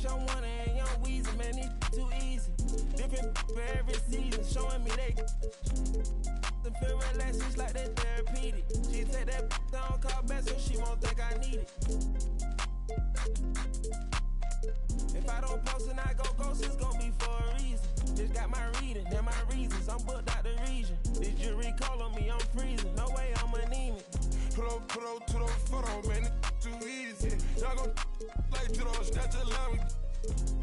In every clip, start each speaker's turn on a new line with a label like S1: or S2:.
S1: Bitch, I'm one and young Weezy, man, it's too easy. Different for every season, showing me they them feel relaxed, it's like they therapeutic. She take that down, call back, so she won't think I need it. If I don't post and I go ghost, it's gonna be for a reason. Just got my reading and my reasons. I'm booked out the region. This jury call on me, I'm freezing. No way I'm anemic.
S2: Put on to those photos, man. It's too easy. Y'all gon' like to those snatch a line.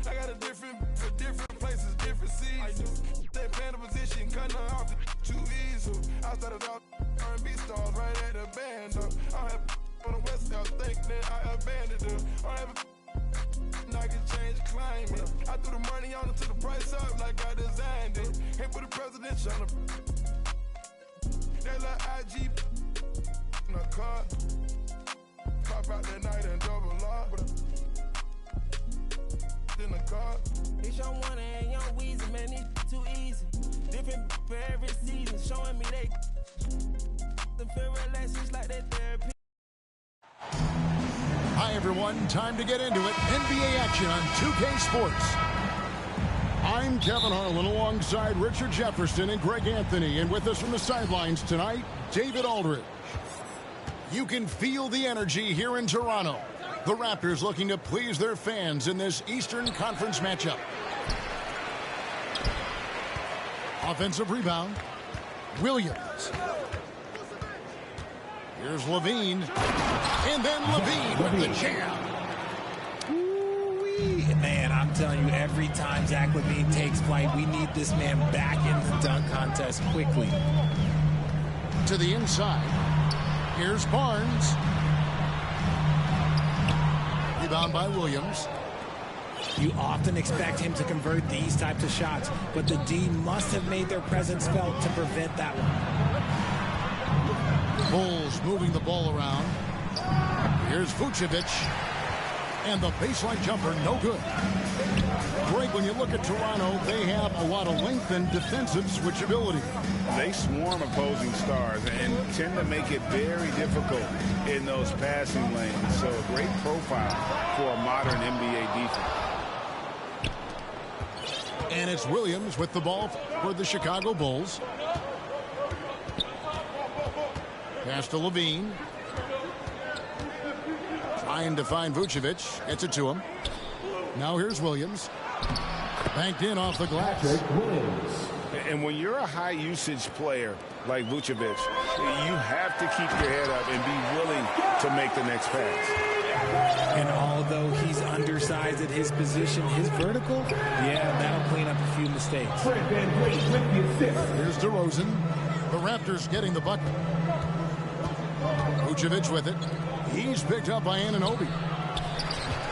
S2: I got a different for different places, different seasons. They playing the position, cutting her off too easy. I started off R&B stars right at the band. I have on the West Coast, think that I abandoned them. I have I can change climate. I threw the money on it to the price up like I designed it. Can't put the presidential on the that little IG in a car. Pop out that night and double up in the car.
S1: Bitch, I'm one and young Weezy, man, it's too easy. Different for every season, showing me they them feel relaxed, it's like they therapy.
S3: Hi, everyone. Time to get into it. NBA action on 2K Sports. I'm Kevin Harlan alongside Richard Jefferson and Greg Anthony. And with us from the sidelines tonight, David Aldridge. You can feel the energy here in Toronto. The Raptors looking to please their fans in this Eastern Conference matchup. Offensive rebound. Williams. Here's Levine. And then Levine with the jam.
S4: Ooh-wee. Man, I'm telling you, every time Zach Levine takes flight, we need this man back in the dunk contest quickly.
S3: To the inside. Here's Barnes. Rebound by Williams.
S4: You often expect him to convert these types of shots, but the D must have made their presence felt to prevent that one.
S3: Bulls moving the ball around. Here's Vucevic. And the baseline jumper, no good. Greg, when you look at Toronto, they have a lot of length and defensive switchability.
S5: They swarm opposing stars and tend to make it very difficult in those passing lanes. So a great profile for a modern NBA defense.
S3: And it's Williams with the ball for the Chicago Bulls. Pass to Levine. Trying to find Vucevic. Gets it to him. Now here's Williams. Banked in off the glass.
S5: And when you're a high-usage player like Vucevic, you have to keep your head up and be willing to make the next pass.
S4: And although he's undersized at his position, his vertical, yeah, that'll clean up a few mistakes.
S3: Here's DeRozan. The Raptors getting the bucket. Vucevic with it. He's picked up by Anunoby.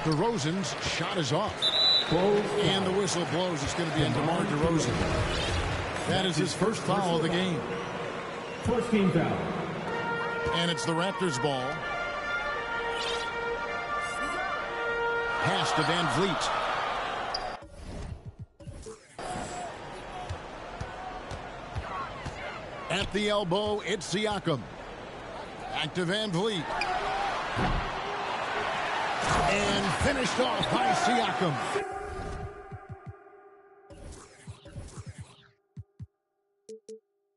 S3: DeRozan's shot is off. And the whistle blows. It's going to be on DeMar DeRozan. That is his first foul of the game.
S6: First team foul.
S3: And it's the Raptors' ball. Pass to Van Vliet. At the elbow, it's Siakam. Back to Van Vliet. And finished off by Siakam.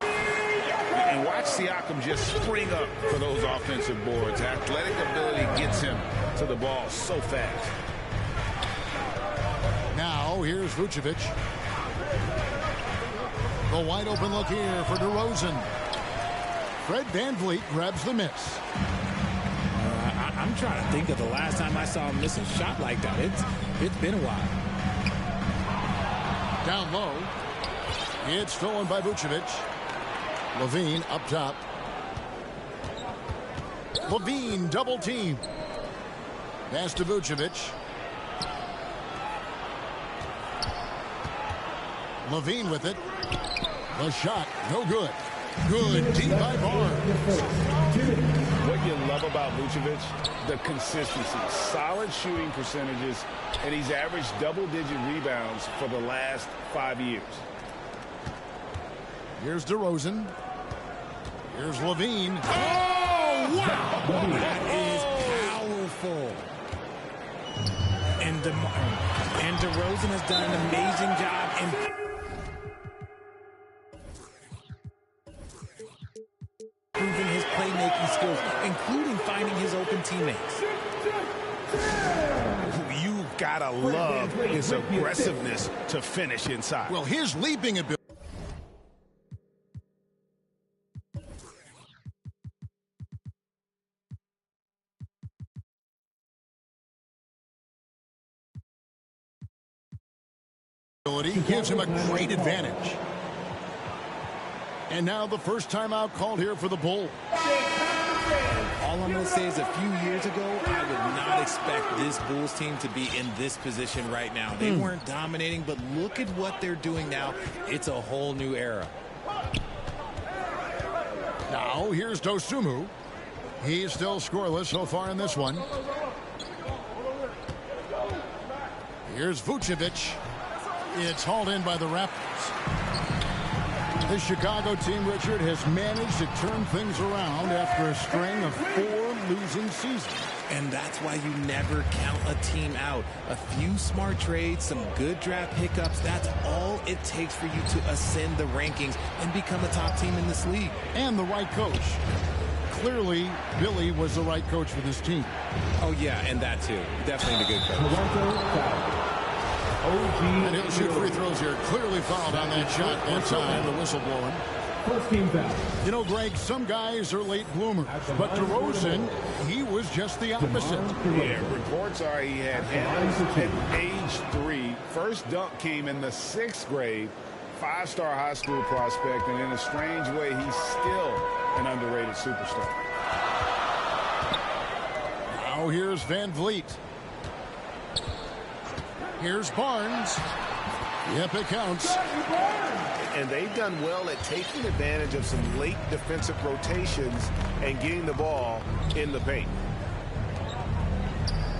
S5: And watch Siakam just spring up for those offensive boards. Athletic ability gets him to the ball so fast.
S3: Now, here's Vucevic. The wide open look here for DeRozan. Fred VanVleet grabs the miss.
S4: I'm trying to think of the last time I saw him miss a shot like that. It's been a while.
S3: Down low. It's stolen by Vucevic. Levine up top. Levine double team. Pass to Vucevic. Levine with it. The shot, no good. Good, deep by Barnes.
S5: What you love about Vucevic, the consistency, solid shooting percentages, and he's averaged double-digit rebounds for the last 5 years.
S3: Here's DeRozan. Here's Levine.
S4: Oh, wow! That is powerful. And DeRozan has done an amazing job in improving his playmaking skills, including finding his open teammates.
S5: You gotta love his aggressiveness to finish inside.
S3: Well, his leaping ability. Gives him a great advantage. And now the first timeout called here for the Bulls.
S4: All I'm going to say is a few years ago, I would not expect this Bulls team to be in this position right now. They weren't dominating, but look at what they're doing now. It's a whole new era.
S3: Now here's Dosunmu. He's still scoreless so far in this one. Here's Vucevic. It's hauled in by the Raptors. The Chicago team, Richard, has managed to turn things around after a string of 4 losing seasons.
S4: And that's why you never count a team out. A few smart trades, some good draft pickups, that's all it takes for you to ascend the rankings and become a top team in this league.
S3: And the right coach. Clearly, Billy was the right coach for this team.
S4: Oh, yeah, and that too. Definitely the good coach.
S3: And he'll shoot free throws here. Clearly fouled on that shot that time, the whistle blowing.
S6: First team foul.
S3: You know, Greg, some guys are late bloomers, but DeRozan, he was just the opposite.
S5: Yeah, reports are he had hands at age 3. First dunk came in the 6th grade. 5-star high school prospect, and in a strange way, he's still an underrated superstar.
S3: Now here's Van Vliet. Here's Barnes. Yep, it counts.
S7: And they've done well at taking advantage of some late defensive rotations and getting the ball in the paint.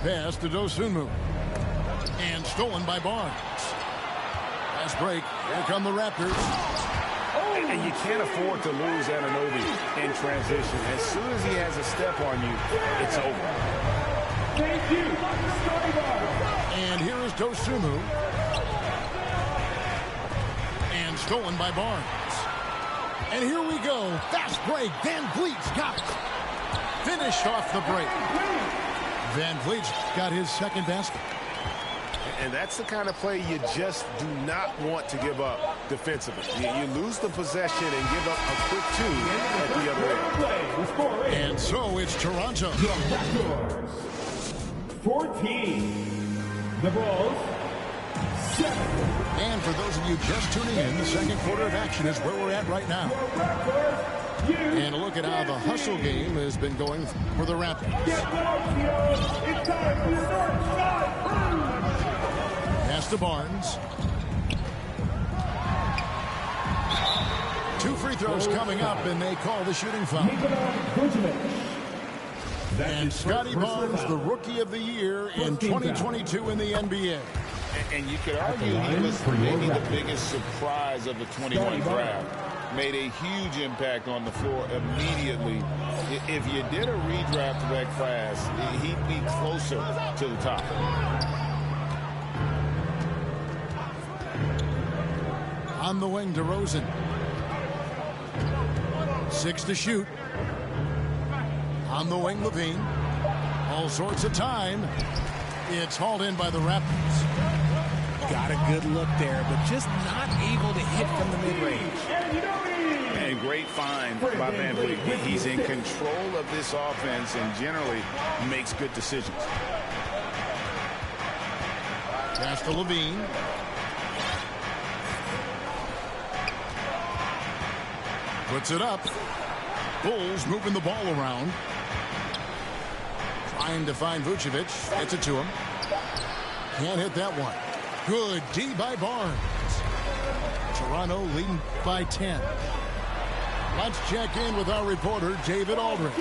S3: Pass to Dosunmu. And stolen by Barnes. Last break. Here come the Raptors.
S7: And you can't afford to lose Anunoby in transition. As soon as he has a step on you, it's over.
S6: Thank you.
S3: And here is Dosunmu. And stolen by Barnes. And here we go. Fast break. Van Vliet's got it. Finished off the break. Van Vliet's got his second basket.
S7: And that's the kind of play you just do not want to give up defensively. You lose the possession and give up a quick 2 at the other end.
S3: And so it's Toronto.
S6: 14. The Bulls, 7.
S3: And for those of you just tuning in, the second quarter of action is where we're at right now. And a look at how the hustle game has been going for the Raptors. Pass to Barnes. 2 free throws coming up, and they call the shooting foul. And Scotty Barnes, the Rookie of the Year in 2022 in the NBA.
S5: And you could argue he was maybe the biggest surprise of the 21 draft. Made a huge impact on the floor immediately. If you did a redraft of that class, he'd be closer to the top.
S3: On the wing, DeRozan. 6 to shoot. On the wing, Levine. All sorts of time. It's hauled in by the Raptors.
S4: Got a good look there, but just not able to hit from the mid-range.
S5: And great find by Van Vliet. He's in control of this offense and generally makes good decisions.
S3: Pass to Levine. Puts it up. Bulls moving the ball around. Trying to find Vucevic. Gets it to him. Can't hit that one. Good D by Barnes. Toronto leading by 10. Let's check in with our reporter, David Aldridge.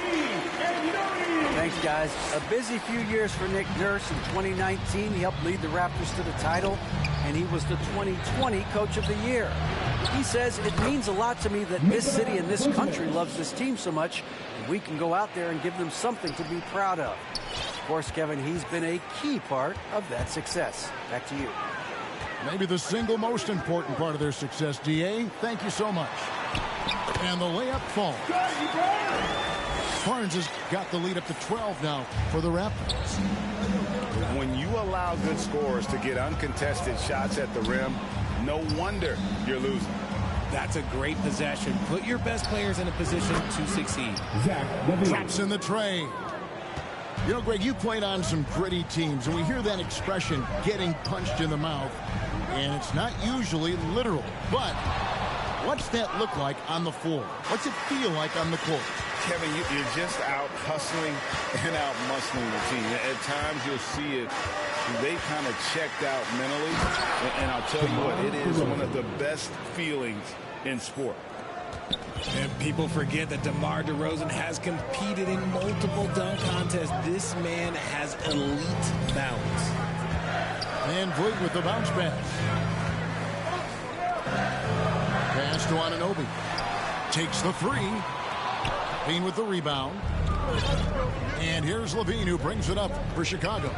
S8: Thanks, guys. A busy few years for Nick Nurse. In 2019, he helped lead the Raptors to the title, and he was the 2020 Coach of the Year. He says, it means a lot to me that this city and this country loves this team so much, and we can go out there and give them something to be proud of. course, Kevin, he's been a key part of that success. Back to you.
S3: Maybe the single most important part of their success, D.A. Thank you so much. And the layup falls. Barnes has got the lead up to 12 now for the Raptors.
S7: When you allow good scorers to get uncontested shots at the rim, no wonder you're losing.
S4: That's a great possession. Put your best players in a position to succeed.
S3: Drops in the tray. You know, Greg, you played on some gritty teams, and we hear that expression, getting punched in the mouth, and it's not usually literal. But what's that look like on the floor? What's it feel like on the court?
S5: Kevin, you're just out hustling and out muscling the team. At times you'll see it. They kind of checked out mentally. And I'll tell you what, it is one of the best feelings in sport.
S4: And people forget that DeMar DeRozan has competed in multiple dunk contests. This man has elite balance.
S3: Van Vliet with the bounce pass. Pass to Anunoby. Takes the three. Levine with the rebound. And here's Levine, who brings it up for Chicago.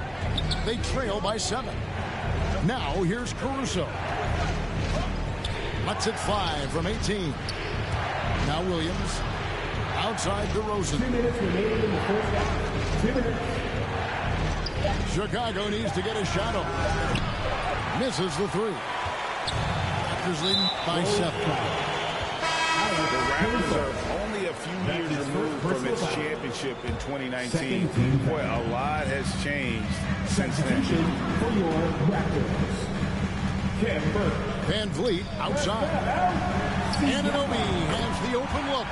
S3: They trail by 7. Now here's Caruso. Lets it fly from 18. Now Williams. Outside DeRozan.
S6: 2 minutes remaining in the first half. 2 minutes.
S3: Chicago needs to get a shot up. Misses the three. Raptors leading by 7.
S5: The Raptors are only a few years removed from its championship in 2019. Boy, a lot has changed since then.
S6: For your Raptors.
S3: Van Vliet outside. Anunoby has the open look.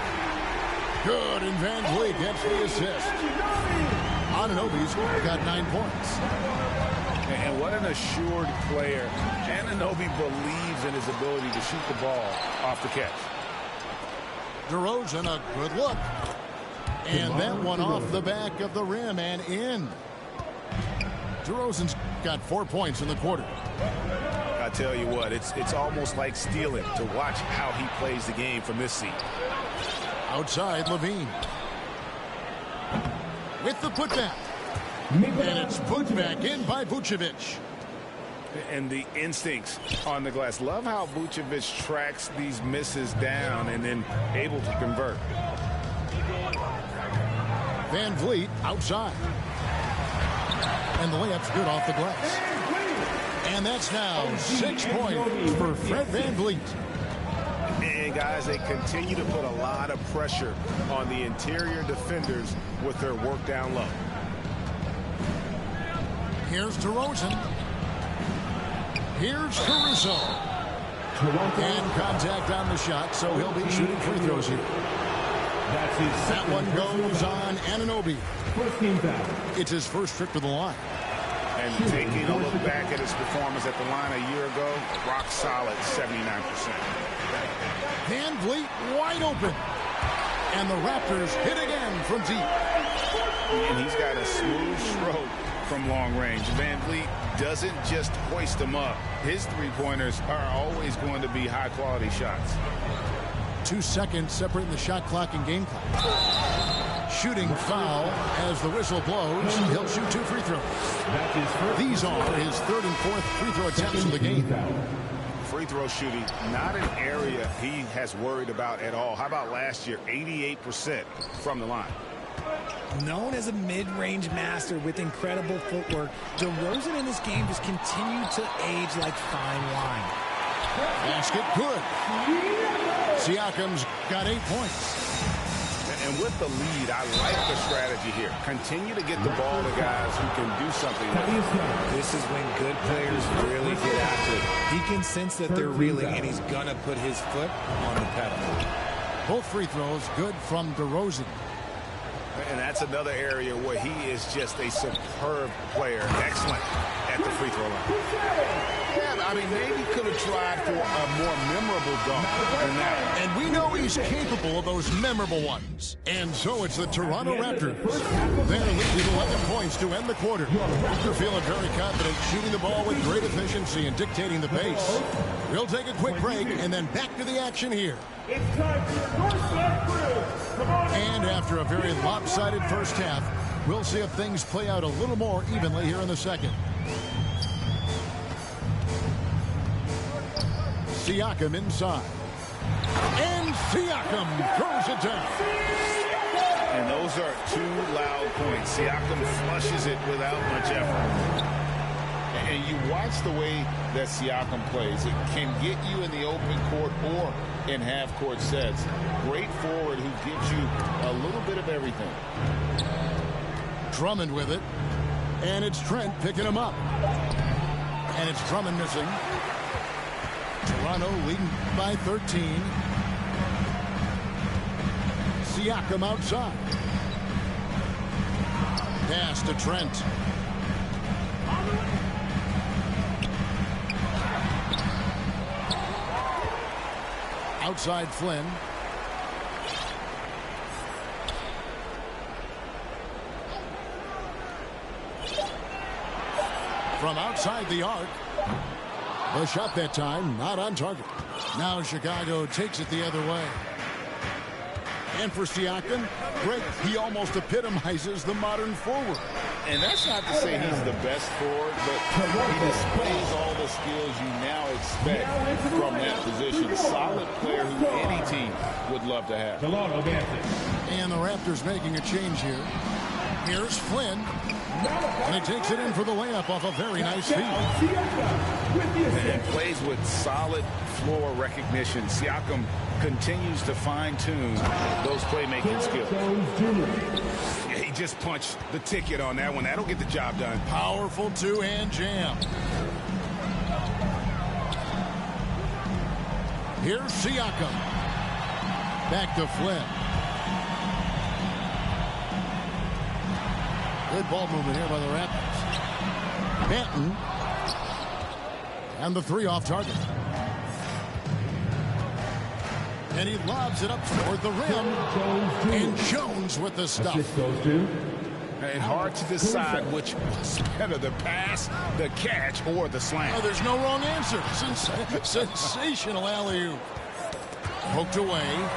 S3: Good, and Van Vliet gets the assist. Anunoby's got 9 points.
S5: And what an assured player. Anunoby believes in his ability to shoot the ball off the catch.
S3: DeRozan, a good look. And that one off the back of the rim and in. DeRozan's got 4 points in the quarter.
S7: I tell you what, it's almost like stealing to watch how he plays the game from this seat.
S3: Outside, Levine. With the putback. And it's put back in by Vucevic.
S7: And the instincts on the glass. Love how Vucevic tracks these misses down and then able to convert.
S3: Van Vliet outside. And the layup's good off the glass. And that's now 6 points for Fred Van Vliet.
S7: And guys, they continue to put a lot of pressure on the interior defenders with their work down low.
S3: Here's DeRozan. Here's Caruso. And contact on the shot, so he'll be shooting free throws here. That one goes on Anunoby. It's his first trip to the line.
S7: And taking a look back at his performance at the line a year ago, rock solid 79%.
S3: Van Vliet wide open. And the Raptors hit again from deep.
S7: And he's got a smooth stroke from long range. Van Vliet doesn't just hoist them up. His three-pointers are always going to be high-quality shots.
S3: 2 seconds separating the shot clock and game clock. Shooting foul as the whistle blows. He'll shoot 2 free throws. These are his 3rd and 4th free throw attempts in the game.
S7: Free throw shooting, not an area he has worried about at all. How about last year? 88% from the line.
S4: Known as a mid-range master with incredible footwork, DeRozan in this game just continued to age like fine wine.
S3: Basket good. Siakam's got 8 points.
S7: And with the lead, I like the strategy here. Continue to get the ball to guys who can do something with it.
S4: This is when good players really get after it. He can sense that they're reeling, and he's going to put his foot on the pedal.
S3: Both free throws good from DeRozan.
S7: And that's another area where he is just a superb player. Excellent at the free throw line. Yeah, I mean, maybe could have tried for a more memorable dunk than that.
S3: And we know he's capable of those memorable ones. And so it's the Toronto Raptors. They're leading 11 points to end the quarter. They're feeling very confident, shooting the ball with great efficiency and dictating the pace. We'll take a quick break and then back to the action here.
S6: It's time for your Northside Crew. Come on.
S3: And after a very lopsided first half, We'll see if things play out a little more evenly here in the second. Siakam inside. And Siakam throws it down.
S5: And those are two loud points. Siakam flushes it without much effort. And you watch the way that Siakam plays. It can get you in the open court or in half-court sets. Great forward who gives you a little bit of everything.
S3: Drummond with it. And it's Trent picking him up. And it's Drummond missing. Toronto leading by 13. Siakam outside. Pass to Trent. Outside Flynn. From outside the arc. The shot that time, not on target. Now Chicago takes it the other way. And for Siakam, Greg, he almost epitomizes the modern forward.
S5: And that's not to say he's the best forward, but he displays all the skills you now expect from that position. Solid player who any team would love to have.
S3: And the Raptors making a change here. Here's Flynn. And he takes it in for the layup off a very nice feed.
S5: And plays with solid floor recognition. Siakam continues to fine-tune those playmaking skills.
S7: Yeah, he just punched the ticket on that one. That'll get the job done.
S3: Powerful two-hand jam. Here's Siakam. Back to Flynn. Good ball movement here by the Raptors. Benton. And the three off target. And he lobs it up toward the rim. And Jones with the stuff.
S7: And hard to decide which was better, the pass, the catch, or the slam.
S3: Oh, there's no wrong answer. Sensational alley-oop. Poked away.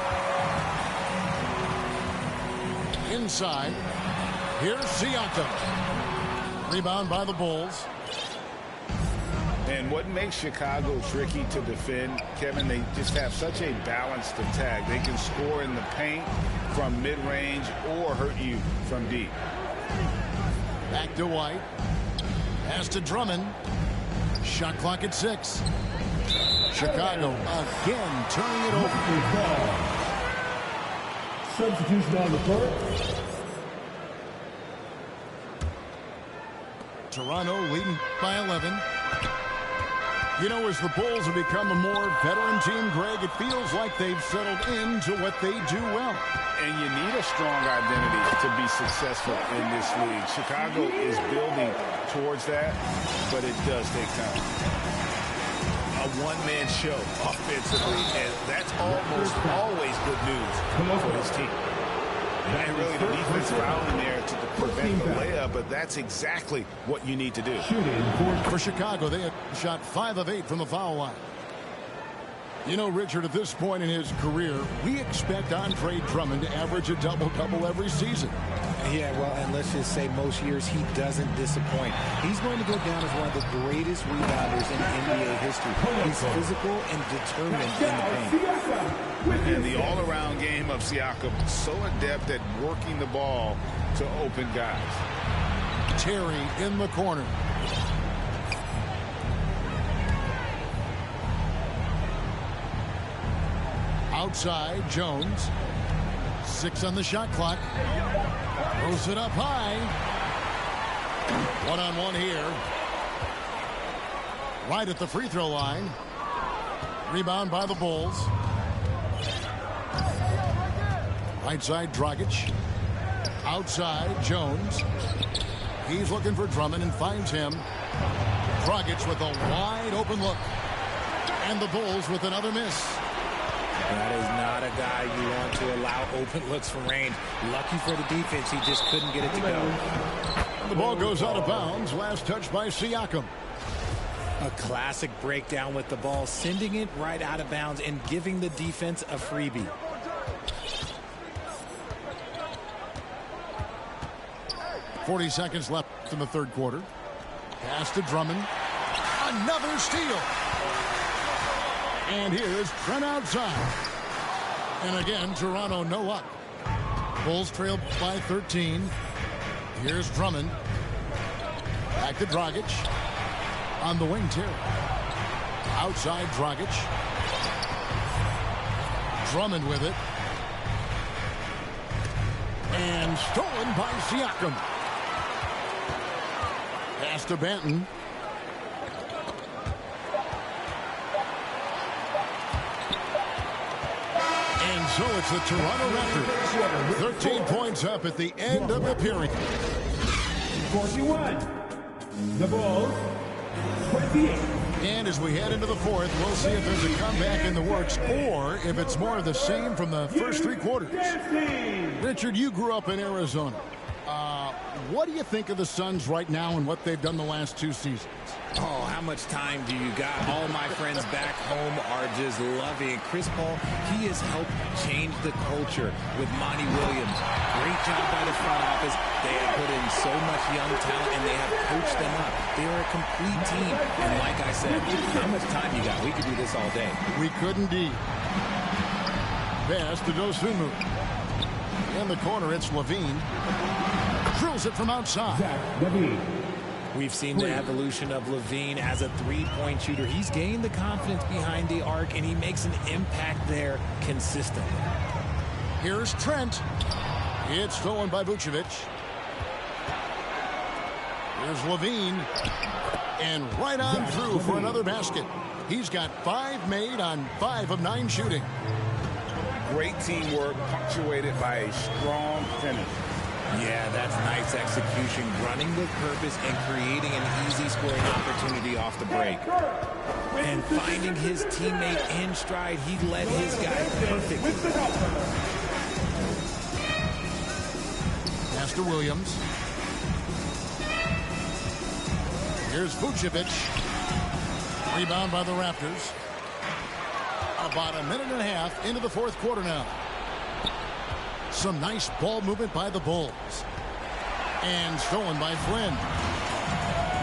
S3: Inside. Here's Siakam. Rebound by the Bulls.
S5: And what makes Chicago tricky to defend, Kevin, they just have such a balanced attack. They can score in the paint from mid-range or hurt you from deep.
S3: Back to White. Pass to Drummond. Shot clock at 6. Chicago again turning it over.
S6: Substitution on the court.
S3: Toronto leading by 11. You know, as the Bulls have become a more veteran team, Greg, it feels like they've settled into what they do well.
S5: And you need a strong identity to be successful in this league. Chicago is building towards that, but it does take time.
S7: A one-man show offensively, and that's almost always good news for his team. And really the defense fouling there to prevent the layup, but that's exactly what you need to do.
S3: For Chicago, they had shot 5 of 8 from the foul line. You know, Richard, at this point in his career, we expect Andre Drummond to average a double-double every season.
S4: Yeah, well, and let's just say most years he doesn't disappoint. He's going to go down as one of the greatest rebounders in NBA history. He's physical and determined in the paint.
S5: And the all-around game of Siakam, so adept at working the ball to open guys.
S3: Terry in the corner. Outside, Jones. 6 on the shot clock. Throws it up high. One-on-one here. Right at the free throw line. Rebound by the Bulls. Right side, Dragic. Outside, Jones. He's looking for Drummond and finds him. Dragic with a wide open look. And the Bulls with another miss.
S4: That is not a guy you want to allow open looks from range. Lucky for the defense, he just couldn't get it to go.
S3: The ball goes out of bounds. Last touch by Siakam.
S4: A classic breakdown with the ball, sending it right out of bounds and giving the defense a freebie.
S3: 40 seconds left in the third quarter. Pass to Drummond. Another steal. And here's Trent outside. And again, Toronto no up. Bulls trail by 13. Here's Drummond. Back to Dragic. On the wing, Terry. Outside Dragic. Drummond with it. And stolen by Siakam. Pass to Banton. And so it's the Toronto Raptors. 13 points up at the end of the period.
S6: 41. The Bulls, 28.
S3: And as we head into the fourth, we'll see if there's a comeback in the works or if it's more of the same from the first three quarters. Richard, you grew up in Arizona. What do you think of the Suns right now and what they've done the last two seasons?
S4: Oh, how much time do you got? All my friends back home are just loving it. Chris Paul, he has helped change the culture with Monty Williams. Great job by the front office. They have put in so much young talent, and they have coached them up. They are a complete team. And like I said, how much time you got? We could do this all day.
S3: We could indeed. Pass to Dosunmu. In the corner, it's Levine. Drills it from outside.
S4: We've seen the evolution of Levine as a three-point shooter. He's gained the confidence behind the arc, and he makes an impact there consistently.
S3: Here's Trent. It's stolen by Vucevic. Here's Levine. And right on through for another basket. He's got 5 made on 5 of 9 shooting.
S5: Great teamwork punctuated by a strong finish.
S4: Yeah, that's nice execution, running with purpose and creating an easy scoring opportunity off the break. And finding his teammate in stride, he led his guy perfectly.
S3: Pass to Williams. Here's Vucevic. Rebound by the Raptors. About a minute and a half into the fourth quarter now. Some nice ball movement by the Bulls. And stolen by Flynn.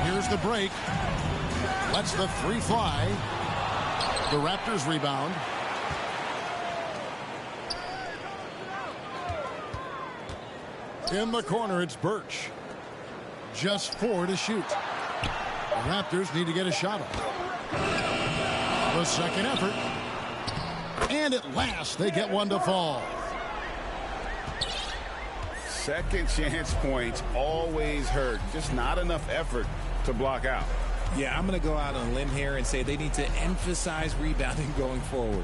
S3: Here's the break. Lets the three fly. The Raptors rebound. In the corner, it's Birch. Just 4 to shoot. The Raptors need to get a shot up. The second effort. And at last, they get one to fall.
S5: Second chance points always hurt. Just not enough effort to block out.
S4: Yeah, I'm going to go out on a limb here and say they need to emphasize rebounding going forward.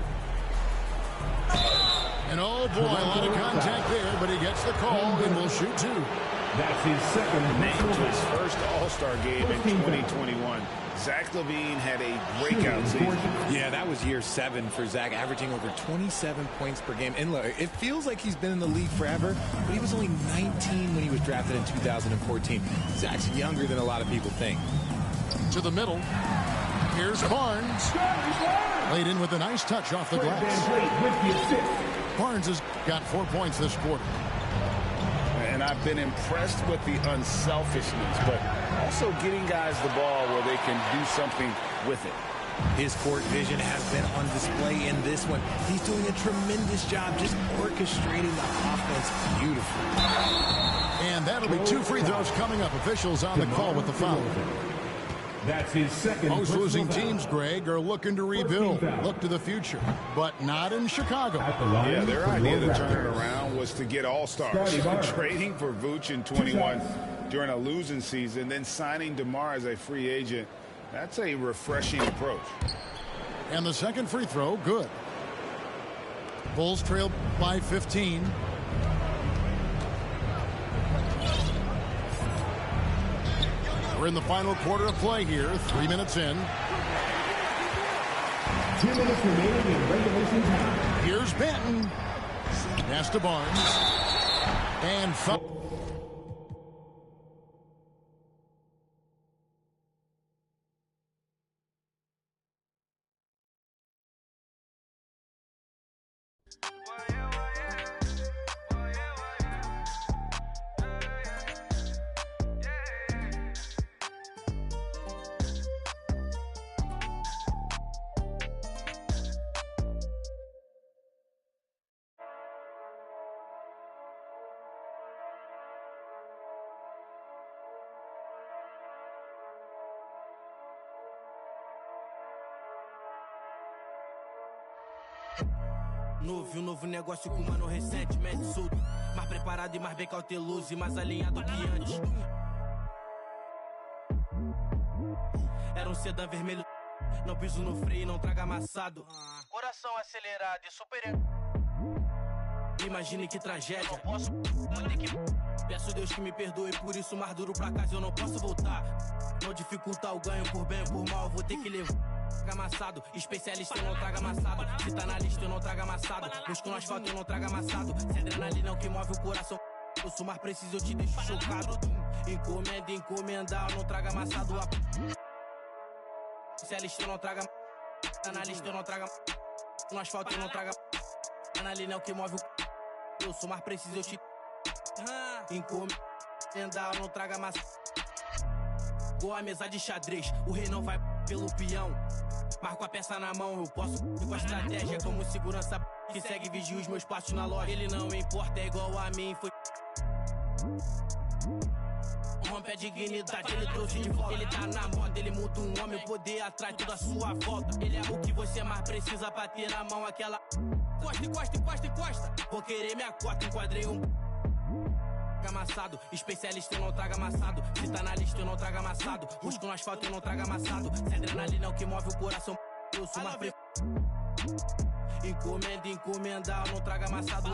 S3: And oh boy, a lot of contact there, but he gets the call and will shoot 2.
S6: That's his second.
S5: Named to his first All-Star game in 2021. Zach LaVine had a breakout season.
S4: Yeah, that was year 7 for Zach, averaging over 27 points per game. And look, it feels like he's been in the league forever, but he was only 19 when he was drafted in 2014. Zach's younger than a lot of people think.
S3: To the middle. Here's Barnes. Laid in with a nice touch off the glass. Barnes has got 4 points this quarter.
S5: And I've been impressed with the unselfishness, but also getting guys the ball where they can do something with it.
S4: His court vision has been on display in this one. He's doing a tremendous job just orchestrating the offense beautifully.
S3: And that'll be 2 free throws coming up. Officials on the call with the foul.
S6: That's his second.
S3: Most losing teams, Greg, are looking to rebuild, look to the future, but not in Chicago.
S5: Yeah, their idea to turn it around was to get all-stars. Trading for Vooch in 21 during a losing season, then signing DeMar as a free agent. That's a refreshing approach.
S3: And the second free throw, good. Bulls trail by 15. We're in the final quarter of play here, 3 minutes in.
S6: 2 minutes remaining in regulation time.
S3: Here's Banton. Pass to Barnes. And foul.
S1: Novo negócio com mano recentemente solto. Mais preparado e mais bem cauteloso e mais alinhado que antes. Era um sedã vermelho, não piso no freio, não traga amassado. Coração acelerado e super. Imagine que tragédia. Não posso, peço Deus que me perdoe, por isso mais duro pra casa eu não posso voltar. Não dificultar o ganho por bem ou por mal, vou ter que levar. Amassado, especialista eu não traga amassado. Se tá na lista eu não trago amassado. Busco no asfalto eu não trago amassado. Se adrenalina é o que move o coração. Eu sou mais preciso, eu te deixo chocado. Encomenda, eu não trago amassado. Especialista eu não trago. Tá na lista eu não trago. No asfalto eu não trago. Adrenalina é o que move o. Eu sou mais preciso, eu te. Encomenda, eu não trago amassado. Boa mesa de xadrez, o rei não vai pelo peão. Marco a peça na mão, eu posso ir com a estratégia. Como segurança que segue, vigia os meus passos na loja. Ele não importa, é igual a mim, foi. Rompe a dignidade, ele trouxe de volta. Ele tá na moda, ele muda um homem, o poder atrai toda a sua volta. Ele é o que você mais precisa pra ter na mão aquela. Encosta. Vou querer minha cota, enquadrei um. Amassado, especialista eu não trago amassado. Se tá na lista eu não trago amassado. Busco no asfalto eu não trago amassado. Se adrenalina é o que move o coração. Eu sou mais encomenda, eu não trago amassado.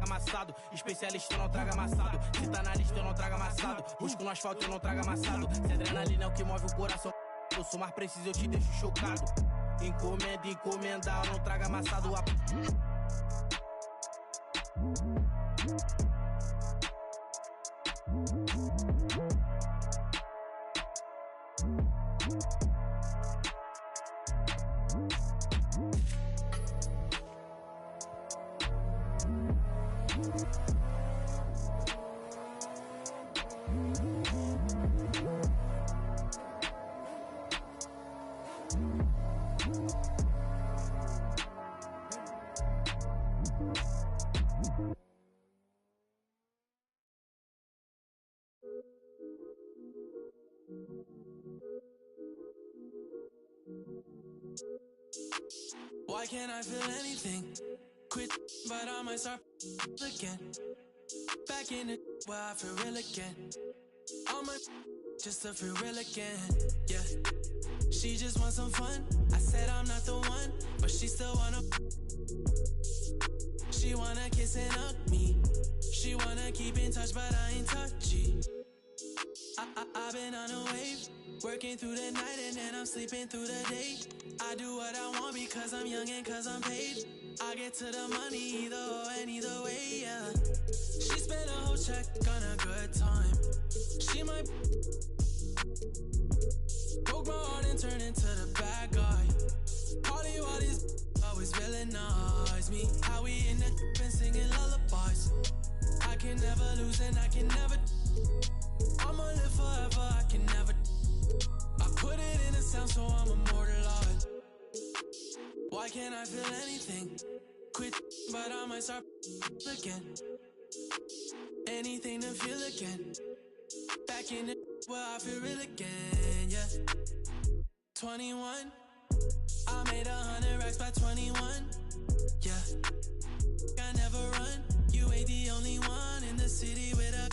S1: Amassado, especialista eu não trago amassado. Se tá na lista eu não trago amassado. Busco no asfalto eu não trago amassado. Se adrenalina é o que move o coração. Eu sou mais preciso, eu te deixo chocado. Encomenda, eu não trago amassado.
S9: Why can't I feel anything? Quit, but I might start again. Back in the where I feel real again. All my just to feel real again. Yeah, she just wants some fun. I said I'm not the one, but she still wanna. She wanna kiss and hug me. She wanna keep in touch, but I ain't touchy. I've been on a wave, working through the night and then I'm sleeping through the day. I do what I want because I'm young and cause I'm paid. I get to the money either way, yeah. She spent a whole check on a good time. She might broke my heart and turn into the bad guy. All these always villainize me. How we in the and singing lullabies. I can never lose and I can never. I'ma live forever, I can never. I put it in a sound so I'm immortalized. Why can't I feel anything? Quit, but I might start again. Anything to feel again. Back in the where I feel real again, yeah. 21, I made 100 racks by 21, yeah. I never run, you ain't the only one in the city with a,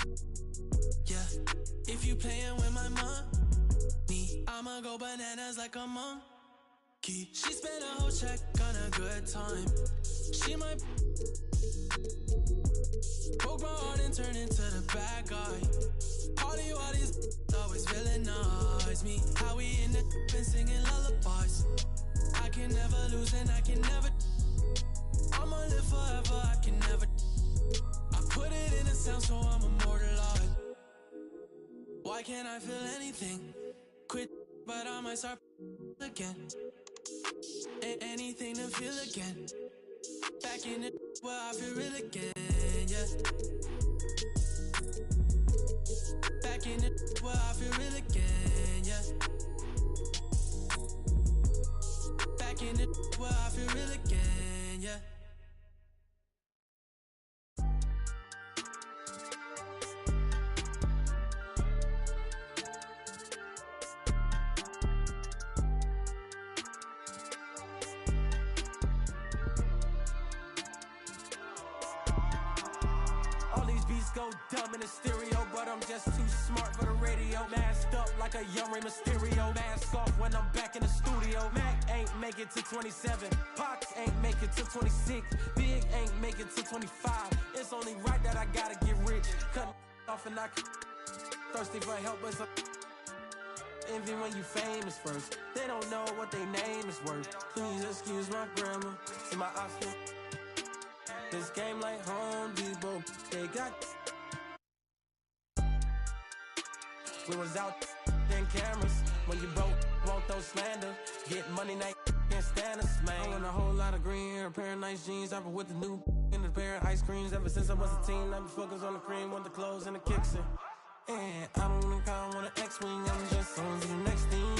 S9: yeah. If you playin' with my money, I'ma go bananas like a monkey. She spent a whole check on a good time. She might broke my heart and turned into the bad guy. All these always villainize me. How we in the and singing lullabies. I can never lose and I can never. I'ma live forever, I can never. I put it in a sound so I'm immortalized. Why can't I feel anything? Quit, but I might start again. Anything to feel again. Back in the where I feel real again, yeah. Back in the where I feel real again, yeah. Back in the where I feel real again, yeah.
S1: dumb in the stereo, but I'm just too smart for the radio. Masked up like a young Rey Mysterio. Mask off when I'm back in the studio. Mac ain't make it to 27. Pox ain't make it to 26. Big ain't make it to 25. It's only right that I gotta get rich. Cut off and I thirsty for help, but some envy when you famous first. They don't know what their name is worth. Please excuse my grammar. See my option. This game like Home Depot. They got. We was out in cameras. When you broke, won't throw slander. Get money, night can't stand us, man. I want a whole lot of green hair, a pair of nice jeans. I've been with the new and a pair of ice creams. Ever since I was a teen, I've been focused on the cream, want the clothes and the kicks in. And I don't think I want an X-wing, I'm just on to the next thing.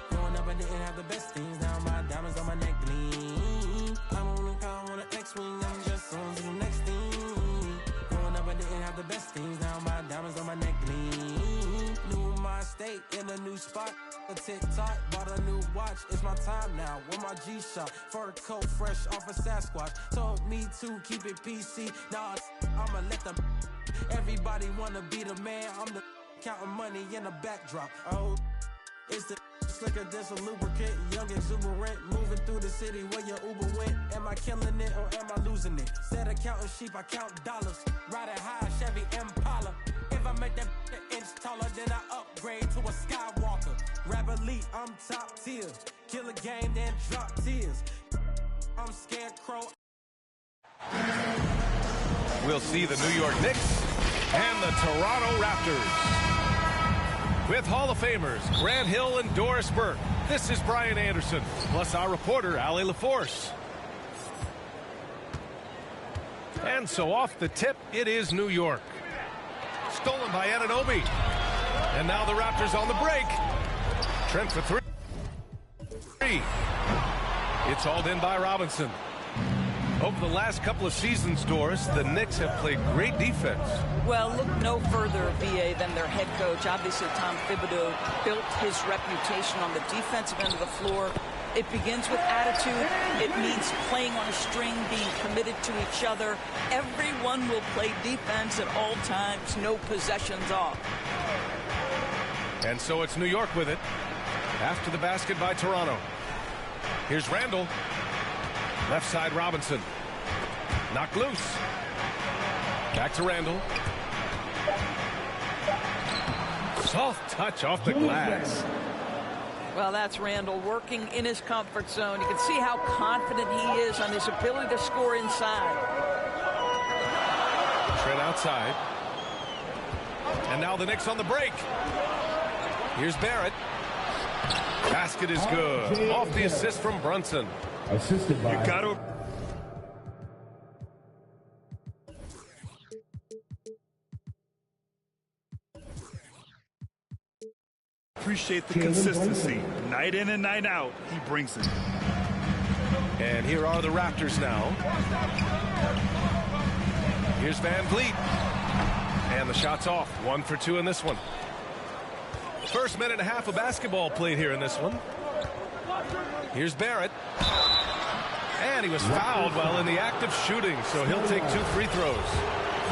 S1: Growing up, I didn't have the best things. Now my diamonds on my neck gleam. I don't think I want an X-wing, I'm just on to the next thing. Growing up, I didn't have the best things. Now my diamonds on my neck gleam. New my state in a new spot. A TikTok, bought a new watch. It's my time now. With my G-Shock, fur coat fresh off a Sasquatch. Told me to keep it PC. Now I'ma let them. Everybody wanna be the man. I'm the counting money in the backdrop. Oh, it's the slicker than a lubricant. Young exuberant, moving through the city where your Uber went. Am I killing it or am I losing it? Instead of counting sheep, I count dollars. Riding high, Chevy Impala. If I make that an inch taller, then I upgrade to a Skywalker. Rap elite, I'm top tier. Kill a game, then drop tears. I'm Scarecrow.
S10: We'll see the New York Knicks and the Toronto Raptors. With Hall of Famers Grant Hill and Doris Burke, this is Brian Anderson, plus our reporter, Allie LaForce. And so off the tip, it is New York. Stolen by Anunoby. And now the Raptors on the break. Trent for three. It's hauled in by Robinson. Over the last couple of seasons, Doris, the Knicks have played great defense.
S11: Well, look no further, VA, than their head coach. Obviously, Tom Thibodeau built his reputation on the defensive end of the floor. It begins with attitude. It means playing on a string, being committed to each other. Everyone will play defense at all times, no possessions off.
S10: And so it's New York with it. After the basket by Toronto. Here's Randall. Left side Robinson. Knocked loose. Back to Randall. Soft touch off the glass.
S11: Well, that's Randall working in his comfort zone. You can see how confident he is on his ability to score inside.
S10: Trent outside. And now the Knicks on the break. Here's Barrett. Basket is good. Off the assist from Brunson.
S6: Assisted by.
S10: You got to.
S12: Appreciate the consistency. Night in and night out, he brings it.
S10: And here are the Raptors now. Here's Van Vliet. And the shot's off. 1 for 2 in this one. First minute and a half of basketball played here in this one. Here's Barrett. And he was fouled while in the act of shooting, so he'll take 2 free throws.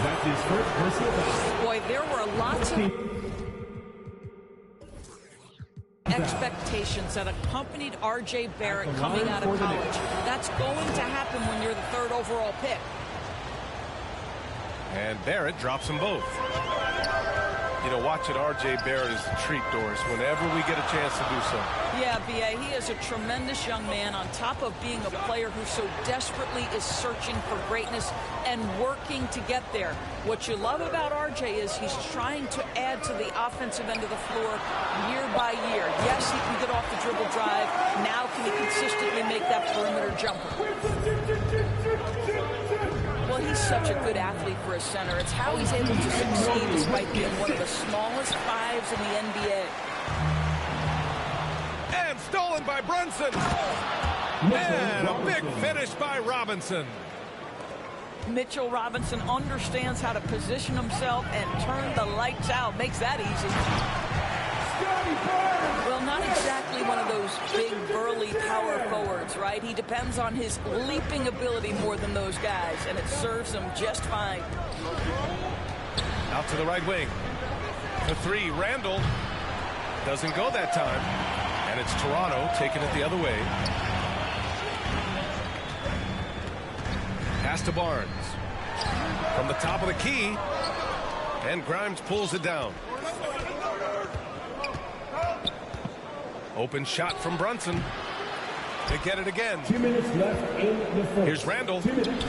S6: That's his first personal foul.
S11: Boy, there were lots of expectations that accompanied R.J. Barrett coming out of college. That's going to happen when you're the 3rd overall pick.
S10: And Barrett drops them both. You know, watching R.J. Barrett is a treat, Doris, whenever we get a chance to do so.
S11: Yeah, B.A., he is a tremendous young man on top of being a player who so desperately is searching for greatness and working to get there. What you love about R.J. is he's trying to add to the offensive end of the floor year by year. Yes, he can get off the dribble drive. Now can he consistently make that perimeter jumper? Well, he's such a good athlete for a center. It's how he's able to succeed despite being one of the smallest 5s in the NBA.
S10: And stolen by Brunson. And a big finish by Robinson.
S11: Mitchell Robinson understands how to position himself and turn the lights out. Makes that easy. Well, not exactly one of those big, burly power forwards, right? He depends on his leaping ability more than those guys, and it serves him just fine.
S10: Out to the right wing. For three, Randall. Doesn't go that time. And it's Toronto taking it the other way. Pass to Barnes. From the top of the key. And Grimes pulls it down. Open shot from Brunson. They get it again.
S6: 2 minutes left in the first.
S10: Here's Randall.
S6: 2 minutes.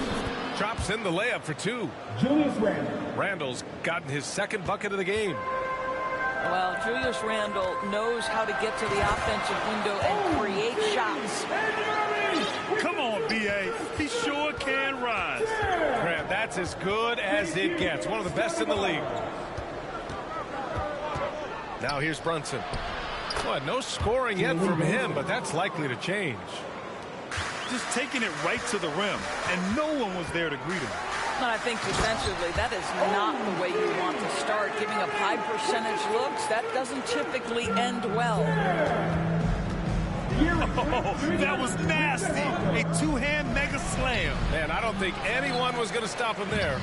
S10: Drops in the layup for two.
S6: Julius Randall.
S10: Randall's gotten his second bucket of the game.
S11: Well, Julius Randall knows how to get to the offensive window and create shots.
S12: Come on, B.A. He sure can rise.
S10: Grant, that's as good as it gets. One of the best in the league. Now here's Brunson. Well, no scoring yet from him, but that's likely to change.
S12: Just taking it right to the rim, and no one was there to greet him.
S11: And I think defensively, that is not the way you want to start. Giving up high percentage looks, that doesn't typically end well.
S12: Oh, that was nasty. A two-hand mega slam.
S10: Man, I don't think anyone was going to stop him there.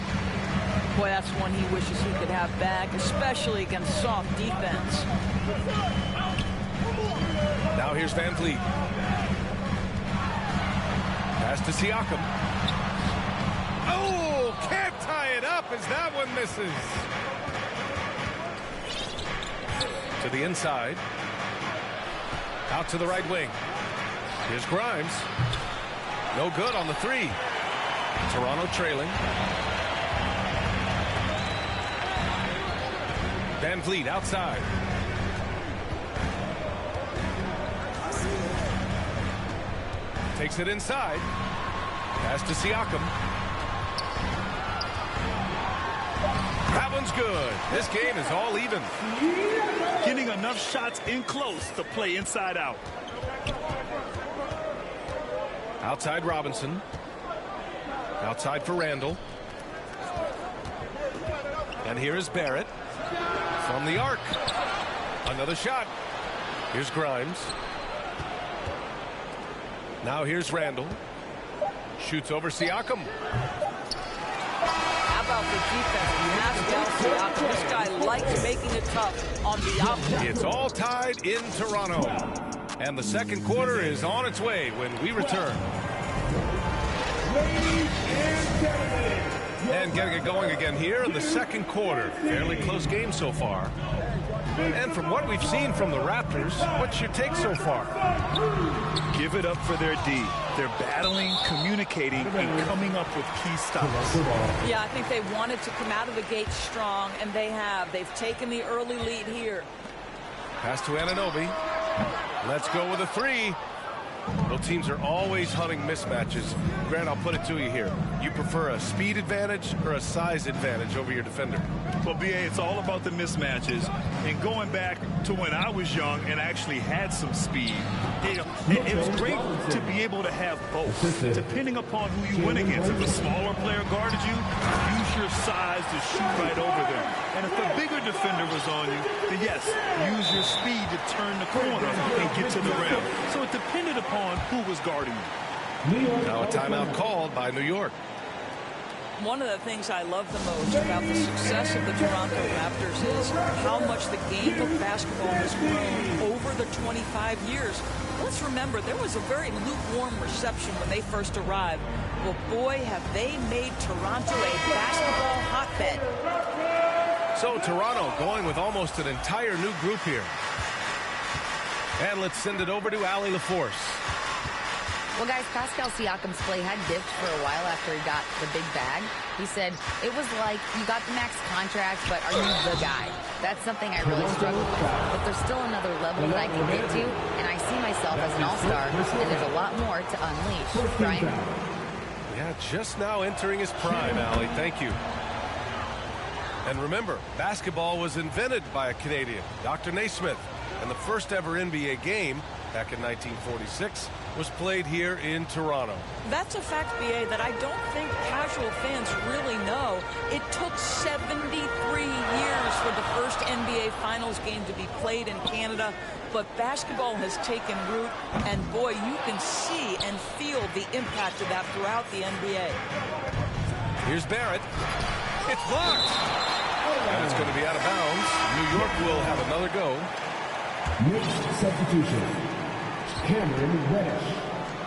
S11: Boy, that's one he wishes he could have back, especially against soft defense.
S10: Now here's Van Vliet. Pass to Siakam. Oh, can't tie it up as that one misses. To the inside. Out to the right wing. Here's Grimes. No good on the three. Toronto trailing. Van Vliet outside. Takes it inside. Pass to Siakam. That one's good. This game is all even.
S12: Getting enough shots in close to play inside out.
S10: Outside Robinson. Outside for Randall. And here is Barrett. From the arc. Another shot. Here's Grimes. Now here's Randall. Shoots over Siakam.
S11: How about the defense? Pascal Siakam. This guy likes making it tough on the offense.
S10: It's all tied in Toronto. And the second quarter is on its way when we return. And getting it going again here in the second quarter. Fairly close game so far. And from what we've seen from the Raptors, what's your take so far?
S12: Give it up for their D. They're battling, communicating, and coming up with key stops.
S11: Yeah, I think they wanted to come out of the gate strong, and they have. They've taken the early lead here.
S10: Pass to Anunoby. Let's go with a three. Both teams are always hunting mismatches. Grant, I'll put it to you here. You prefer a speed advantage or a size advantage over your defender?
S12: Well, B.A., it's all about the mismatches. And going back to when I was young and actually had some speed, it was great to be able to have both, depending upon who you went against. If a smaller player guarded you, use your size to shoot right over them. And if a bigger defender was on you, then yes, use your speed to turn the corner and get to the rim. So it depended upon who was guarding you.
S10: Now a timeout called by New York.
S11: One of the things I love the most about the success of the Toronto Raptors is how much the game of basketball has grown over the 25 years. Let's remember, there was a very lukewarm reception when they first arrived. Well, boy, have they made Toronto a basketball hotbed.
S10: So Toronto going with almost an entire new group here. And let's send it over to Allie LaForce.
S13: Well, guys, Pascal Siakam's play had dipped for a while after he got the big bag. He said, it was like, you got the max contract, but are you the guy? That's something I really struggle with. But there's still another level that I can get to, and I see myself as an all-star, and there's a lot more to unleash. Brian?
S10: Yeah, just now entering his prime, Allie. Thank you. And remember, basketball was invented by a Canadian, Dr. Naismith, and the first ever NBA game back in 1946 was played here in Toronto.
S11: That's a fact, BA, that I don't think casual fans really know. It took 73 years for the first NBA Finals game to be played in Canada, but basketball has taken root, and boy, you can see and feel the impact of that throughout the NBA.
S10: Here's Barrett. It's blocked. And it's going to be out of bounds. New York will have another go.
S6: Next substitution, Cameron Reddish.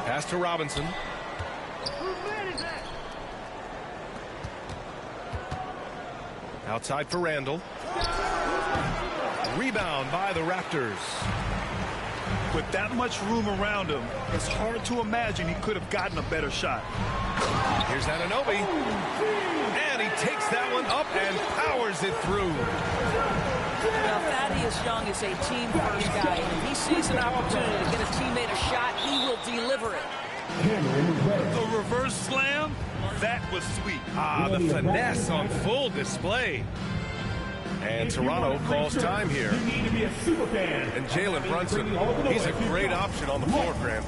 S10: Pass to Robinson. Outside for Randall. Rebound by the Raptors.
S12: With that much room around him, it's hard to imagine he could have gotten a better shot.
S10: Here's Anunoby. And he takes that one up and powers it through.
S11: Now, Thaddeus Young is a team-first guy. If he sees an opportunity to get a teammate a shot, he will deliver it.
S12: The reverse slam, that was sweet.
S10: The finesse on full display. And Toronto calls time here. And Jalen Brunson, he's a great option on the floor, Grant.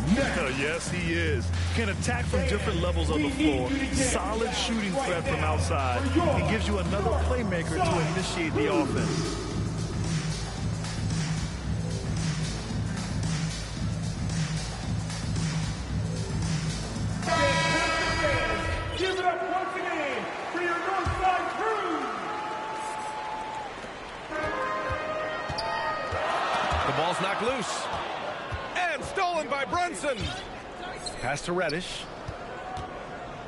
S12: Yes, he is. Can attack from different levels of the floor. Solid shooting threat from outside. He gives you another playmaker to initiate the offense.
S6: Give it up once again for your Northside crew.
S10: The ball's knocked loose. And stolen by Brunson. Pass to Reddish.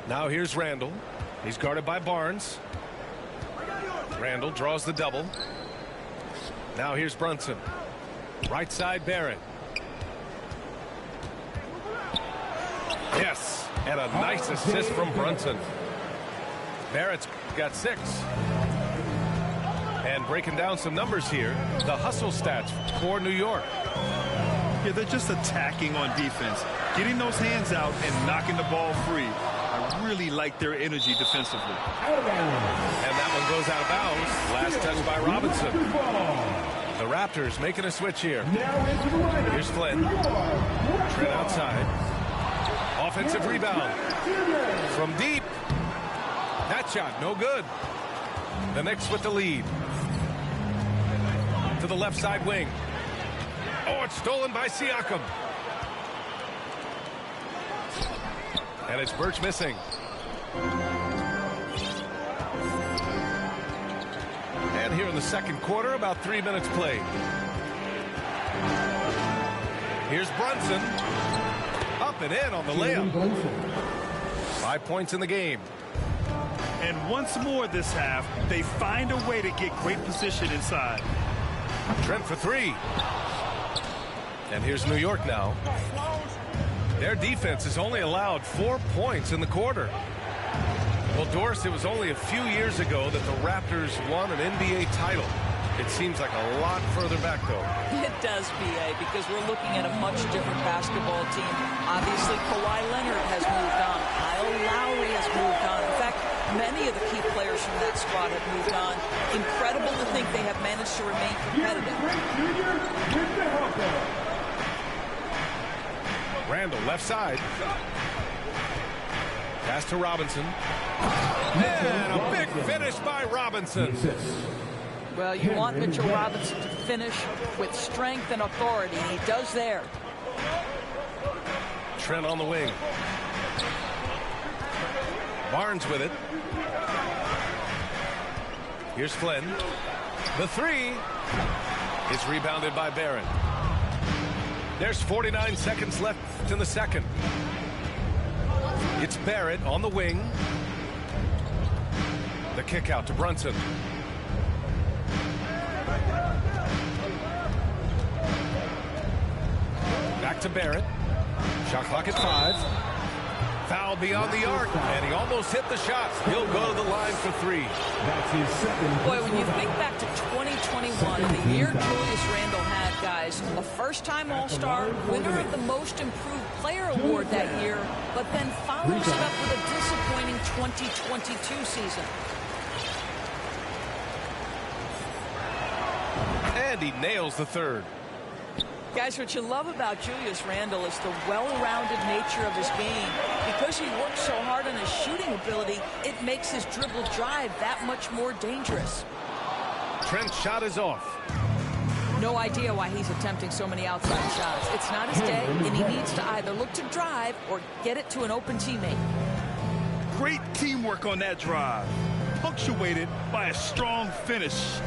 S10: Now here's Randall. He's guarded by Barnes. Randall draws the double. Now here's Brunson. Right side Barrett. Yes. And a nice assist from Brunson. Barrett's got 6. And breaking down some numbers here, the hustle stats for New York.
S12: Yeah, they're just attacking on defense, getting those hands out and knocking the ball free. I really like their energy defensively.
S10: And that one goes out of bounds. Last touch by Robinson. The Raptors making a switch here. Here's Flynn. Trent outside. Offensive rebound from deep. That shot no good. The Knicks with the lead. To the left side wing. Oh, it's stolen by Siakam. And it's Birch missing. And here in the second quarter, about 3 minutes played. Here's Brunson. Up and in on the layup. 5 points in the game.
S12: And once more this half, they find a way to get great position inside.
S10: Trent for 3. And here's New York now. Their defense has only allowed 4 points in the quarter. Well, Doris, it was only a few years ago that the Raptors won an NBA title. It seems like a lot further back, though.
S11: It does, B.A., because we're looking at a much different basketball team. Obviously, Kawhi Leonard has moved on. Kyle Lowry has moved on. In fact, many of the key players from that squad have moved on. Incredible to think they have managed to remain competitive.
S10: Randall, left side. Pass to Robinson. And a big finish by Robinson.
S11: Well, you want Mitchell Robinson to finish with strength and authority. He does there.
S10: Trent on the wing. Barnes with it. Here's Flynn. The 3 is rebounded by Barrett. There's 49 seconds left in the second. It's Barrett on the wing. The kick out to Brunson. Back to Barrett. Shot clock at 5. Foul beyond the arc, and he almost hit the shot. He'll go to the line for 3.
S11: Boy, when you think back to 2021, the year Julius Randle had, guys, a first-time All-Star, winner of the Most Improved Player Award that year, but then follows it up with a disappointing 2022 season.
S10: And he nails the 3rd.
S11: Guys, what you love about Julius Randle is the well-rounded nature of his game. Because he works so hard on his shooting ability, it makes his dribble drive that much more dangerous.
S10: Trent's shot is off.
S11: No idea why he's attempting so many outside shots. It's not his day, and he needs to either look to drive or get it to an open teammate.
S12: Great teamwork on that drive. Hook punctuated by a strong finish.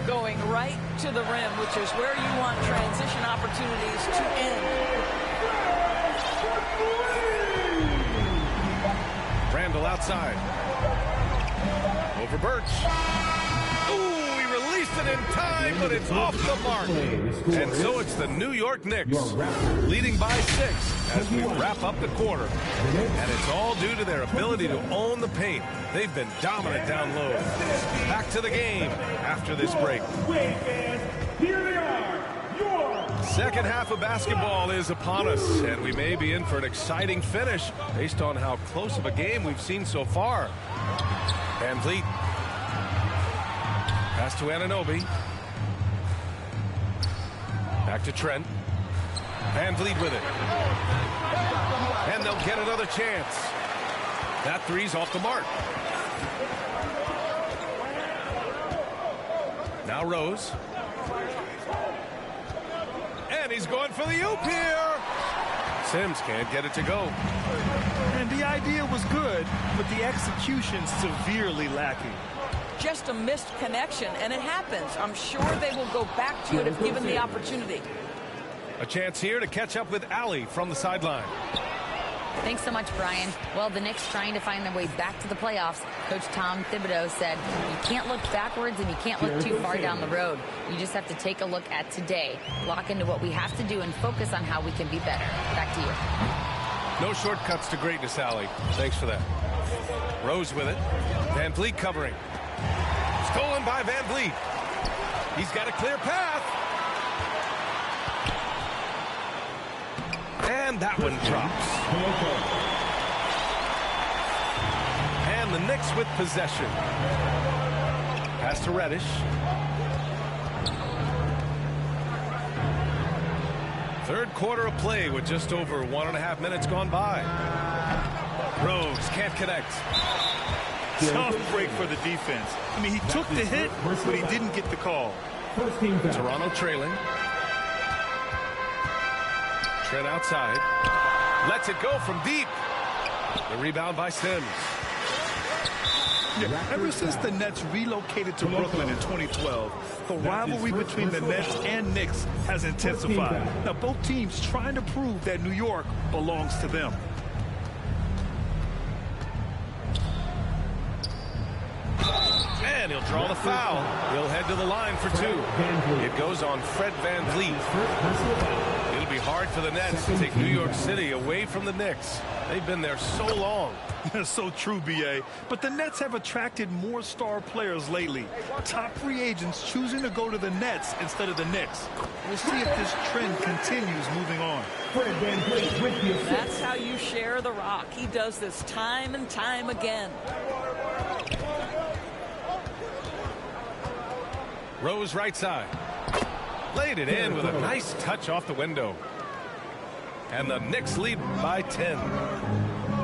S11: Going right to the rim, which is where you want transition opportunities to end.
S10: Randall outside. Over Birch. Ooh, he released it in time, but it's off the mark. And so it's the New York Knicks leading by 6 as we wrap up the quarter. And it's all due to their ability to own the paint. They've been dominant down low. Back to the game after this break.
S6: Here they are, your
S10: Second half of basketball is upon us, and we may be in for an exciting finish based on how close of a game we've seen so far. Van Vliet. Pass to Anunoby. Back to Trent. Van Vliet with it. And they'll get another chance. That three's off the mark. Now Rose. And he's going for the oop here. Sims can't get it to go.
S12: And the idea was good, but the execution severely lacking.
S11: Just a missed connection, and it happens. I'm sure they will go back to it if given the opportunity.
S10: A chance here to catch up with Allie from the sideline.
S13: Thanks so much, Brian. Well, the Knicks trying to find their way back to the playoffs. Coach Tom Thibodeau said, you can't look backwards and you can't look too far down the road. You just have to take a look at today, lock into what we have to do, and focus on how we can be better. Back to you.
S10: No shortcuts to greatness, Allie. Thanks for that. Rose with it. Van Vliet covering. Stolen by Van Vliet. He's got a clear path. And that one drops. And the Knicks with possession. Pass to Reddish. Third quarter of play with just over 1.5 minutes gone by. Rose can't connect.
S12: Tough break for the defense. I mean, he took the hit, but he didn't get the call.
S10: Toronto trailing. Trent outside. Lets it go from deep. The rebound by Sims.
S12: Yeah, ever since the Nets relocated to Brooklyn in 2012, the rivalry between the Nets and Knicks has intensified. Now, both teams trying to prove that New York belongs to them.
S10: And he'll draw the foul. He'll head to the line for 2. It goes on Fred Van Vliet. It'll be hard for the Nets to take New York City away from the Knicks. They've been there so long.
S12: That's so true, B.A. But the Nets have attracted more star players lately. Top free agents choosing to go to the Nets instead of the Knicks. We'll see if this trend continues moving on.
S11: That's how you share the rock. He does this time and time again.
S10: Rose right side. Laid it in with a nice touch off the window. And the Knicks lead by 10.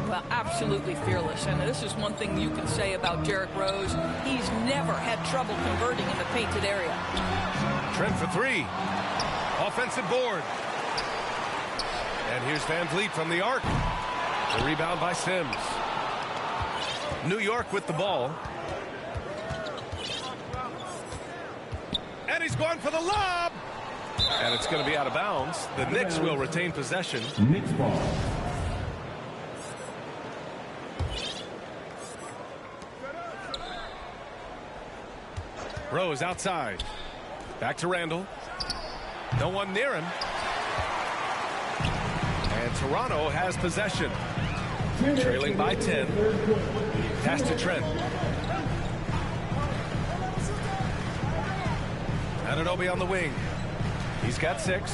S11: Well, absolutely fearless. And this is one thing you can say about Derrick Rose. He's never had trouble converting in the painted area.
S10: Trent for 3. Offensive board. And here's Van Vliet from the arc. The rebound by Sims. New York with the ball. And he's going for the lob. And it's going to be out of bounds. The Knicks will retain possession.
S6: Knicks ball.
S10: Rose outside. Back to Randall. No one near him. And Toronto has possession. Trailing by 10. Pass to Trent. Anunoby on the wing. He's got 6.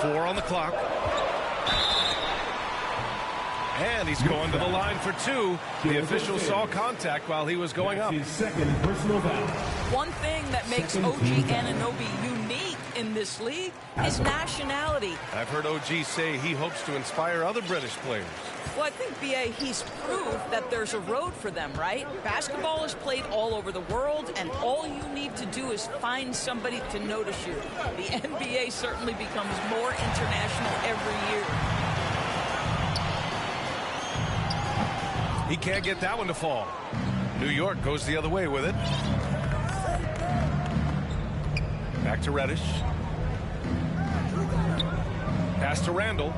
S10: 4 on the clock. And he's going to the line for 2. The official saw contact while he was going up.
S6: Second personal foul.
S11: One thing that makes OG Anunoby unique in this league is nationality.
S10: I've heard OG say he hopes to inspire other British players.
S11: Well, I think, B.A., he's proved that there's a road for them, right? Basketball is played all over the world, and all you need to do is find somebody to notice you. The NBA certainly becomes more international every year.
S10: He can't get that one to fall. New York goes the other way with it. Back to Reddish. Pass to Randall.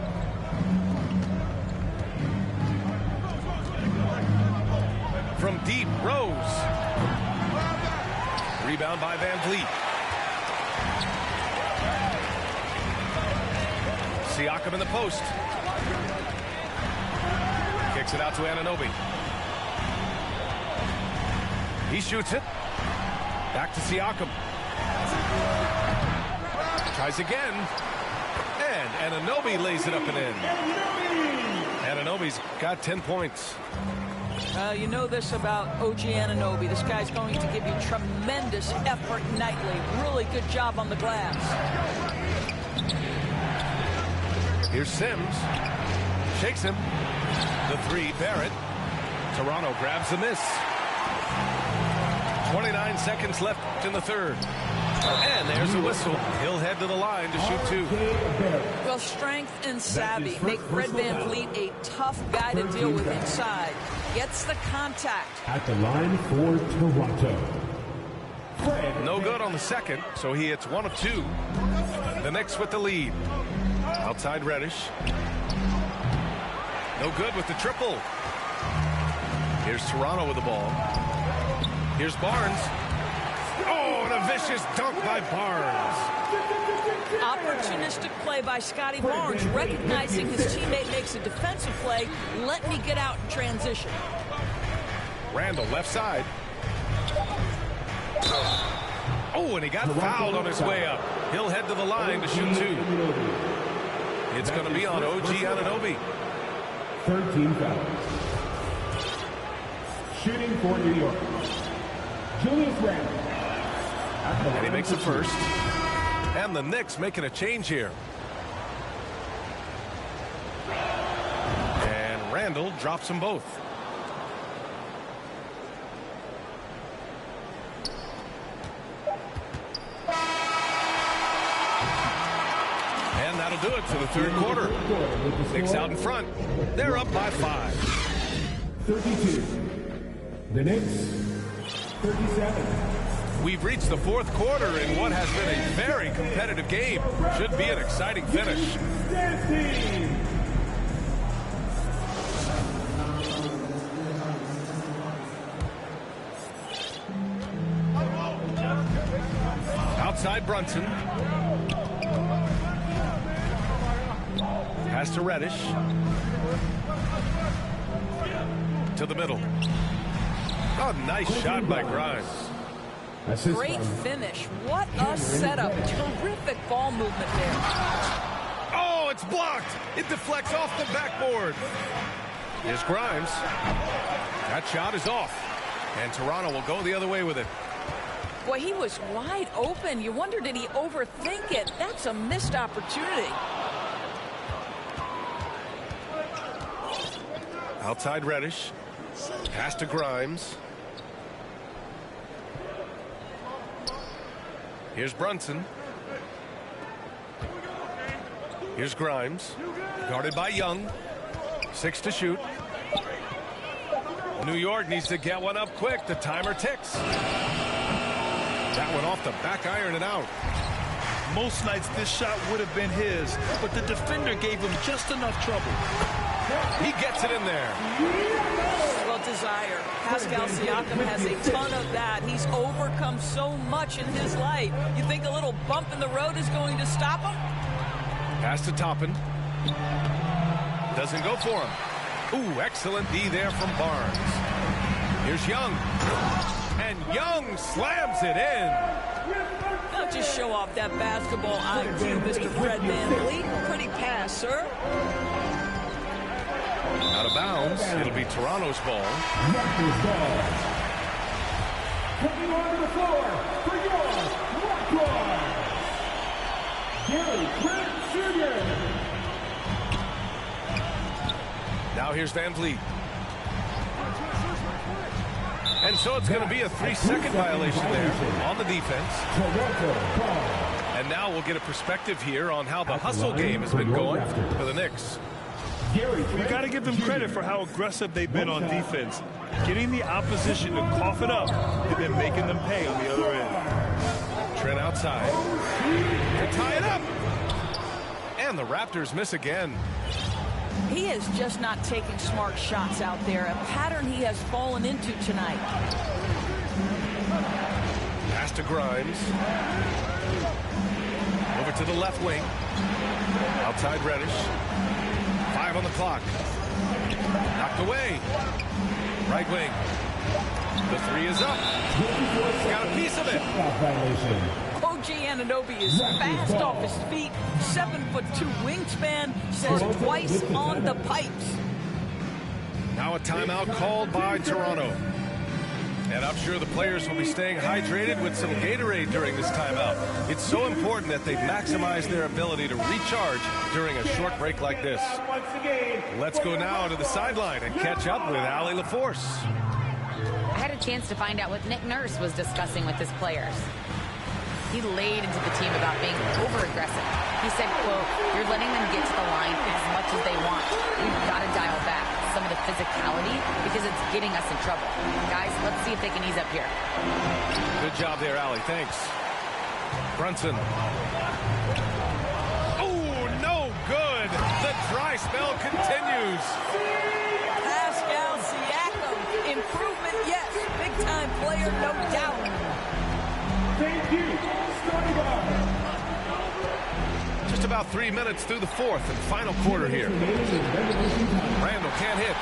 S10: From deep, Rose. Rebound by Van Vliet. Siakam in the post. Kicks it out to Anunoby. He shoots it. Back to Siakam. Tries again. And Anunoby lays it up and in. Anunoby's got 10 points.
S11: You know this about OG Anunoby. This guy's going to give you tremendous effort nightly. Really good job on the glass.
S10: Here's Sims. Shakes him. The three, Barrett. Toronto grabs the miss. 29 seconds left in the third. And there's a whistle. He'll head to the line to shoot two.
S11: Well, strength and savvy make Fred VanVleet a tough guy to deal with inside. Gets the contact.
S6: At the line for Toronto.
S10: No good on the second, so he hits 1 of 2. The Knicks with the lead. Outside Reddish. No good with the triple. Here's Toronto with the ball. Here's Barnes. Oh, and a vicious dunk by Barnes.
S11: Opportunistic play by Scotty Barnes, recognizing his teammate makes a defensive play. Let me get out in transition.
S10: Randall left side. Oh, and he got fouled on his way up. He'll head to the line to shoot two. It's going to be on OG Anunoby.
S6: 13 fouls. Shooting for New York. Julius Randle.
S10: And he makes the first. And the Knicks making a change here. And Randall drops them both. And that'll do it for the third quarter. Knicks out in front. They're up by 5.
S6: 32. The Knicks, 37.
S10: We've reached the fourth quarter in what has been a very competitive game. Should be an exciting finish. Outside Brunson. Pass to Reddish. To the middle. Oh, nice shot by Grimes.
S11: Great finish. What a setup. Terrific ball movement there.
S10: Oh, it's blocked. It deflects off the backboard. Here's Grimes. That shot is off. And Toronto will go the other way with it.
S11: Boy, he was wide open. You wonder, did he overthink it? That's a missed opportunity.
S10: Outside Reddish. Pass to Grimes. Here's Brunson. Here's Grimes. Guarded by Young. 6 to shoot. New York needs to get one up quick. The timer ticks. That one off the back iron and out.
S12: Most nights this shot would have been his, but the defender gave him just enough trouble.
S10: He gets it in there.
S11: Well, desire. Pascal Siakam has a ton of that. He's overcome so much in his life. You think a little bump in the road is going to stop him?
S10: Pass to Toppin. Doesn't go for him. Ooh, excellent D there from Barnes. Here's Young. And Young slams it in.
S11: Don't just show off that basketball IQ, Mr. Fred VanVleet. Pretty pass, sir.
S10: Out of bounds. It'll be Toronto's ball.
S6: Coming onto the floor for your Rockford. Gary Trent Jr.
S10: Now here's VanVleet. And so it's going to be a 3-second violation there on the defense. And now we'll get a perspective here on how the hustle game has been going for the Knicks.
S12: You got to give them credit for how aggressive they've been on defense, getting the opposition to cough it up and then making them pay on the other end.
S10: Trent outside to tie it up, and the Raptors miss again.
S11: He is just not taking smart shots out there, a pattern he has fallen into tonight.
S10: Pass to Grimes. Over to the left wing. Outside Reddish. 5 on the clock. Knocked away. Right wing. The 3 is up. Got a piece of it.
S11: OG Anunoby is fast off his feet. 7'2" wingspan. Says twice on the pipes.
S10: Now a timeout called by Toronto. And I'm sure the players will be staying hydrated with some Gatorade during this timeout. It's so important that they maximize their ability to recharge during a short break like this. Let's go now to the sideline and catch up with Allie LaForce.
S13: I had a chance to find out what Nick Nurse was discussing with his players. He laid into the team about being over-aggressive. He said, quote, "You're letting them get to the line as much as they want. We've got to dial back some of the physicality because it's getting us in trouble. Guys, let's see if they can ease up here."
S10: Good job there, Allie. Thanks. Brunson. Oh, no good. The dry spell continues.
S11: Pascal Siakam. Improvement, yes. Big-time player, no doubt.
S6: Thank you. Starting by.
S10: Just about 3 minutes through the fourth and final quarter here. Randall can't hit.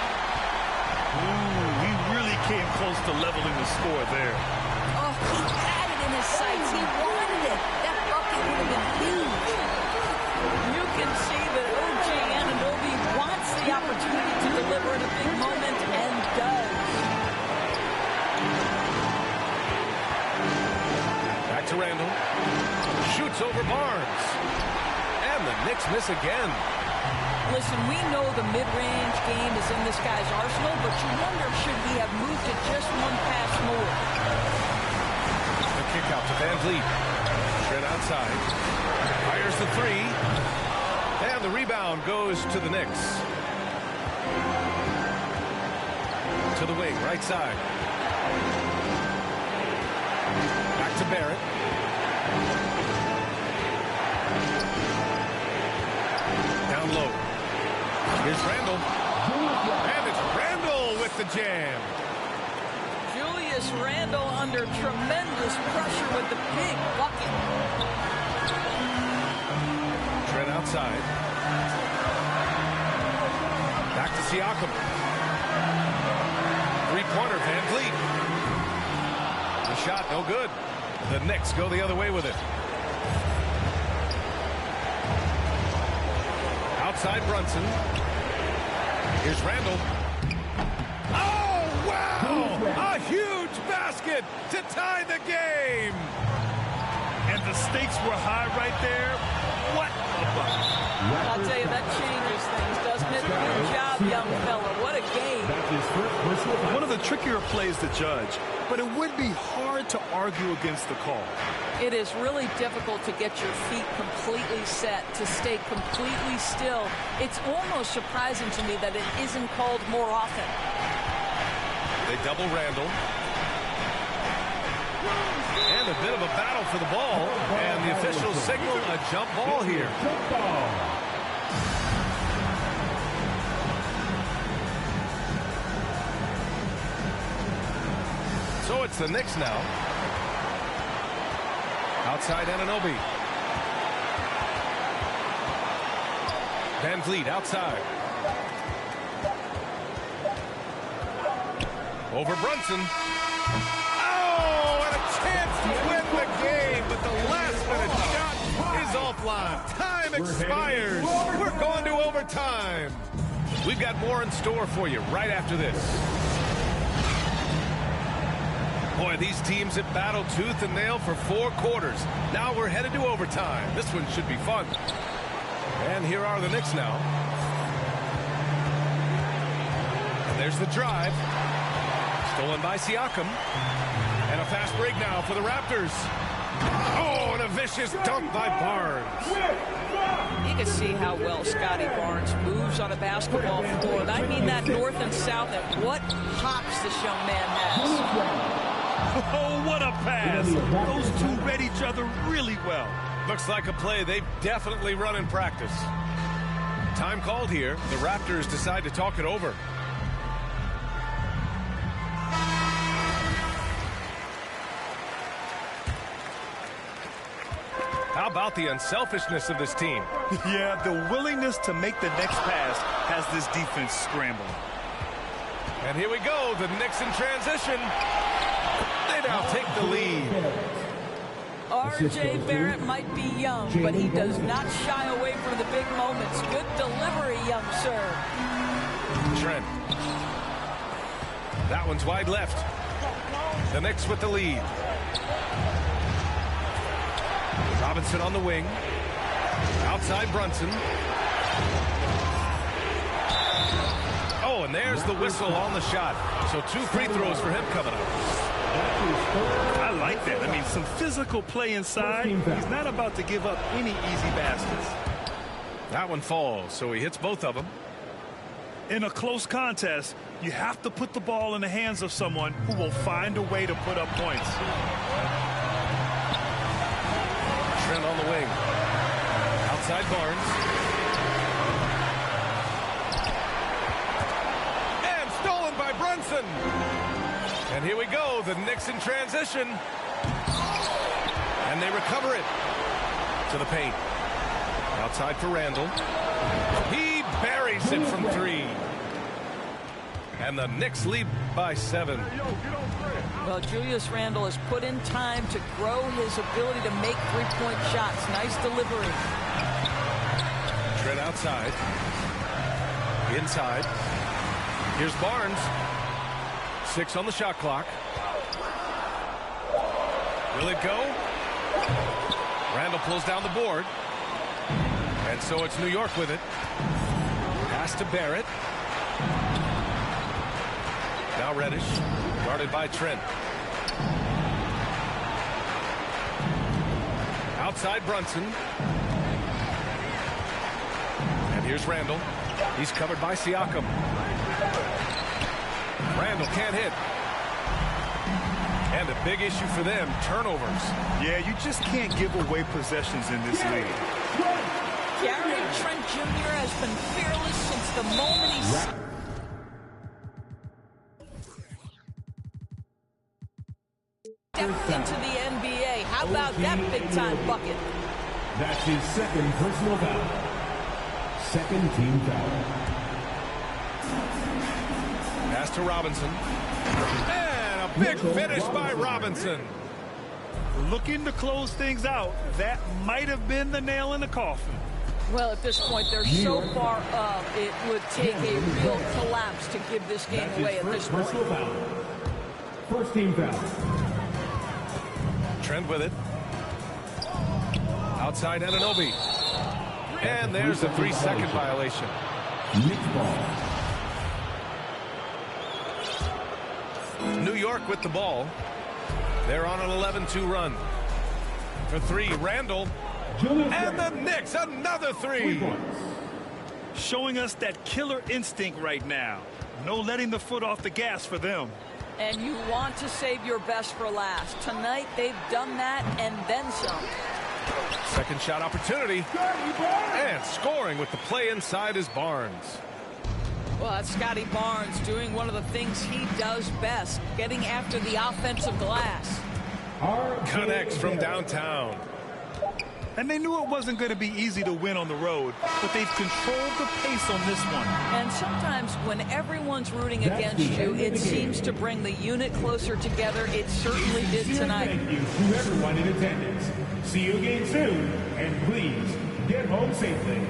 S12: Ooh, he really came close to leveling the score there.
S11: Oh, he had it in his sights. He wanted it. That bucket would have been huge. You can see that OG Anunoby wants the opportunity to deliver in a big moment and does.
S10: Back to Randall. Shoots over Barnes. And the Knicks miss again.
S11: Listen, we know the mid-range game is in this guy's arsenal, but you wonder, should he have moved it just one pass more?
S10: The kick out to Van Vliet. Trent outside. Fires the 3. And the rebound goes to the Knicks. To the wing, right side. Back to Barrett. Down low. Here's Randall. And it's Randall with the jam.
S11: Julius Randle under tremendous pressure with the big bucket.
S10: Trent outside. Back to Siakam. Three-pointer, Van Vliet. The shot, no good. The Knicks go the other way with it. Outside Brunson. Here's Randall. Oh, wow! A huge basket to tie the game!
S12: And the stakes were high right there. What a bucket.
S11: I'll tell you, that changes things, doesn't it? Good job, young fella. What a game.
S12: One of the trickier plays to judge, but it would be hard to argue against the call.
S11: It is really difficult to get your feet completely set, to stay completely still. It's almost surprising to me that it isn't called more often.
S10: They double Randall. And a bit of a battle for the ball. And the officials signal a jump ball here.
S6: Jump ball.
S10: So it's the Knicks now. Outside Anunoby. Van Vliet outside. Over Brunson. Oh, and a chance to win the game, but the last-minute shot is offline. Time expires. We're going to overtime. We've got more in store for you right after this. Boy, these teams have battled tooth and nail for 4 quarters. Now we're headed to overtime. This one should be fun. And here are the Knicks now. And there's the drive. Stolen by Siakam. And a fast break now for the Raptors. Oh, and a vicious Vicious dunk by Barnes.
S11: You can see how well Scotty Barnes moves on a basketball floor. And I mean that north and south, and what hops this young man has.
S12: Oh, what a pass. Those two read each other really well.
S10: Looks like a play they've definitely run in practice. Time called here. The Raptors decide to talk it over. How about the unselfishness of this team?
S12: Yeah, the willingness to make the next pass has this defense scrambling.
S10: And here we go, the Knicks in transition. They now take the lead.
S11: R.J. Barrett might be young, but he does not shy away from the big moments. Good delivery, young sir.
S10: Trent. That one's wide left. The Knicks with the lead. Robinson on the wing. Outside Brunson. Oh, and there's the whistle on the shot. So 2 free throws for him coming up.
S12: I like that. I mean, some physical play inside. He's not about to give up any easy baskets.
S10: That one falls, so he hits both of them.
S12: In a close contest, you have to put the ball in the hands of someone who will find a way to put up points.
S10: Trent on the wing. Outside Barnes. And stolen by Brunson. And here we go, the Knicks in transition. And they recover it to the paint. Outside for Randall. He buries it from 3. And the Knicks lead by 7.
S11: Well, Julius Randle has put in time to grow his ability to make three-point shots. Nice delivery.
S10: Trent outside. Inside. Here's Barnes. 6 on the shot clock. Will it go? Randall pulls down the board. And so it's New York with it. Pass to Barrett. Now Reddish, guarded by Trent. Outside Brunson. And here's Randall. He's covered by Siakam. Randall can't hit. And a big issue for them, turnovers.
S12: Yeah, you just can't give away possessions in this league.
S11: Gary Trent Jr. has been fearless since the moment he stepped into the NBA. How about that big-time bucket?
S6: That's his second personal foul. Second team foul.
S10: Pass to Robinson. And a big finish by Robinson.
S12: Looking to close things out. That might have been the nail in the coffin.
S11: Well, at this point, they're so far up, it would take a real collapse to give this game away at this point.
S6: First team foul.
S10: Trent with it. Outside Anunoby. And there's a 3-second violation.
S6: Knicks ball.
S10: New York with the ball. They're on an 11-2 run. For 3, Randall. And the Knicks, another 3.
S12: Showing us that killer instinct right now. No letting the foot off the gas for them.
S11: And you want to save your best for last. Tonight, they've done that and then some.
S10: Second shot opportunity. And scoring with the play inside is Barnes.
S11: Well, that's Scotty Barnes doing one of the things he does best, getting after the offensive glass.
S10: Connects from downtown.
S12: And they knew it wasn't going to be easy to win on the road, but they've controlled the pace on this one.
S11: And sometimes when everyone's rooting against you, it seems to bring the unit closer together. It certainly did tonight.
S6: Thank you to everyone in attendance. See you again soon, and please get home safely.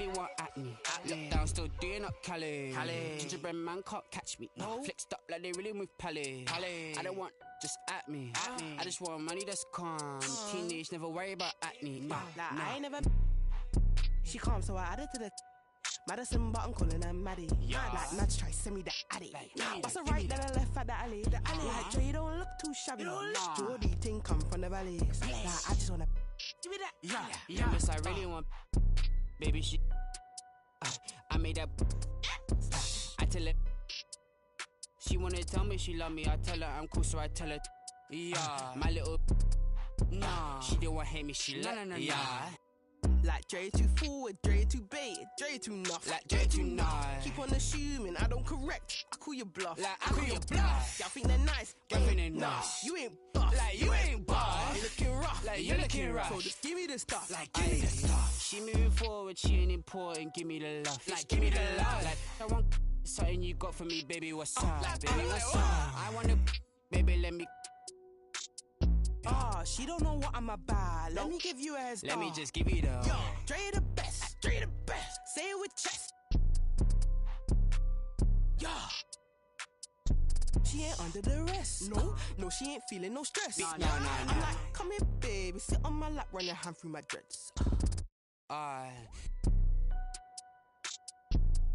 S14: really want acne. Look down, still doing up Cali. Gingerbread man can't catch me. Flexed up like they really move Pally. I don't want just at me. I just want money that's calm. Teenage, never worry about acne.
S15: I ain't never. She calm, so I added to the Madison, but I'm calling her Maddie. Like Madge try send me the addy. What's a right, then I left at the alley. Like Dre don't look too shabby. Jordy thing come from the valley. Like I just wanna give me that.
S14: Yeah, miss, I really want baby she. I made that. I tell her. She wanna tell me she love me. I tell her I'm cool, so I tell her. Yeah, my little. Nah, she didn't want to hate me. She love me. Yeah.
S15: Like Dre too forward, Dre too baited, Dre too nuff.
S14: Like Dre too nice.
S15: Keep on assuming I don't correct. I call you bluff.
S14: Like I call you bluff.
S15: Y'all think they're nice.
S14: Y'all think they're nice.
S15: You ain't buff.
S14: Like you ain't buff.
S15: You looking rough.
S14: Like you looking rough.
S15: So just give me the stuff.
S14: Like give me the stuff. She moving forward, she ain't important. Give me the love. Like give me the love. Like I want something you got for me, baby. What's up? Baby, what's up? I wanna, baby, let me.
S15: She don't know what I'm about. Let me give you a head start.
S14: Let me just give you the.
S15: Yo, Dre the best. Dre the best. Say it with chest. Yo. She ain't under the rest. No, she ain't feeling no stress.
S14: No.
S15: I'm like, come here, baby. Sit on my lap, run your hand through my dreads.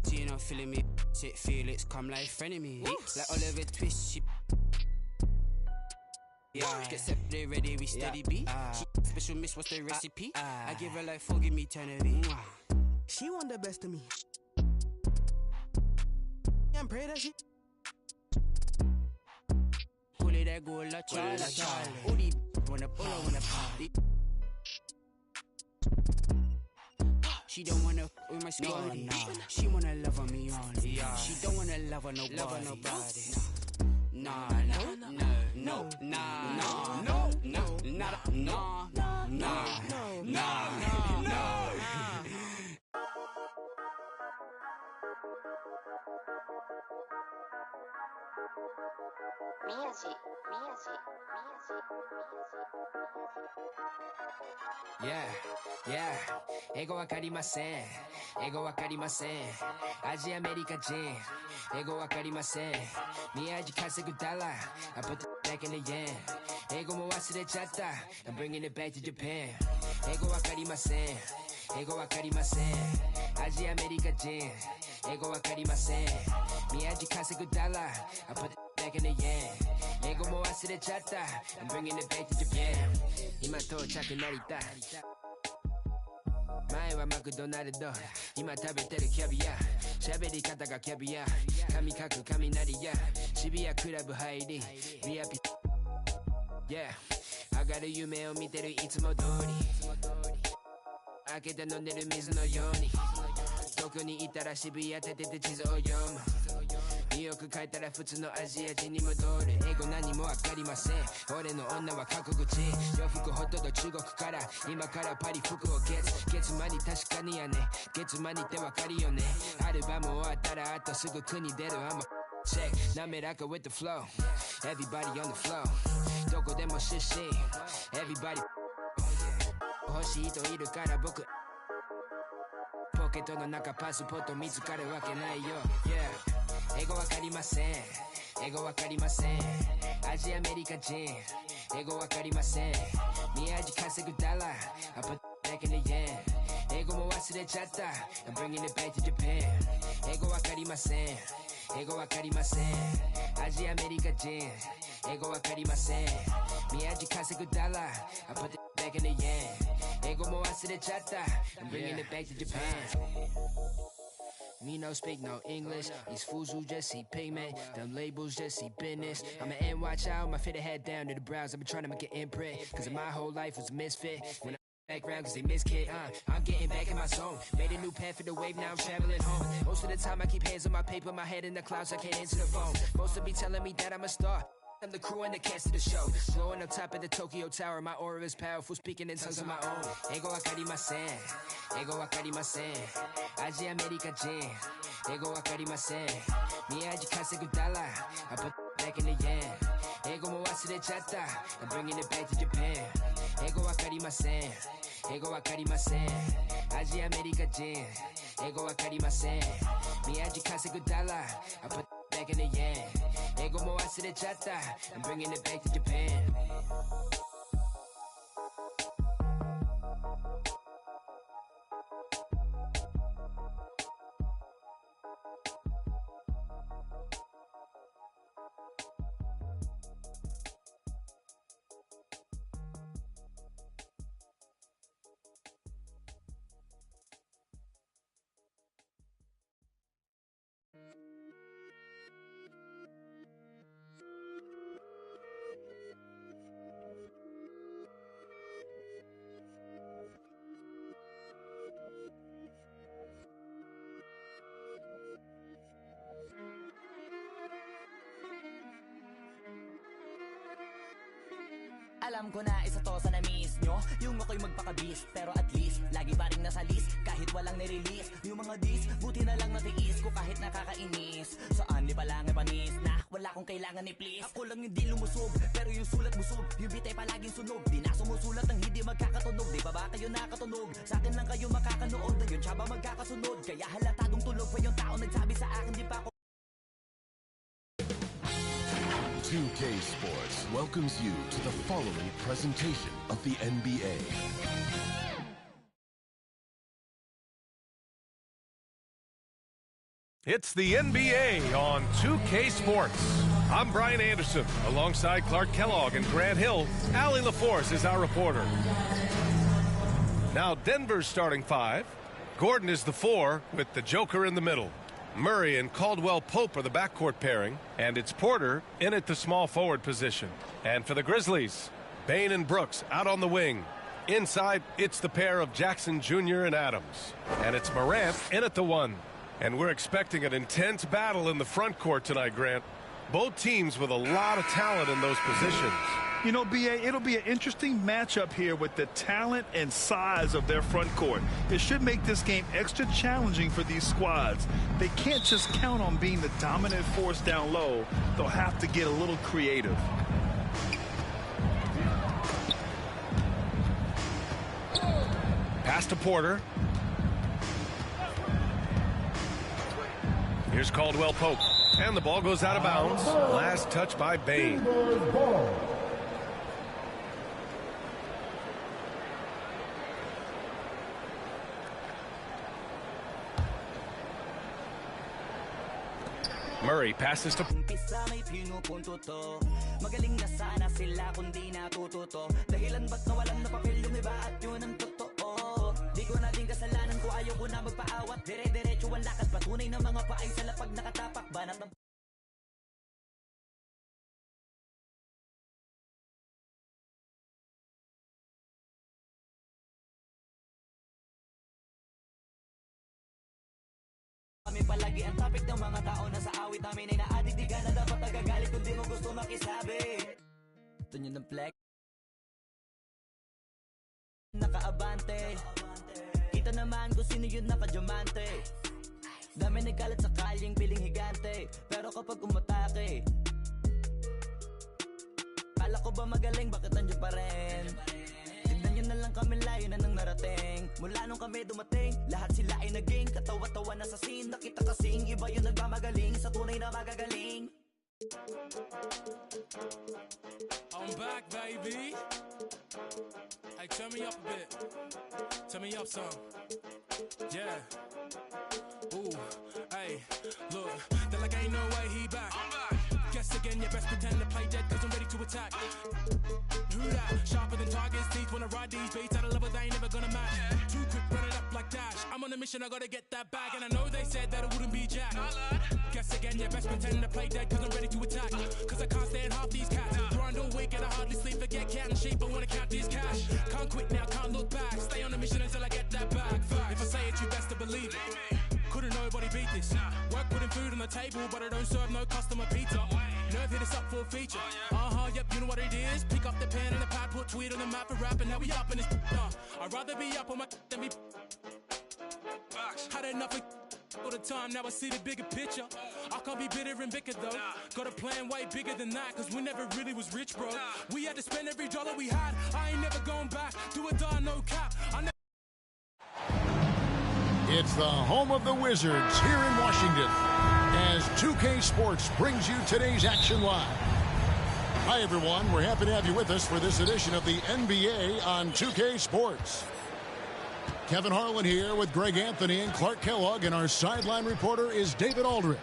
S14: She not feeling me. Sit Felix, come like friend of me. Like Oliver Twist, she. Yeah, get set, they ready, we steady beat. Special miss, what's the recipe? I give her like 4, give me eternity.
S15: She want the best of me. And pray that she.
S14: Pull it, that go, la Charlie. All these wanna pull, wanna party. She don't wanna with my squad. She wanna love on me only. She don't wanna love on nobody. Nah. Yeah, 英語わかりません。英語わかりません。アジアメリカ人。英語わかりません。宮地稼ぐダラ。I put the back in the yen。英語も忘れちゃった。I'm bringing it back to Japan。英語わかりません。英語わかりません。アジアメリカ人。英語わかりません。宮地稼ぐダラ。I put the back in the yen。英語も忘れちゃった。I'm bringing it back to Japan。今到着成田。前はマクドナルド今食べてるキャビア喋り方がキャビア神書く雷や渋谷クラブ入り VIP Yeah 上がる夢を見てるいつも通り開けて飲んでる水のようにどこにいたら渋谷立てて地図を読むニューヨーク帰ったら普通のアジア人に戻る英語何もわかりません俺の女は過去口洋服ほとんど中国から今からパリ服を月間に確かにやね月間にってわかるよねアルバム終わったらあとすぐ国出る I'm a check 滑らか with the flow Everybody on the flow どこでも出身 Everybody 欲しい人いるから僕ポケットの中パスポート見つかるわけないよ Yeah英語わかりません英語わかりませんアジアアメリカ人英語わかりません宮地稼ぐダラ I put back in the yen 英語も忘れちゃった I'm bringing it back to Japan 英語わかりません英語わかりませんアジアアメリカ人英語わかりません宮地稼ぐダラ I put back in the yen 英語も忘れちゃった I'm bringing it back to Japan Me no speak no English. These fools who just see pigment. Them labels just see business. I'm an NY child, my fitted head down to the brows. I've been trying to make an imprint. Cause my whole life was a misfit. When I background cause they miss kid, I'm getting back in my zone. Made a new path for the wave, now I'm traveling home. Most of the time I keep hands on my paper, my head in the clouds, I can't answer the phone. Most of be telling me that I'm a star. I'm the crew and the cast of the show. Blowing up top of the Tokyo Tower. My aura is powerful, speaking in tongues of my own. Ego wakarimasen. Ego wakarimasen. Aji America Jin. Ego wakarimasen. Miyaji kasegu dollar. I put back in the yen. Ego mo wasurechatta. I'm bringing it back to Japan. Ego wakarimasen. Ego wakarimasen. 아직 아메리카 진 이거わかりません 미야지 카세고 달러 I put back in the yen 이거 뭐忘れちゃった I'm bringing it back to Japan
S16: Alam ko na isa to sa na-miss nyo Yung ako'y magpakabis Pero at least Lagi pa rin nasa list Kahit walang nirelease Yung mga dis Buti na lang natiis ko kahit nakakainis Saan di pa lang panis Na wala kong kailangan ni please Ako lang hindi lumusob Pero yung sulat busog Yung bitay palaging sunog Di na sumusulat ng hindi magkakatunog Di ba ba kayo nakatunog Sa akin lang kayo makakanood Ayun siya ba magkakasunod Kaya halatadong tulog pa yung tao Nagsabi sa akin di pa ako
S17: 2K Sports welcomes you to the following presentation of the NBA.
S10: It's the NBA on 2K Sports. I'm Brian Anderson, alongside Clark Kellogg and Grant Hill. Allie LaForce is our reporter. Now Denver's starting five. Gordon is the 4 with the Joker in the middle. Murray and Caldwell Pope are the backcourt pairing, and it's Porter in at the small forward position. And for the Grizzlies, Bane and Brooks out on the wing. Inside, it's the pair of Jackson Jr. and Adams. And it's Morant in at the 1. And we're expecting an intense battle in the front court tonight, Grant. Both teams with a lot of talent in those positions.
S12: You know, B.A., it'll be an interesting matchup here with the talent and size of their front court. It should make this game extra challenging for these squads. They can't just count on being the dominant force down low. They'll have to get a little creative.
S10: Pass to Porter. Here's Caldwell Pope. And the ball goes out of bounds. Last touch by Bane. Murray passes to
S16: Magaling na sana sila kundi natututo Dahilan ba't nawalan na papel yung iba at yun ang totoo Di ko na din kasalanan ko ayaw ko na magpaawat Dire-diretso ang lakad patunay ng mga paay sa lapag nakatapak Banat ng kami palagi ang topic ng mga tao na sa awit namin ay naadik di ka na dapat nagagalit kung di mo gusto makisabi Ito nyo ng flex Nakaabante Kita naman kung sino yun nakadiamante Dami nagkalat sa kalyeng piling higante Pero kapag umatake Kala ko ba magaling bakit nandiyan pa rin Tignan nyo na lang kami layo na nang narating Mula nung kami dumating Lahat sila ay naging katawa-tawa na sa scene Nakita kasing iba yung nagmamagaling Sa tunay na magagaling
S9: I'm back, baby. Hey, turn me up a bit. Turn me up some. Yeah. Ooh, hey, look, they're like ain't no way he back. I'm back. Guess again, you best pretend to play dead cause I'm ready to attack. Who that? Sharper than tigers' teeth when I ride these beats at a level they ain't never gonna match. Too quick, run it up like Dash. I'm on a mission, I gotta get that bag. And I know they said that it wouldn't be Jack. Guess again, you best pretend to play dead cause I'm ready to attack. Cause I can't stand half these cats. Grind all week and I hardly sleep, forget cat and sheep, I wanna count this cash. Can't quit now, can't look back. Stay on a mission until I get that bag. If I say it, you best to believe it. Couldn't nobody beat this. Work putting food on the table, but I don't serve no customer pizza. Nerve hit us up for a feature. Yep, you know what it is. Pick up the pen and the pad, put tweet on the map and rap, and now we up in this. I'd rather be up on my than be. Had enough of all the time, now I see the bigger picture. I can't be bitter and bicker though. Got a plan way bigger than that, cause we never really was rich, bro. We had to spend every dollar we had. I ain't never going back. Do or die, no cap. I never
S3: It's the home of the Wizards here in Washington as 2K Sports brings you today's action live. Hi, everyone. We're happy to have you with us for this edition of the NBA on 2K Sports. Kevin Harlan here with Greg Anthony and Clark Kellogg, and our sideline reporter is David Aldridge.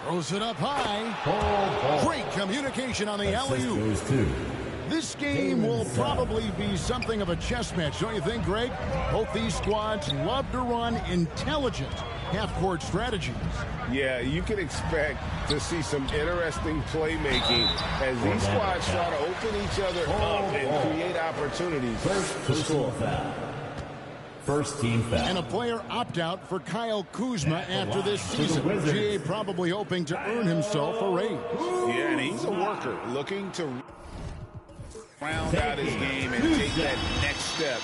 S3: Throws it up high. Great communication on the alley-oop. This game will probably be something of a chess match, don't you think, Greg? Both these squads love to run intelligent half-court strategies.
S5: Yeah, you can expect to see some interesting playmaking as these squads try to open each other up and create opportunities to score.
S6: First team foul.
S3: And a player opt-out for Kyle Kuzma after this season. GA probably hoping to earn himself a raise.
S5: Yeah, and he's a worker looking to round out his game and take that next step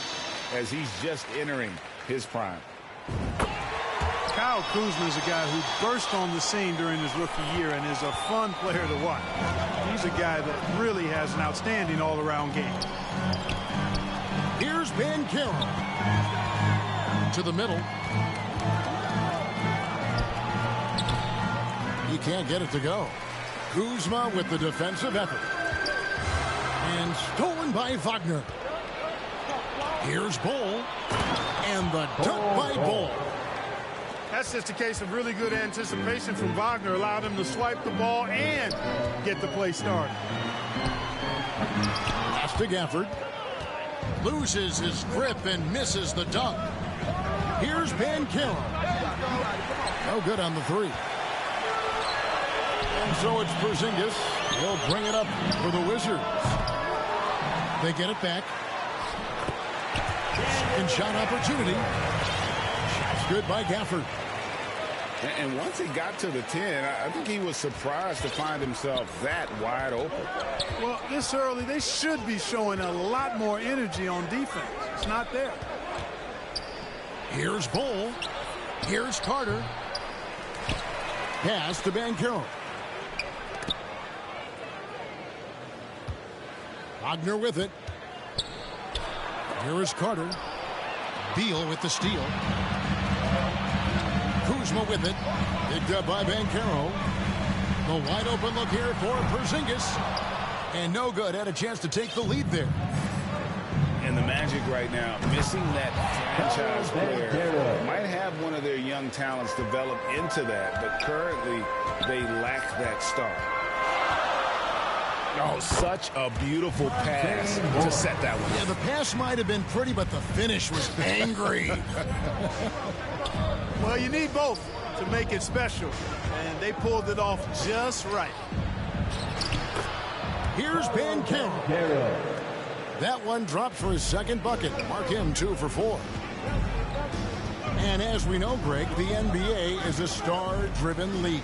S5: as he's just entering his prime.
S18: Kyle Kuzma is a guy who burst on the scene during his rookie year and is a fun player to watch. He's a guy that really has an outstanding all-around game.
S3: Here's Ben Carroll. To the middle. He can't get it to go. Kuzma with the defensive effort. And stolen by Wagner. Here's Bull. And the dunk by Bull.
S18: That's just a case of really good anticipation from Wagner. Allowed him to swipe the ball and get the play started.
S3: Pass to Gafford. Loses his grip and misses the dunk. Here's Ben Carroll. No good on the three. And so it's Porzingis. He'll bring it up for the Wizards. They get it back. Second shot opportunity. Shot's good by Gafford.
S5: And once he got to the 10, I think he was surprised to find himself that wide open.
S18: Well, this early, they should be showing a lot more energy on defense. It's not there.
S3: Here's Bull. Here's Carter. Pass to Ben Carroll. Wagner with it. Here is Carter. Beal with the steal. Kuzma with it. Picked up by Banchero. The wide open look here for Porzingis. And no good. Had a chance to take the lead there.
S5: And the Magic right now, missing that franchise player. Might have one of their young talents develop into that, but currently they lack that star.
S7: Oh, such a beautiful pass to set that one.
S3: Yeah, the pass might have been pretty, but the finish was angry.
S18: Well, you need both to make it special, and they pulled it off just right.
S3: Here's Banchero. That one dropped for his second bucket. Mark him 2 for 4. And as we know, Greg, the NBA is a star-driven league.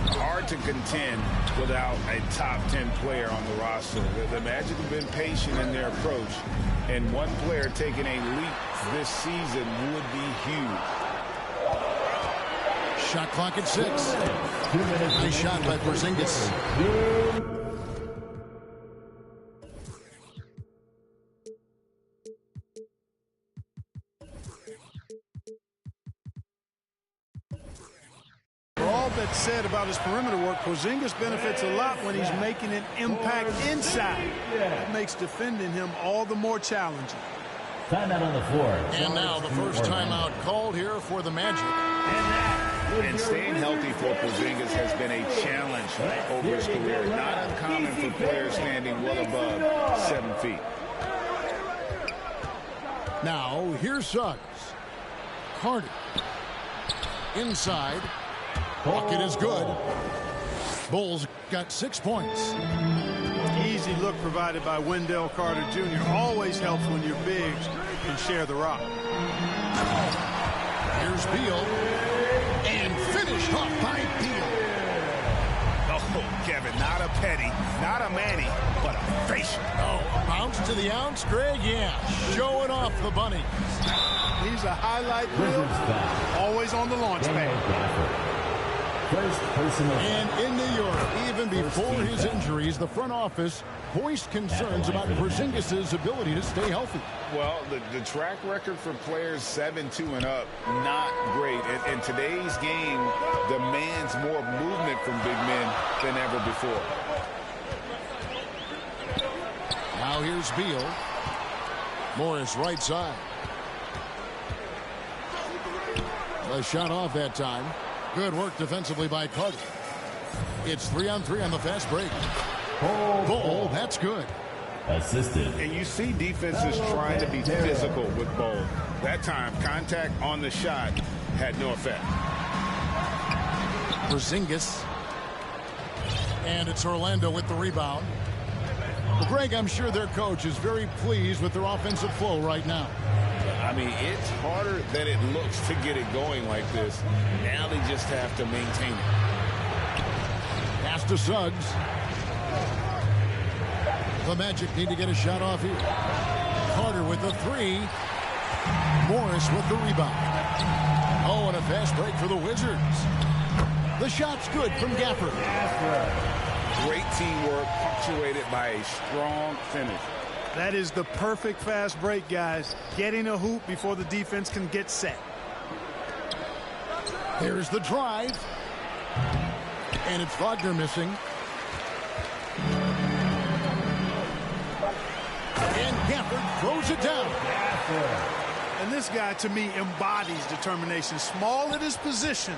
S5: Hard to contend without a top 10 player on the roster. The Magic have been patient in their approach, and one player taking a leap this season would be huge.
S3: Shot clock at 6. Nice shot by Porzingis.
S18: That's said about his perimeter work, Porzingis benefits a lot when he's making an impact inside. That makes defending him all the more challenging.
S6: Timeout on the floor.
S3: And now the first timeout called here for the Magic.
S5: And staying healthy for Porzingis has been a challenge over his career. Not uncommon for players standing well above 7 feet.
S3: Now here's Suggs. Carter. Inside. Bucket is good. Bulls got 6 points.
S18: Easy look provided by Wendell Carter Jr. Always helps when your bigs can share the rock.
S3: Here's Beal. And finished off by Beal.
S7: Oh, Kevin, not a Petty, not a Manny, but a facial.
S3: Oh, a bounce to the ounce, Greg? Yeah, showing off the bunny.
S18: He's a highlight reel, always on the launch pad.
S6: First personal.
S3: And in New York, even before his injuries, the front office voiced concerns about Porzingis' ability to stay healthy.
S5: Well, the track record for players 7-2 and up, not great. And today's game demands more movement from big men than ever before.
S3: Now here's Beal. Morris right side. A shot off that time. Good work defensively by Carter. It's 3-on-3 on the fast break. Ball, that's good.
S19: Assisted.
S5: And you see defenses trying to be physical with Ball. That time, contact on the shot had no effect.
S3: Porzingis. And it's Orlando with the rebound. Well, Greg, I'm sure their coach is very pleased with their offensive flow right now.
S5: I mean, it's harder than it looks to get it going like this. Now they just have to maintain it.
S3: Pass to Suggs. The Magic need to get a shot off here. Carter with the three. Morris with the rebound. Oh, and a fast break for the Wizards. The shot's good from Gafford.
S5: Great teamwork punctuated by a strong finish.
S18: That is the perfect fast break, guys. Getting a hoop before the defense can get set.
S3: There's the drive. And it's Wagner missing. And Gafford throws it down.
S18: And this guy, to me, embodies determination. Small at his position,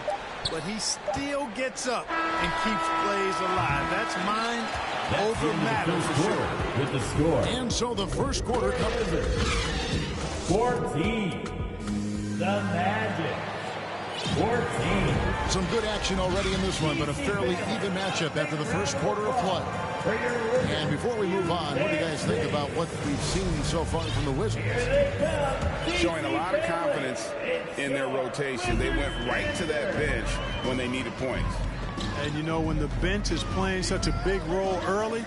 S18: but he still gets up and keeps plays alive. That's mind over matter for sure.
S19: With the score.
S3: And so the first quarter comes.
S19: 14. The Magic. 14.
S3: Some good action already in this one, but a fairly even matchup after the first quarter of play. And before we move on, what do you guys think about what we've seen so far from the Wizards?
S5: Showing a lot of confidence in their rotation. They went right to that bench when they needed points.
S18: And you know, when the bench is playing such a big role early,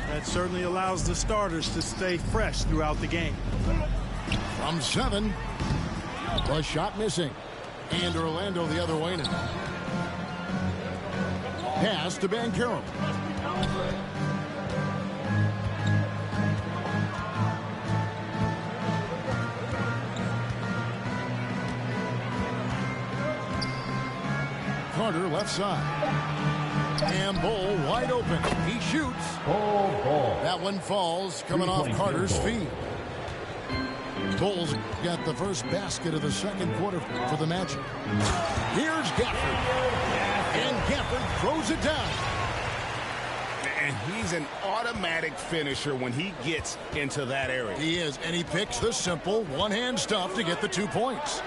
S18: that certainly allows the starters to stay fresh throughout the game.
S3: From 7, a shot missing. And Orlando the other way now. Pass to Banchero. Carter left side. And Bull wide open. He shoots.
S19: Ball.
S3: That one falls, coming off Carter's feet. Bull's got the first basket of the second quarter for the Magic. Here's Gafford. And Gafford throws it down.
S5: And he's an automatic finisher when he gets into that area.
S3: He is, and he picks the simple one-hand stuff to get the 2 points.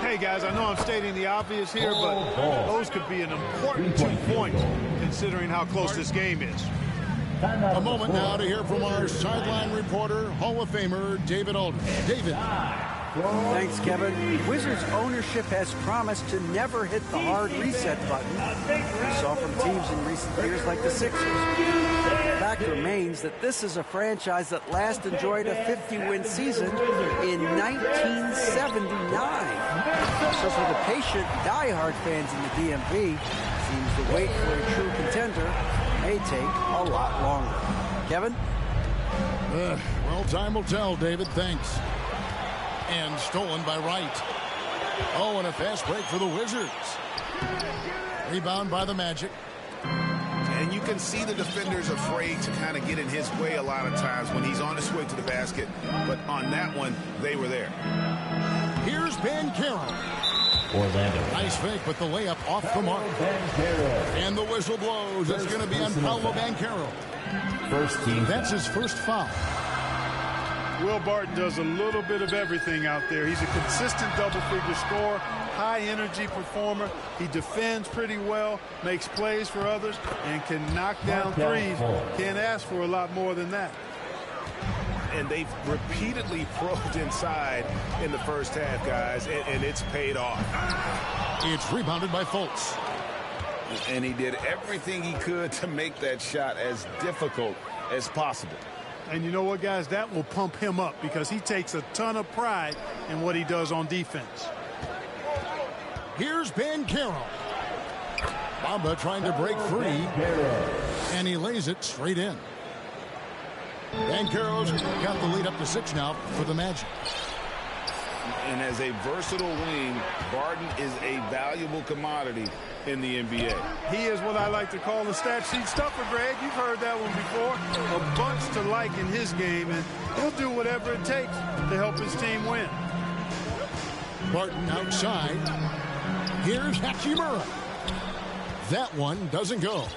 S18: Hey, guys, I know I'm stating the obvious here, but those could be an important 2 points considering how close this game is.
S3: A moment now to hear from our sideline reporter, Hall of Famer David Aldridge. David.
S8: Thanks, Kevin. Wizards ownership has promised to never hit the hard reset button we saw from teams in recent years like the Sixers. The fact remains that this is a franchise that last enjoyed a 50-win season in 1979. So for the patient, diehard fans in the DMV, seems the wait for a true contender may take a lot longer. Kevin?
S3: Well, time will tell, David. Thanks. And stolen by Wright. Oh, and a fast break for the Wizards. Rebound by the Magic.
S5: And you can see the defenders afraid to kind of get in his way a lot of times when he's on his way to the basket. But on that one, they were there.
S3: Here's Banchero.
S19: Orlando.
S3: Nice fake, but the layup off the mark. And the whistle blows. It's going to be on Paolo Banchero.
S19: First team.
S3: That's his first foul.
S18: Will Barton does a little bit of everything out there. He's a consistent double-figure scorer, high-energy performer. He defends pretty well, makes plays for others, and can knock down threes. Can't ask for a lot more than that.
S5: And they've repeatedly probed inside in the first half, guys, and it's paid off.
S3: It's rebounded by Fultz.
S5: And he did everything he could to make that shot as difficult as possible.
S18: And you know what, guys? That will pump him up because he takes a ton of pride in what he does on defense.
S3: Here's Banchero. Bamba trying to break free. And he lays it straight in. Banchero's got the lead up to 6 now for the Magic.
S5: And as a versatile wing, Barton is a valuable commodity in the NBA.
S18: He is what I like to call the stat sheet stuffer, Greg. You've heard that one before. A bunch to like in his game, and he'll do whatever it takes to help his team win.
S3: Barton outside. Here's Hachimura. That one doesn't go.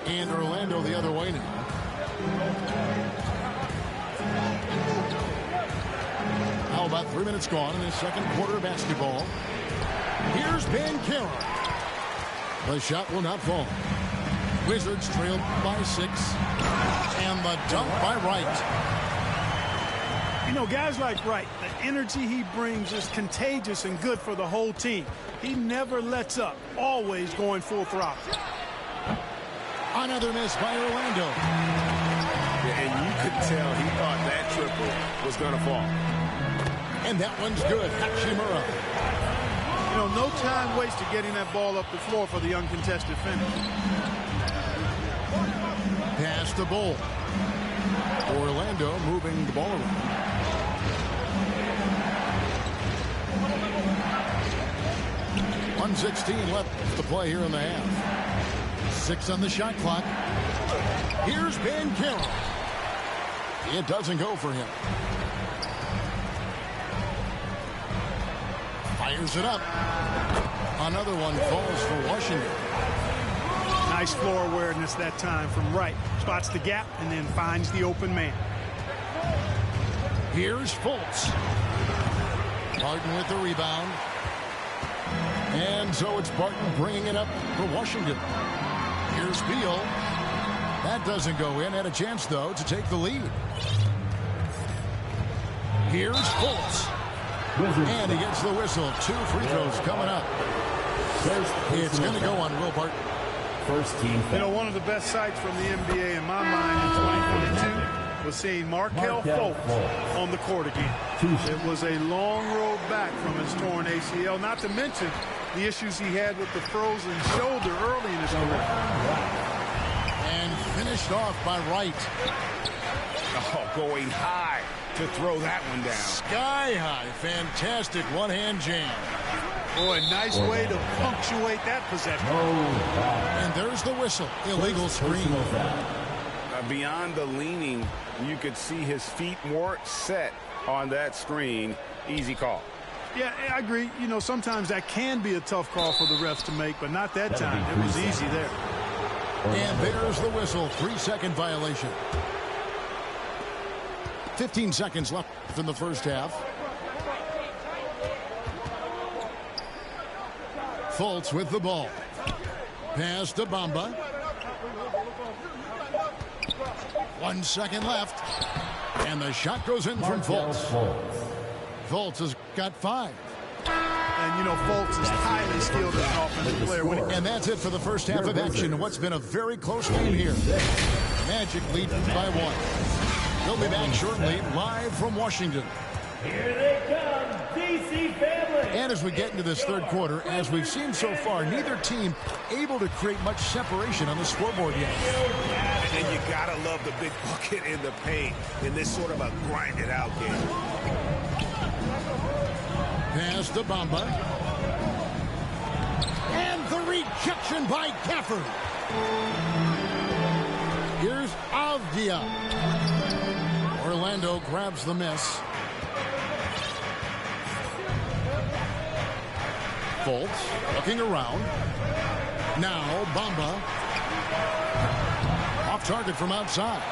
S3: And Orlando the other way now. Now about 3 minutes gone in the second quarter of basketball. Here's Banchero. The shot will not fall. Wizards trailed by 6. And the dunk by Wright.
S18: You know, guys like Wright, the energy he brings is contagious and good for the whole team. He never lets up, always going full throttle.
S3: Another miss by Orlando.
S7: Yeah, and you could tell he thought that triple was going to fall.
S3: And that one's good. Hachimura.
S18: You know, no time wasted getting that ball up the floor for the uncontested finish.
S3: Pass the ball. Orlando moving the ball around. .116 left to play here in the half. 6 on the shot clock. Here's Banchero. It doesn't go for him. Fires it up. Another one falls for Washington.
S18: Nice floor awareness that time from Wright. Spots the gap and then finds the open man.
S3: Here's Fultz. Barton with the rebound. And so it's Barton bringing it up for Washington. Here's Beal. That doesn't go in. Had a chance, though, to take the lead. Here's Fultz. And he gets the whistle. 2 free throws coming up. It's going to go on Will Barton.
S19: First team foul.
S18: You know, one of the best sights from the NBA in my mind in 2022 was seeing Markelle Fultz on the court again. It was a long road back from his torn ACL, not to mention the issues he had with the frozen shoulder early in his career.
S3: And finished off by Wright.
S7: Oh, going high to throw that one down.
S3: Sky high. Fantastic one-hand jam.
S18: Boy, nice way to punctuate that possession.
S3: And there's the whistle. Illegal screen.
S7: Beyond the leaning, you could see his feet more set on that screen. Easy call.
S18: Yeah, I agree. You know, sometimes that can be a tough call for the refs to make, but not that time. It was easy there.
S3: And there's the whistle. 3-second violation. 15 seconds left in the first half. Fultz with the ball. Pass to Bamba. 1 second left. And the shot goes in from Fultz. Fultz has got 5.
S18: And, you know, Fultz is highly skilled as an offensive player.
S3: And that's it for the first half of action. What's been a very close game here. Magic lead by 1. We'll be back shortly, live from Washington.
S19: Here they come, DC family.
S3: And as we get into this third quarter, as we've seen so far, neither team able to create much separation on the scoreboard yet.
S7: And you gotta love the big bucket in the paint in this sort of a grinded-out game.
S3: Pass to Bamba. And the rejection by Gafford. Here's Avdia. Orlando grabs the miss. Fultz looking around. Now Bamba. Off target from outside.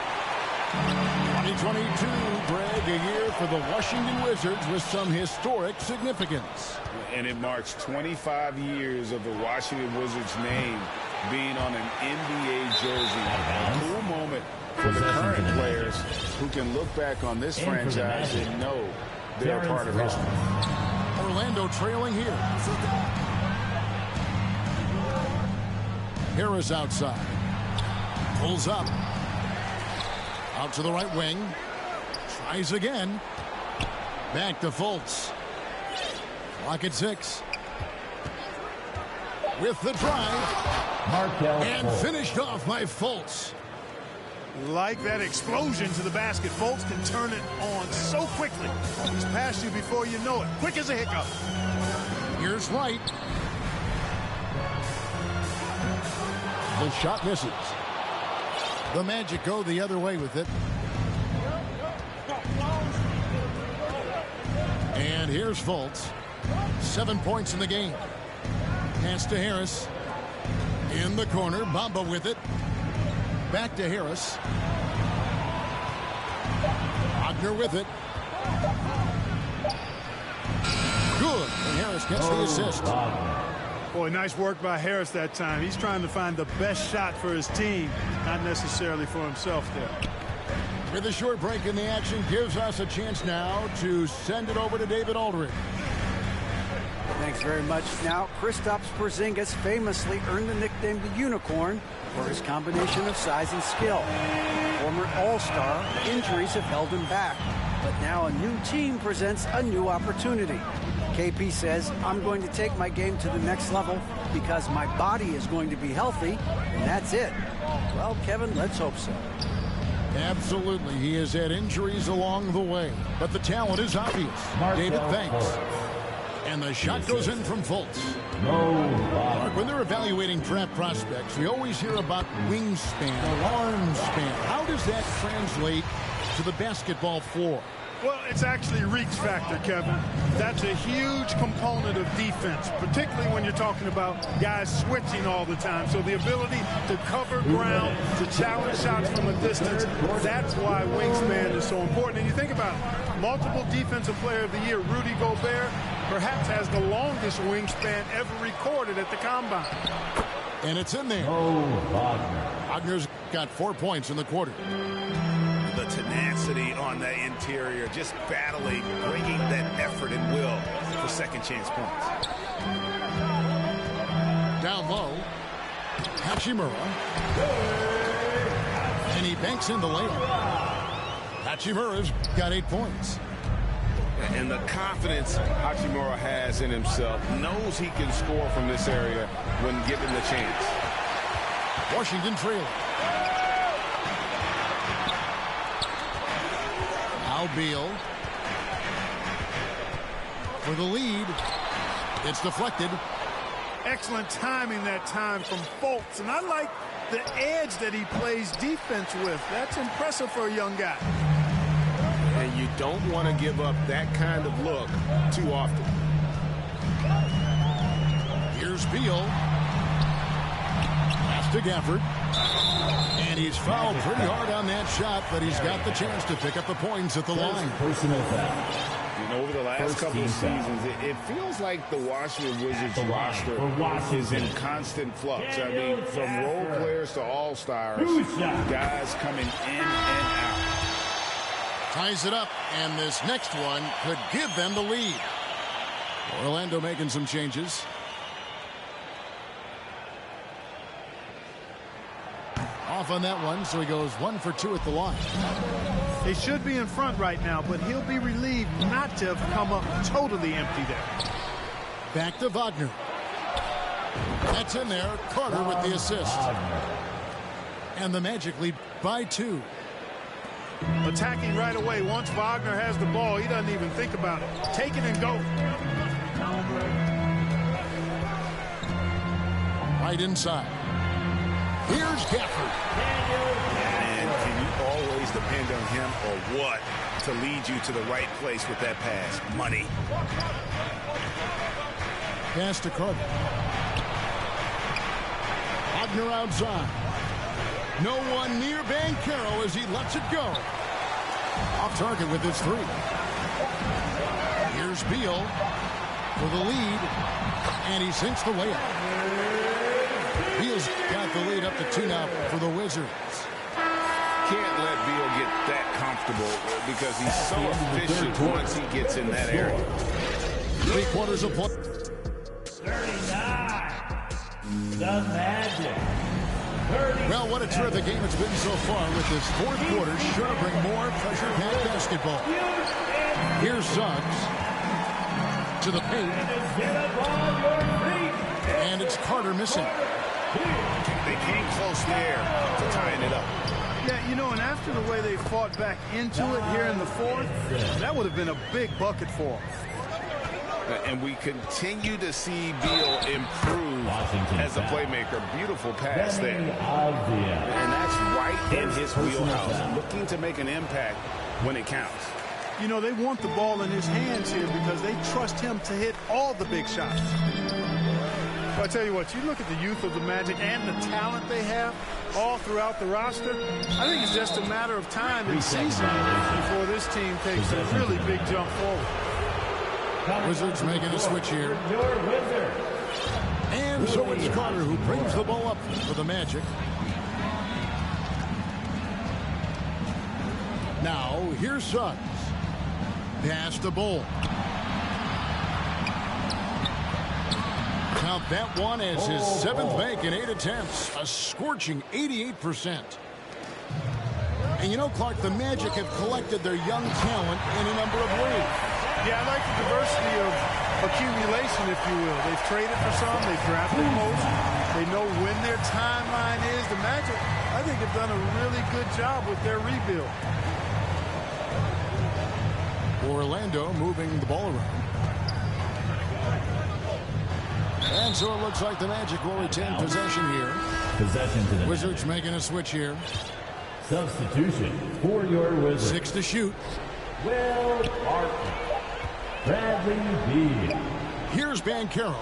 S3: 2022, Greg, a year for the Washington Wizards with some historic significance.
S5: And it marks 25 years of the Washington Wizards name being on an NBA jersey. A cool moment for the current players who can look back on this franchise and know they're a part of history.
S3: Orlando trailing here. Harris outside. Pulls up. Out to the right wing. Tries again. Back to Fultz. Clock at 6. With the drive.
S19: Markelle
S3: and
S19: Fultz.
S3: Finished off by Fultz.
S18: Like that explosion to the basket. Folks can turn it on so quickly. He's past you before you know it. Quick as a hiccup.
S3: Here's Wright. The shot misses. The Magic go the other way with it. And here's Fultz. 7 points in the game. Pass to Harris. In the corner. Bamba with it. Back to Harris. Wagner with it. Good. And Harris gets the assist.
S18: Boy, nice work by Harris that time. He's trying to find the best shot for his team, not necessarily for himself there.
S3: With a short break in the action, gives us a chance now to send it over to David Aldridge.
S8: Thanks very much. Now, Kristaps Porzingis famously earned the nickname the Unicorn for his combination of size and skill. Former All-Star, injuries have held him back. But now a new team presents a new opportunity. KP says, I'm going to take my game to the next level because my body is going to be healthy, and that's it. Well, Kevin, let's hope so.
S3: Absolutely. He has had injuries along the way, but the talent is obvious. David, thanks. And the shot goes in from Fultz. Mark, when they're evaluating draft prospects, we always hear about wingspan, arm span. How does that translate to the basketball floor?
S18: Well, it's actually reach factor, Kevin. That's a huge component of defense, particularly when you're talking about guys switching all the time. So the ability to cover ground, to challenge shots from a distance, that's why wingspan is so important. And you think about it, multiple Defensive Player of the Year, Rudy Gobert, perhaps has the longest wingspan ever recorded at the Combine.
S3: And it's in there. Wagner's got 4 points in the quarter.
S7: The tenacity on the interior, just battling, bringing that effort and will for second chance points.
S3: Down low, Hachimura. And he banks in the layup. Hachimura's got 8 points.
S5: And the confidence Hachimura has in himself, knows he can score from this area when given the chance.
S3: Washington trailing. Beal for the lead. It's deflected.
S18: Excellent timing that time from Fultz, and I like the edge that he plays defense with. That's impressive for a young guy.
S5: And you don't want to give up that kind of look too often.
S3: Here's Beal. Pass to Gafford. And he's fouled pretty hard on that shot, but he's got the chance to pick up the points at the line.
S5: Over the last couple of seasons, it feels like the Washington Wizards roster is in constant flux. I mean, from role players to all-stars, guys coming in and out.
S3: Ties it up, and this next one could give them the lead. Orlando making some changes. Off on that one, so he goes 1 for 2 at the line.
S18: They should be in front right now, but he'll be relieved not to have come up totally empty there.
S3: Back to Wagner. That's in there. Carter with the assist. And the Magic lead by 2.
S18: Attacking right away. Once Wagner has the ball, he doesn't even think about it. Take it and go.
S3: Right inside. Here's Gafford.
S7: And can you always depend on him or what to lead you to the right place with that pass? Money.
S3: Pass to Carter. Wagner outside. No one near Banchero as he lets it go. Off target with his 3. Here's Beal for the lead. And he sinks the layup. Beal's got the lead up to 2 now for the Wizards.
S5: Can't let Beal get that comfortable because he's so efficient once he gets in that area.
S3: 3 quarters of play.
S19: 39. The Magic. 30.
S3: Well, what a terrific game it's been so far with this 4th quarter. Sure to bring more pressure-packed basketball. Here's Suggs to the paint. And it's Carter missing.
S7: They came close there to tying it up.
S18: Yeah, you know, and after the way they fought back into it here in the fourth, that would have been a big bucket for them.
S7: And we continue to see Beal improve as a playmaker. Beautiful pass there. And that's right in his wheelhouse, looking to make an impact when it counts.
S18: You know, they want the ball in his hands here because they trust him to hit all the big shots. Well, I tell you what, you look at the youth of the Magic and the talent they have all throughout the roster. I think it's just a matter of time in season before this team takes a really big jump forward.
S3: Wizards making a switch here. And so it's Carter who brings the ball up for the Magic. Now, here's Suggs. Pass to Bull. Count that one as his 7th make in 8 attempts. A scorching 88%. And you know, Clark, the Magic have collected their young talent in a number of ways.
S18: Yeah, I like the diversity of accumulation, if you will. They've traded for some. They've drafted most. They know when their timeline is. The Magic, I think, have done a really good job with their rebuild.
S3: Orlando moving the ball around. And so it looks like the Magic will retain possession here.
S6: Possession to the
S3: Wizards making a switch here.
S6: Substitution for your Wizards.
S3: 6 to shoot.
S6: Will Barton. Bradley Beal.
S3: Here's Banchero.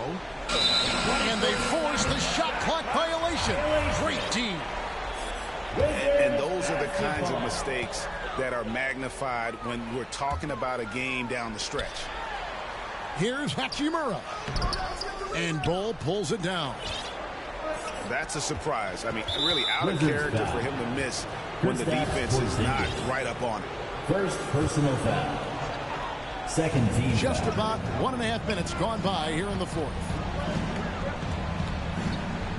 S3: And they force the shot clock violation. Great D.
S7: And those are the kinds of mistakes that are magnified when we're talking about a game down the stretch.
S3: Here's Hachimura. And Bull pulls it down.
S7: That's a surprise. I mean, really out of character for him to miss when the defense is not right up on it.
S6: First personal foul. Second team
S3: Just
S6: foul.
S3: about 1.5 minutes gone by here in the fourth.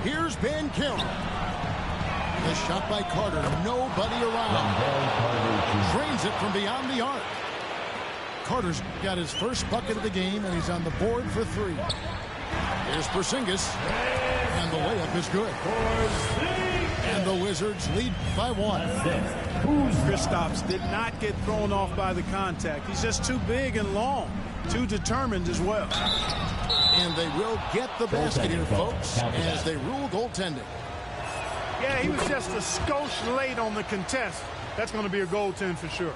S3: Here's Banchero. The shot by Carter. Nobody around. Drains it from beyond the arc. Carter's got his first bucket of the game, and he's on the board for 3. Here's Porzingis. And the layup is good. And the Wizards lead by 1.
S18: Kristaps did not get thrown off by the contact. He's just too big and long. Too determined as well.
S3: And they will get the basket here, folks, as they rule goaltending.
S18: Yeah, he was just a skosh late on the contest. That's going to be a goaltend for sure.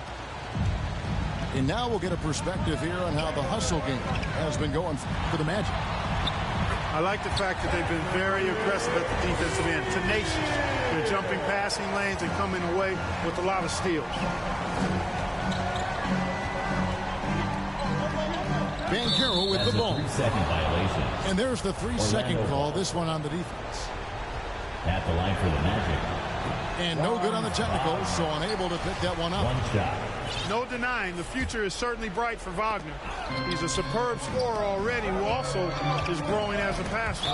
S3: And now we'll get a perspective here on how the hustle game has been going for the Magic.
S18: I like the fact that they've been very aggressive at the defensive end, tenacious. They're jumping passing lanes and coming away with a lot of steals.
S3: Banchero with the ball.
S6: 3-second violation.
S3: And there's the 3-second call, this one on the defense.
S6: At the line for the Magic.
S3: And no good on the technical, so unable to pick that one up.
S6: One shot.
S18: No denying, the future is certainly bright for Wagner. He's a superb scorer already who also is growing as a passer.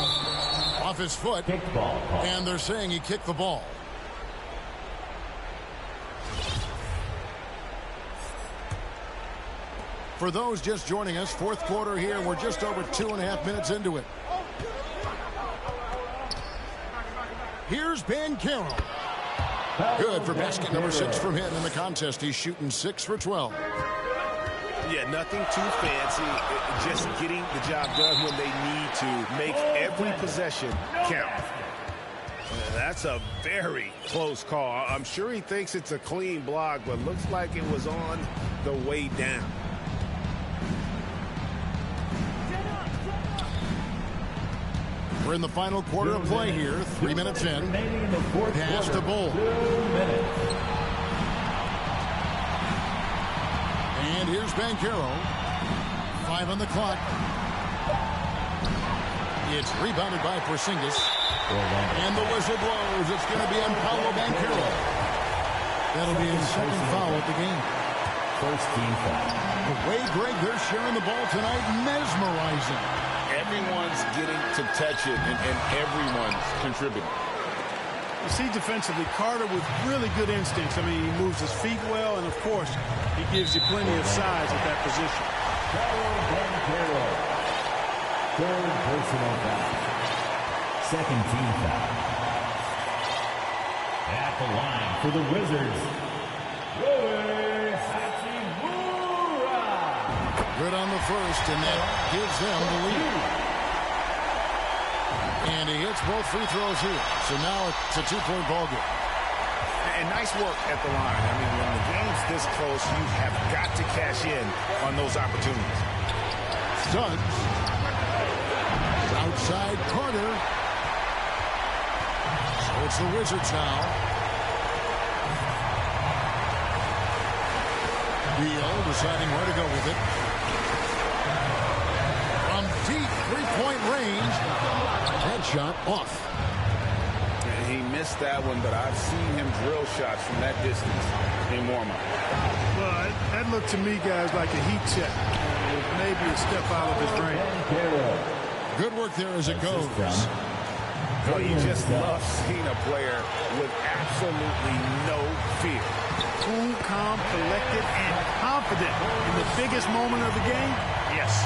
S3: Off his foot.
S6: Kicked ball.
S3: And they're saying he kicked the ball. For those just joining us, fourth quarter here, and we're just over 2.5 minutes into it. Here's Banchero. Good for basket number 6 from him in the contest. He's shooting 6 for 12.
S7: Yeah, nothing too fancy. Just getting the job done when they need to. Make every possession count. That's a very close call. I'm sure he thinks it's a clean block, but looks like it was on the way down.
S3: We're in the final quarter of play here. 3 minutes in. Pass to Bull.
S6: 2 minutes.
S3: And here's Banchero. 5 on the clock. It's rebounded by Porzingis. And the whistle blows. It's going to be on Paolo Banchero. That'll be his second foul of the game.
S6: First team foul.
S3: The way, Greg, they're sharing the ball tonight, mesmerizing.
S5: Everyone's getting to touch it, and everyone's contributing.
S18: You see defensively, Carter with really good instincts. I mean, he moves his feet well, and of course, he gives you plenty of size at that position.
S6: Third personal foul. Second team foul. At the line for the Wizards,
S3: Good on the first, and that gives them the lead. And he hits both free throws here. So now it's a two-point ball game.
S7: And nice work at the line. I mean, when the game's this close, you have got to cash in on those opportunities.
S3: Suggs. Outside Carter. So it's the Wizards now. Beal deciding where to go with it. From deep three-point range. Headshot off.
S5: He missed that one, but I've seen him drill shots from that distance in warm-up.
S18: Well, that looked to me, guys, like a heat check. Maybe a step out of his range.
S3: Good work there as it goes.
S7: Well, you just love seeing a player with absolutely no fear.
S18: Cool, calm, collected, and confident in the biggest moment of the game. Yes.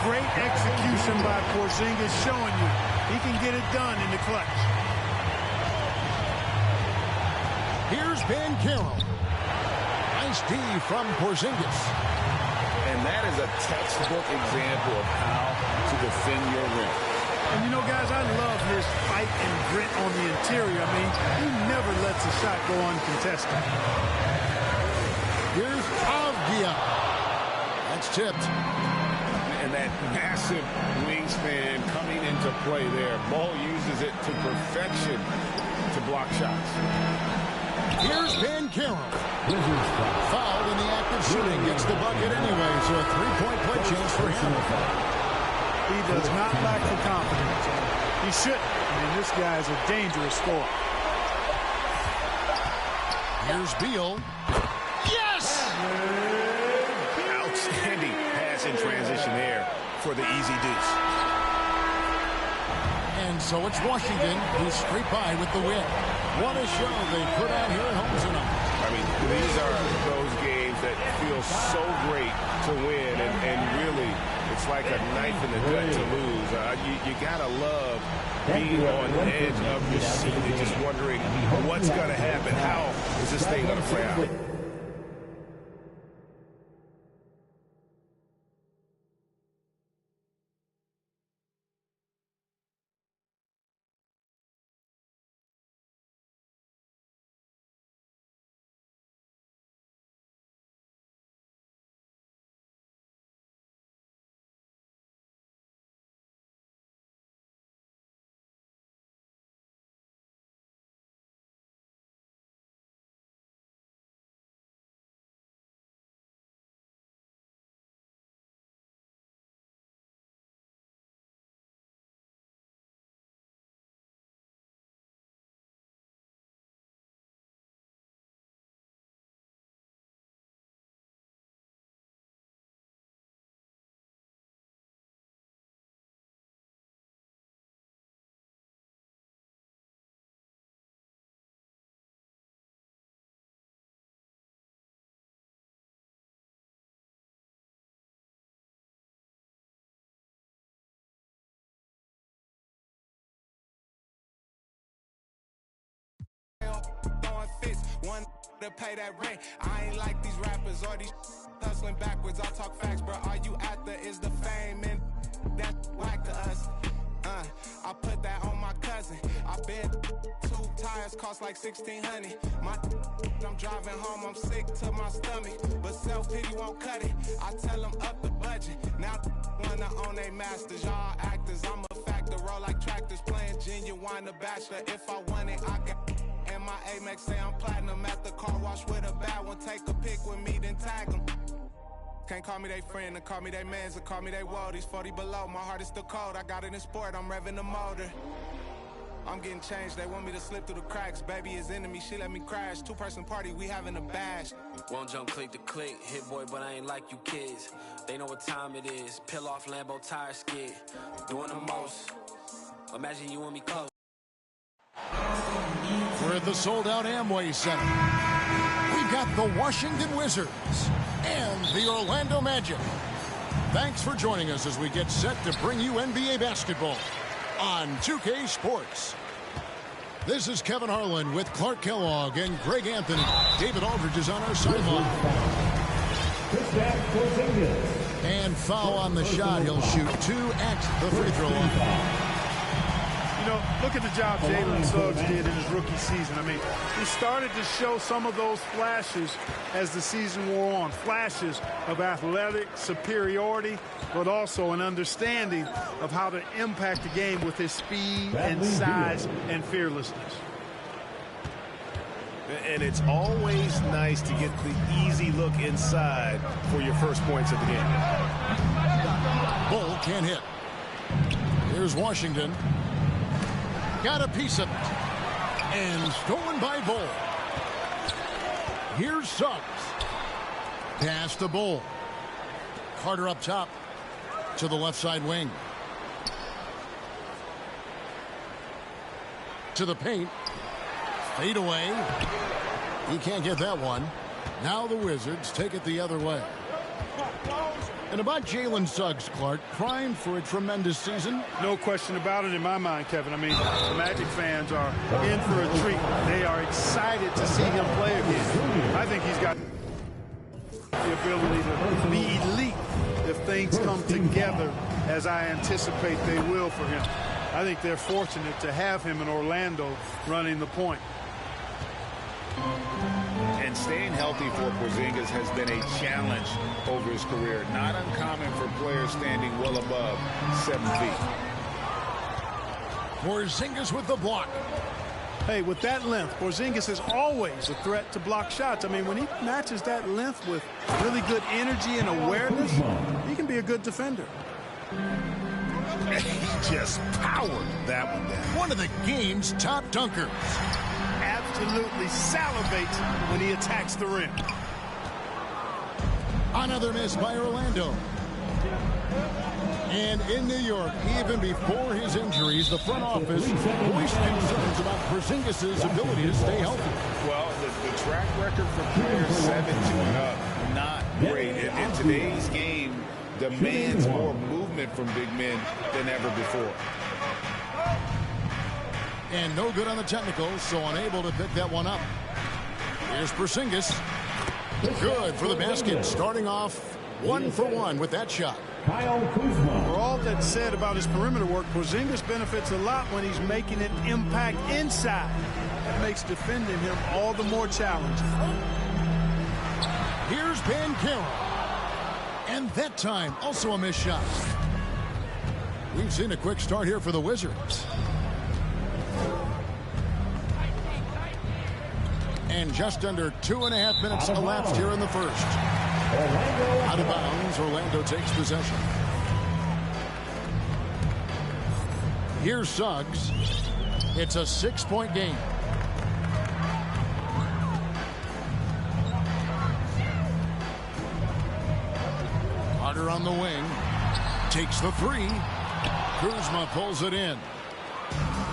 S18: Great execution by Porzingis, showing you he can get it done in the clutch.
S3: Here's Banchero. Nice D from Porzingis.
S5: And that is a textbook example of how to defend your rim.
S18: And you know, guys, I love his fight and grit on the interior. I mean, he never lets a shot go uncontested.
S3: Here's Avdia. That's tipped.
S5: And that massive wingspan coming into play there. Ball uses it to perfection to block shots.
S3: Here's Banchero. Fouled in the act of shooting. Gets the bucket anyway, so a three-point play chance for him.
S18: He does not lack the confidence. He shouldn't. I mean, this guy is a dangerous scorer.
S3: Here's Beal. Yes!
S7: Outstanding pass in transition there for the easy deuce.
S3: And so it's Washington who scrape by with the win. What a show they put out here at home tonight.
S5: I mean, these are those games that feel so great to win, and really, it's like a knife in the gut to lose. You gotta love being on the edge of your seat and just wondering what's gonna happen. How is this thing gonna play out?
S1: One to pay that rent. I ain't like these rappers or these hustling backwards. I talk facts, bro. All you after is the fame, and that's whack to us. I put that on my cousin. I been 2 tires cost like $1,600. I'm driving home, I'm sick to my stomach, but self-pity won't cut it. I tell them up the budget. Now wanna own they masters. Y'all actors, I'm a factor. Roll like tractors, playing Genuine the Bachelor. If I want it, I got. And my Amex say I'm platinum at the car wash with a bad one. Take a pic with me, then tag them. Can't call me they friend, or call me they mans, or call me they worldies. 40 below, my heart is still cold. I got it in sport, I'm revving the motor. I'm getting changed, they want me to slip through the cracks. Baby is enemy, she let me crash. 2-person party, we having a bash.
S14: Won't jump click to click, hit boy, but I ain't like you kids. They know what time it is, peel off Lambo tire skid. Doing the most, imagine you and me close.
S3: We're at the sold-out Amway Center. We've got the Washington Wizards and the Orlando Magic. Thanks for joining us as we get set to bring you NBA basketball on 2K Sports. This is Kevin Harlan with Clark Kellogg and Greg Anthony. David Aldridge is on our sideline. And foul on the shot. He'll shoot 2 at the free throw line.
S18: You know, look at the job Jalen Suggs did in his rookie season. I mean, he started to show some of those flashes as the season wore on. Flashes of athletic superiority, but also an understanding of how to impact the game with his speed and size and fearlessness.
S7: And it's always nice to get the easy look inside for your first points of the game.
S3: Bull can't hit. Here's Washington. Got a piece of it. And stolen by Bull. Here's Suggs. Pass to Bull. Carter up top to the left side wing. To the paint. Fade away. He can't get that one. Now the Wizards take it the other way. And about Jalen Suggs, Clark, primed for a tremendous season.
S18: No question about it in my mind, Kevin. I mean, the Magic fans are in for a treat. They are excited to see him play again. I think he's got the ability to be elite if things come together as I anticipate they will for him. I think they're fortunate to have him in Orlando running the point.
S5: And staying healthy for Porzingis has been a challenge over his career. Not uncommon for players standing well above 7 feet.
S3: Porzingis with the block.
S18: Hey, with that length, Porzingis is always a threat to block shots. I mean, when he matches that length with really good energy and awareness, he can be a good defender.
S7: He just powered that one down.
S3: One of the game's top dunkers.
S18: Absolutely salivates when he attacks the rim.
S3: Another miss by Orlando. And in New York, even before his injuries, the front office voiced concerns about Porzingis' ability to stay healthy.
S5: Well, the track record for players 7-2 and up, not great. And today's game demands more movement from big men than ever before.
S3: And no good on the technical, so unable to pick that one up. Here's Porzingis. Good for the basket, starting off 1 for 1 with that shot.
S18: For all that's said about his perimeter work, Porzingis benefits a lot when he's making an impact inside. That makes defending him all the more challenging.
S3: Here's Banchero. And that time, also a missed shot. We've seen a quick start here for the Wizards. And just under 2.5 minutes elapsed here in the first. Out of bounds, Orlando takes possession. Here's Suggs. It's a 6-point game. Carter on the wing. Takes the 3. Kuzma pulls it in.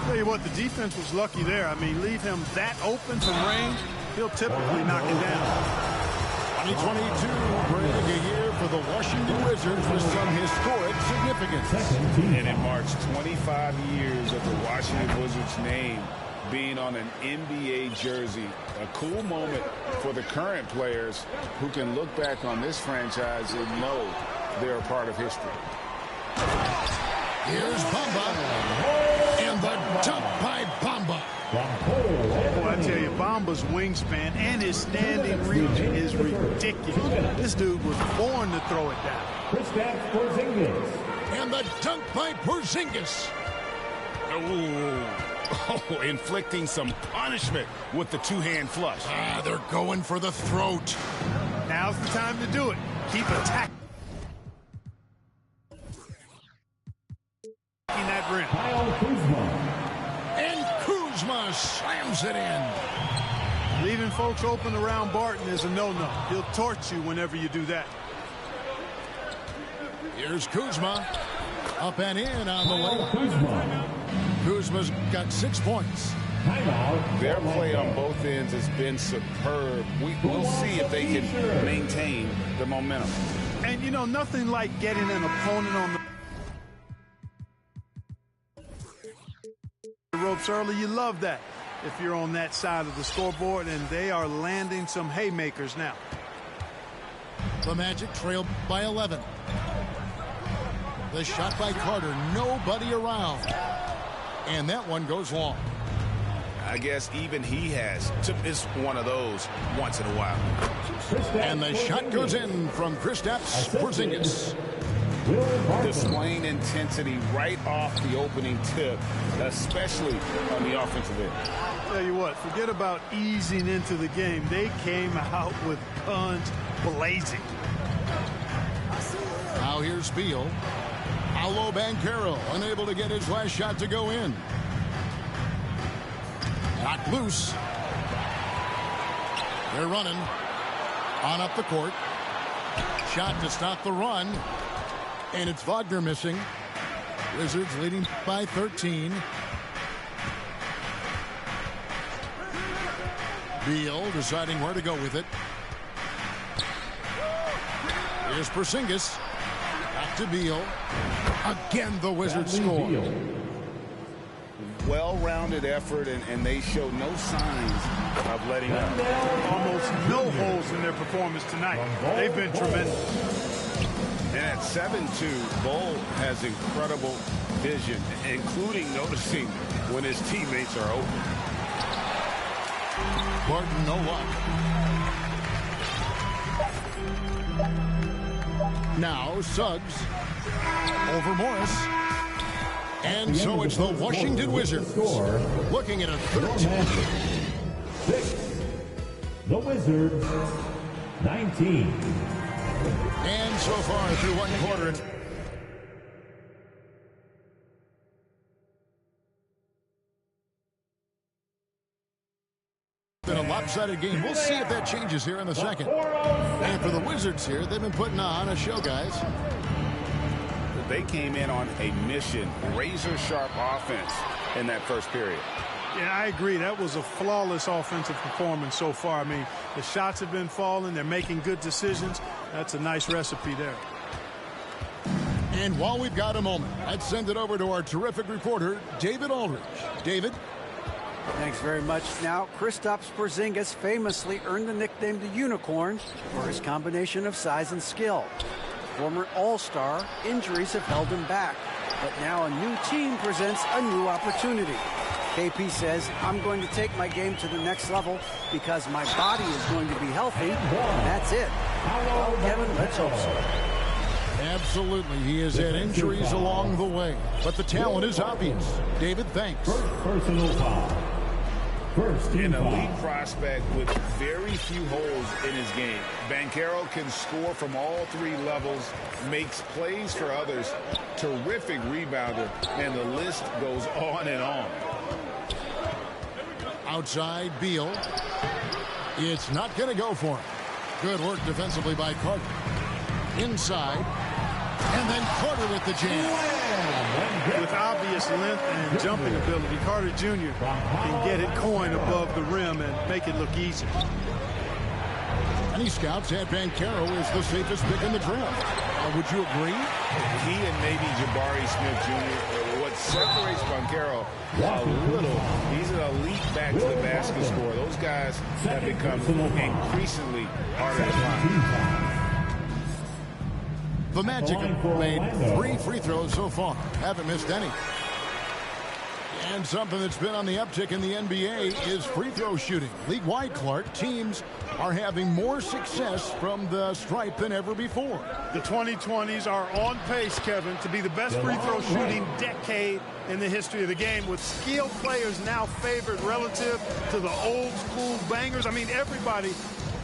S18: Tell you what, the defense was lucky there. I mean, leave him that open from range, he'll typically knock it down.
S3: 2022, Greg, a year for the Washington Wizards with some historic significance.
S5: And it marks 25 years of the Washington Wizards' name being on an NBA jersey. A cool moment for the current players who can look back on this franchise and know they're a part of history.
S3: Here's Bamba. And the dunk by Bamba.
S18: Boy, I tell you, Bamba's wingspan and his standing reach is ridiculous. This dude was born to throw it down.
S3: And the dunk by Porzingis.
S7: Oh, inflicting some punishment with the two-hand flush.
S3: They're going for the throat.
S18: Now's the time to do it. Keep attacking that rim.
S3: And Kuzma slams it in.
S18: Leaving folks open around Barton is a no-no. He'll torch you whenever you do that.
S3: Here's Kuzma. Up and in on the way. Kuzma's got 6 points.
S5: Their play on both ends has been superb. We'll see if they can maintain the momentum.
S18: And, you know, nothing like getting an opponent on the ropes early. You love that. if you're on that side of the scoreboard, and they are landing some haymakers now.
S3: The Magic trail by 11. The shot by Carter, nobody around. And that one goes long.
S7: I guess even he has to miss one of those once in a while.
S3: And the shot goes in from Kristaps Porzingis.
S5: Displaying intensity right off the opening tip, especially on the offensive end.
S18: Tell you what, forget about easing into the game. They came out with guns blazing.
S3: Now here's Beal. Paolo Banchero unable to get his last shot to go in. Knocked loose. They're running on up the court. Shot to stop the run. And it's Wagner missing. Wizards leading by 13. Beal deciding where to go with it. Here's Porzingis. Back to Beal. Again, the Wizards score.
S5: Well-rounded effort, and they show no signs of letting up.
S18: Almost no holes in their performance tonight. They've been tremendous.
S5: And at 7-2, Bull has incredible vision, including noticing when his teammates are open.
S3: Barton, no luck. Now Suggs over Morris. And so it's the Washington Wizards looking at a 13.
S6: 6. The Wizards, 19.
S3: And so far through one quarter. Been a lopsided game. We'll see if that changes here in the second. And for the Wizards here, they've been putting on a show, guys.
S5: They came in on a mission, razor-sharp offense in that first period.
S18: Yeah, I agree. That was a flawless offensive performance so far. I mean, the shots have been falling. They're making good decisions. That's a nice recipe there.
S3: And while we've got a moment, let's send it over to our terrific reporter, David Aldridge. David?
S8: Thanks very much. Now, Kristaps Porzingis famously earned the nickname the Unicorn for his combination of size and skill. Former All-Star, injuries have held him back. But now a new team presents a new opportunity. KP says, I'm going to take my game to the next level because my body is going to be healthy. And that's it. Well, Kevin, let's hope so.
S3: Absolutely. He has had injuries along the way. But the talent is obvious. David, thanks.
S6: Personal foul.
S5: An elite prospect with very few holes in his game. Banchero can score from all three levels, makes plays for others, terrific rebounder, and the list goes on and on.
S3: Outside, Beal. It's not going to go for him. Good work defensively by Carter. Inside. And then Carter with the jam.
S18: With obvious length and jumping ability, Carter Jr. can get it coin above the rim and make it look easy.
S3: Many scouts had Banchero as the safest pick in the draft. Would you agree?
S5: He and maybe Jabari Smith Jr. What separates Banchero a little, he's an elite back to the basket scorer. Those guys have become increasingly harder to find.
S3: The Magic have made 3 free throws so far. Haven't missed any. And something that's been on the uptick in the NBA is free throw shooting. League-wide, Clark, teams are having more success from the stripe than ever before.
S18: The 2020s are on pace, Kevin, to be the best free throw shooting decade in the history of the game, with skilled players now favored relative to the old school bangers. I mean, everybody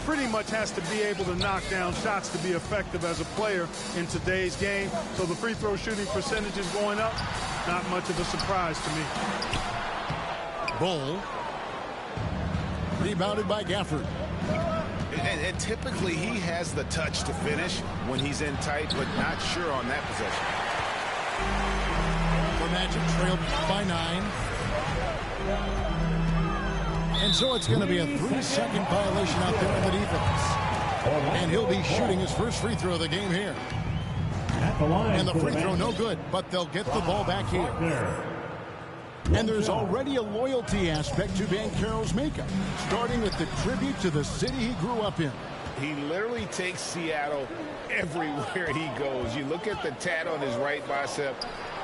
S18: pretty much has to be able to knock down shots to be effective as a player in today's game. So the free throw shooting percentage is going up. Not much of a surprise to me.
S3: Bull. Rebounded by Gafford.
S7: And typically he has the touch to finish when he's in tight, but not sure on that possession.
S3: The Magic trailed by 9. And so it's going to be a 3-second violation out there in the defense. And he'll be shooting his first free throw of the game here. And the free throw no good, but they'll get the ball back here. And there's already a loyalty aspect to Banchero's makeup, starting with the tribute to the city he grew up in.
S5: He literally takes Seattle everywhere he goes. You look at the tat on his right bicep.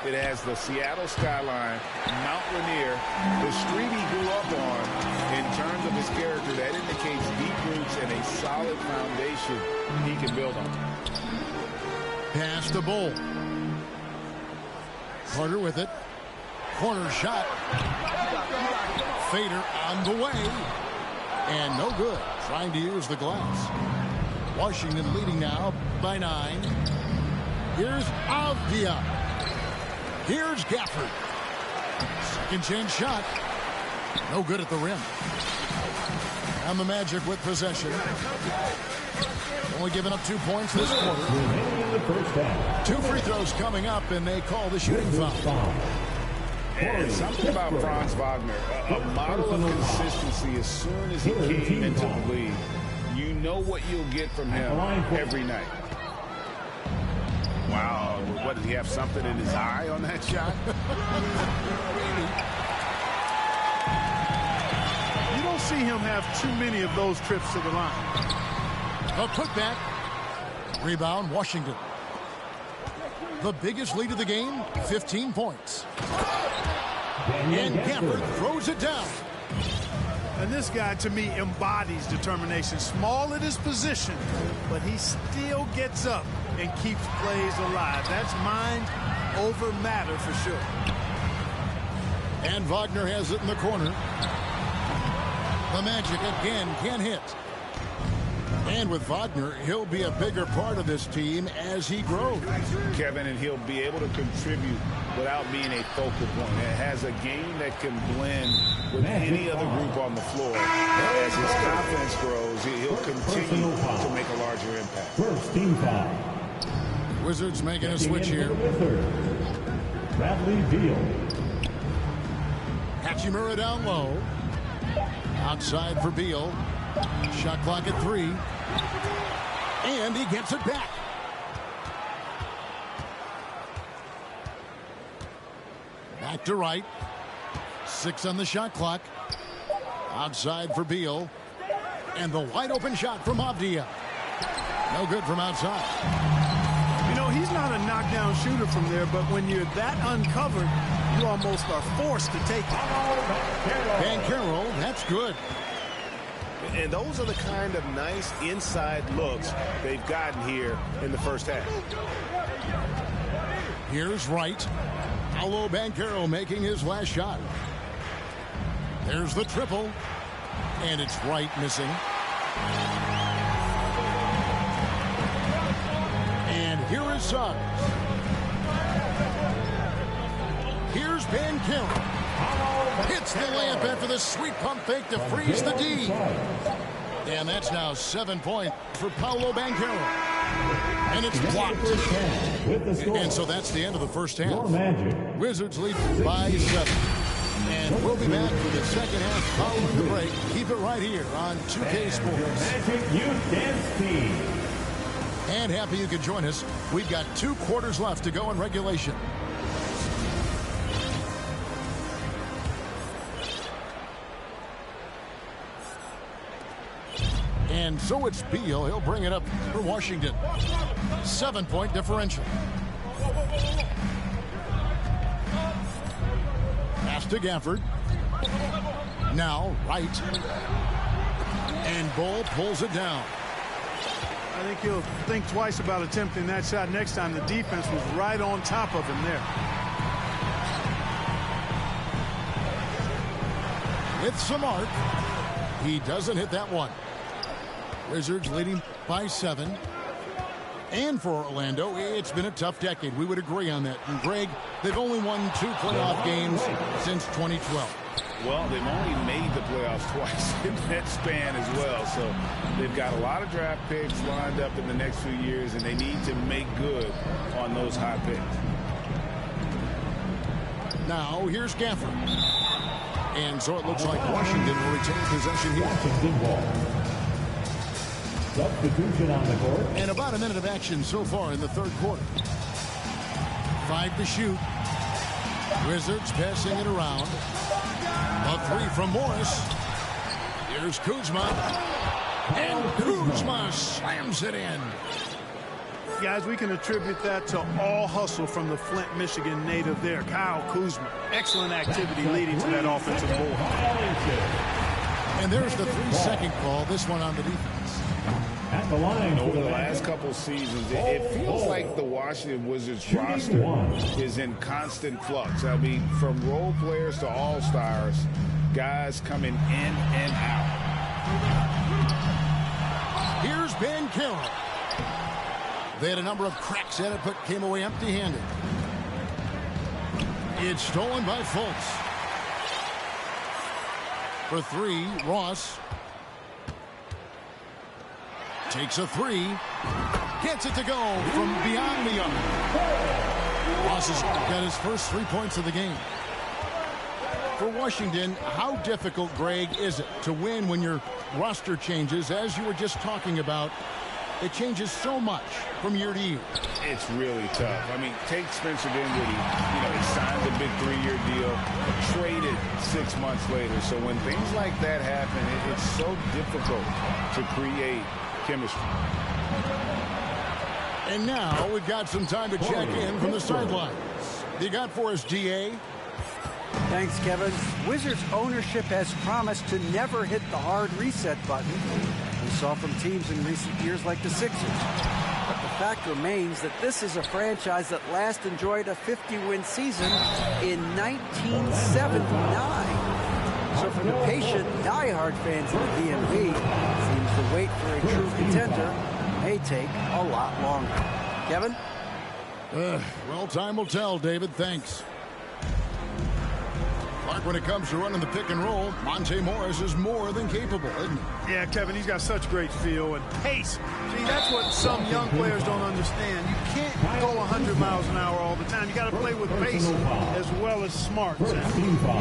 S5: It has the Seattle skyline, Mount Rainier, the street he grew up on. In terms of his character, that indicates deep roots and a solid foundation he can build on.
S3: Pass to Bull. Carter with it. Corner shot. Fader on the way. And no good. Trying to use the glass. Washington leading now by 9. Here's Avdia. Here's Gafford. Second chance shot. No good at the rim. And the Magic with possession. Only giving up 2 points this quarter. 2 free throws coming up, and they call the shooting foul.
S5: And something about Franz Wagner, a model of consistency. As soon as he came into the league, you know what you'll get from him every night. Wow, what, did he have something in his eye on that shot?
S18: You don't see him have too many of those trips to the line.
S3: A putback. Rebound, Washington. The biggest lead of the game, 15 points. And Gafford throws it down.
S18: And this guy, to me, embodies determination. Small at his position, but he still gets up and keeps plays alive. That's mind over matter for sure.
S3: And Wagner has it in the corner. The Magic again can't hit. And with Wagner, he'll be a bigger part of this team as he grows.
S5: Kevin, and he'll be able to contribute without being a focal point. It has a game that can blend with any other group on the floor. As his confidence grows, he'll continue to make a larger impact.
S6: First team foul.
S3: Wizards making a switch here.
S6: Bradley Beal.
S3: Hachimura down low. Outside for Beal. Shot clock at 3. And he gets it back. Back to right. 6 on the shot clock. Outside for Beal. And the wide open shot from Avdia. No good from outside.
S18: You know, he's not a knockdown shooter from there, but when you're that uncovered, you almost are forced to take it.
S3: Banchero, that's good.
S7: And those are the kind of nice inside looks they've gotten here in the first half.
S3: Here's Wright. Paolo Banchero making his last shot. There's the triple. And it's Wright missing. And here is Suggs. Here's Banchero. Hits the layup after the sweet pump fake to freeze the D. And that's now 7 points for Paolo Banchero. And it's blocked. And so that's the end of the first half. Wizards lead by 7. And we'll be back for the second half following the break. Keep it right here on 2K Sports.
S6: Magic Youth Dance Team.
S3: And happy you could join us. We've got 2 quarters left to go in regulation. And so it's Beal. He'll bring it up for Washington. 7-point differential. Pass to Gafford. Now Wright. And Bull pulls it down.
S18: I think he'll think twice about attempting that shot next time. The defense was right on top of him there.
S3: With some arc. He doesn't hit that one. Wizards leading by 7. And for Orlando, it's been a tough decade. We would agree on that. And Greg, they've only won 2 playoff games since 2012.
S5: Well, they've only made the playoffs twice in that span as well. So they've got a lot of draft picks lined up in the next few years, and they need to make good on those high picks.
S3: Now, here's Gafford. And so it looks like Washington will retain possession here.
S6: Substitution on the court.
S3: And about a minute of action so far in the third quarter. 5 to shoot. Wizards passing it around. A three from Morris. Here's Kuzma. And Kuzma slams it in.
S18: Guys, we can attribute that to all hustle from the Flint, Michigan native there, Kyle Kuzma. Excellent activity leading to that offensive board.
S3: And there's the 3-second call, this one on the defense.
S6: At the line
S5: over the last couple of seasons, it feels like the Washington Wizards roster is in constant flux. I mean, from role players to all-stars, guys coming in and out.
S3: Here's Ben Carroll. They had a number of cracks at it, but came away empty-handed. It's stolen by Fultz. For three, Ross. Takes a three. Gets it to go from beyond the arc. Ross has got his first 3 points of the game. For Washington, how difficult, Greg, is it to win when your roster changes, as you were just talking about? It changes so much from year to year.
S5: It's really tough. I mean, take Spencer Dinwiddie. He signed a big 3-year deal, traded 6 months later. So when things like that happen, it's so difficult to create chemistry.
S3: And now we've got some time to check in from the sidelines. You got for us, DA?
S8: Thanks, Kevin. Wizards ownership has promised to never hit the hard reset button we saw from teams in recent years like the Sixers. But the fact remains that this is a franchise that last enjoyed a 50-win season in 1979. So for the patient, die-hard fans of the DMV, seems the wait for a true contender may take a lot longer. Kevin?
S3: Well, time will tell, David. Thanks. Clark, when it comes to running the pick and roll, Monte Morris is more than capable, isn't he?
S18: Yeah, Kevin, he's got such great feel and pace. See, that's what some young players don't understand. You can't go 100 miles an hour all the time. You got to play with pace as well as smarts. And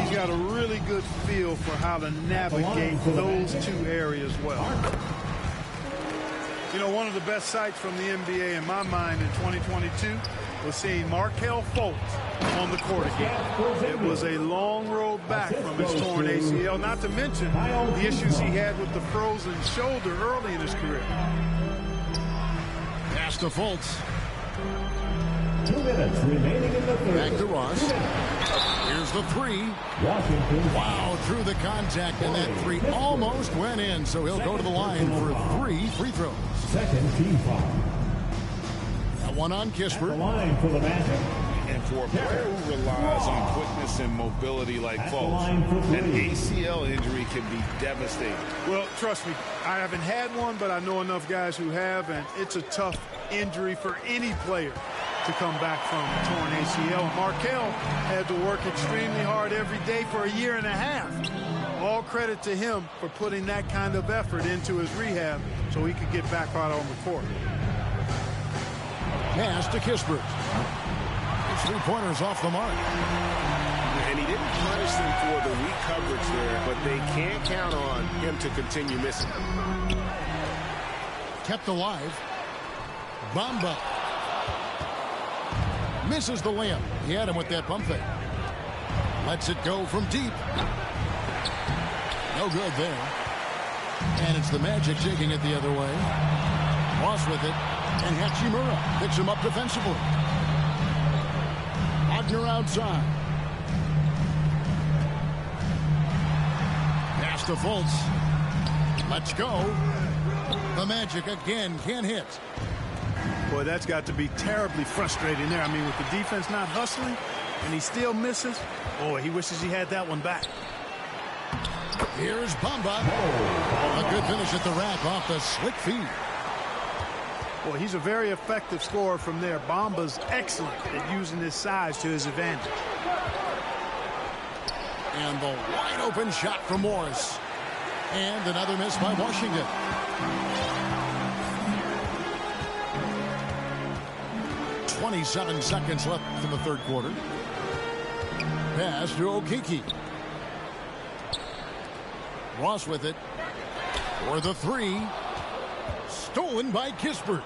S18: he's got a really good feel for how to navigate those two areas well. You know, one of the best sights from the NBA in my mind in 2022 was seeing Markelle Fultz on the court again. It was a long road back from his torn ACL, not to mention the issues he had with the frozen shoulder early in his career.
S3: Pass to Fultz.
S6: 2 minutes remaining in the third.
S3: Back to Ross. Here's the three.
S6: Washington.
S3: Wow, through the contact, and that three almost went in, so he'll go to the line for 3 free throws.
S6: Second team foul.
S3: That one on Kispert.
S6: The line for the Magic.
S5: And for a player who relies on quickness and mobility like Fultz, an ACL injury can be devastating.
S18: Well, trust me, I haven't had one, but I know enough guys who have, and it's a tough injury for any player to come back from a torn ACL. Markelle had to work extremely hard every day for 1.5 years. All credit to him for putting that kind of effort into his rehab so he could get back out on the court.
S3: Pass to Kispert. His 3-pointers off the mark.
S7: And he didn't punish them for the weak coverage there, but they can't count on him to continue missing.
S3: Kept alive. Bamba. Misses the layup. He had him with that pump fake. Lets it go from deep. No good there. And it's the Magic taking it the other way. Ross with it. And Hachimura picks him up defensively. Wagner outside. Pass to Fultz. Let's go. The Magic again can't hit.
S18: Boy, that's got to be terribly frustrating there. I mean, with the defense not hustling and he still misses. Boy, he wishes he had that one back.
S3: Here's Bamba. A good finish at the rack off the slick feed.
S18: Boy, he's a very effective scorer from there. Bamba's excellent at using his size to his advantage.
S3: And the wide open shot from Morris. And another miss by Washington. .27 seconds left in the third quarter. Pass to Okeke. Ross with it. For the three. Stolen by Kispert.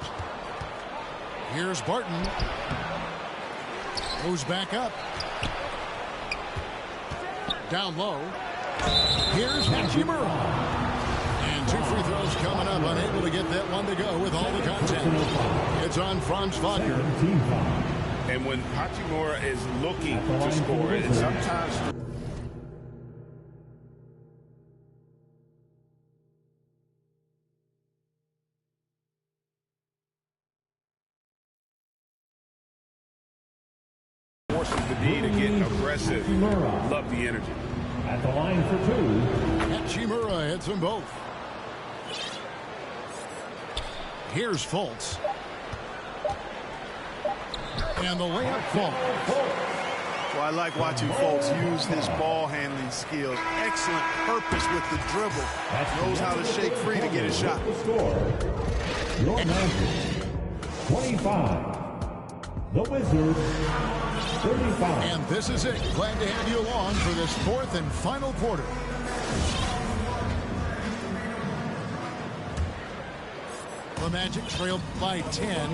S3: Here's Barton. Goes back up. Down low. Here's Hachimura. And 2 free throws coming up. Unable to get that one to go with all the contact. It's on Franz Wagner.
S7: And when Hachimura is looking to score, it's sometimes... forces the D to get aggressive. Love the energy.
S6: At the line for 2.
S3: Hachimura hits them both. Here's Fultz. And the layup falls.
S18: Well, I like watching Fultz use his ball handling skills. Excellent purpose with the dribble. Knows how to shake free to get a shot.
S6: Your Magic, 25. The Wizards, 35.
S3: And this is it. Glad to have you along for this 4th and final quarter. The Magic trailed by 10.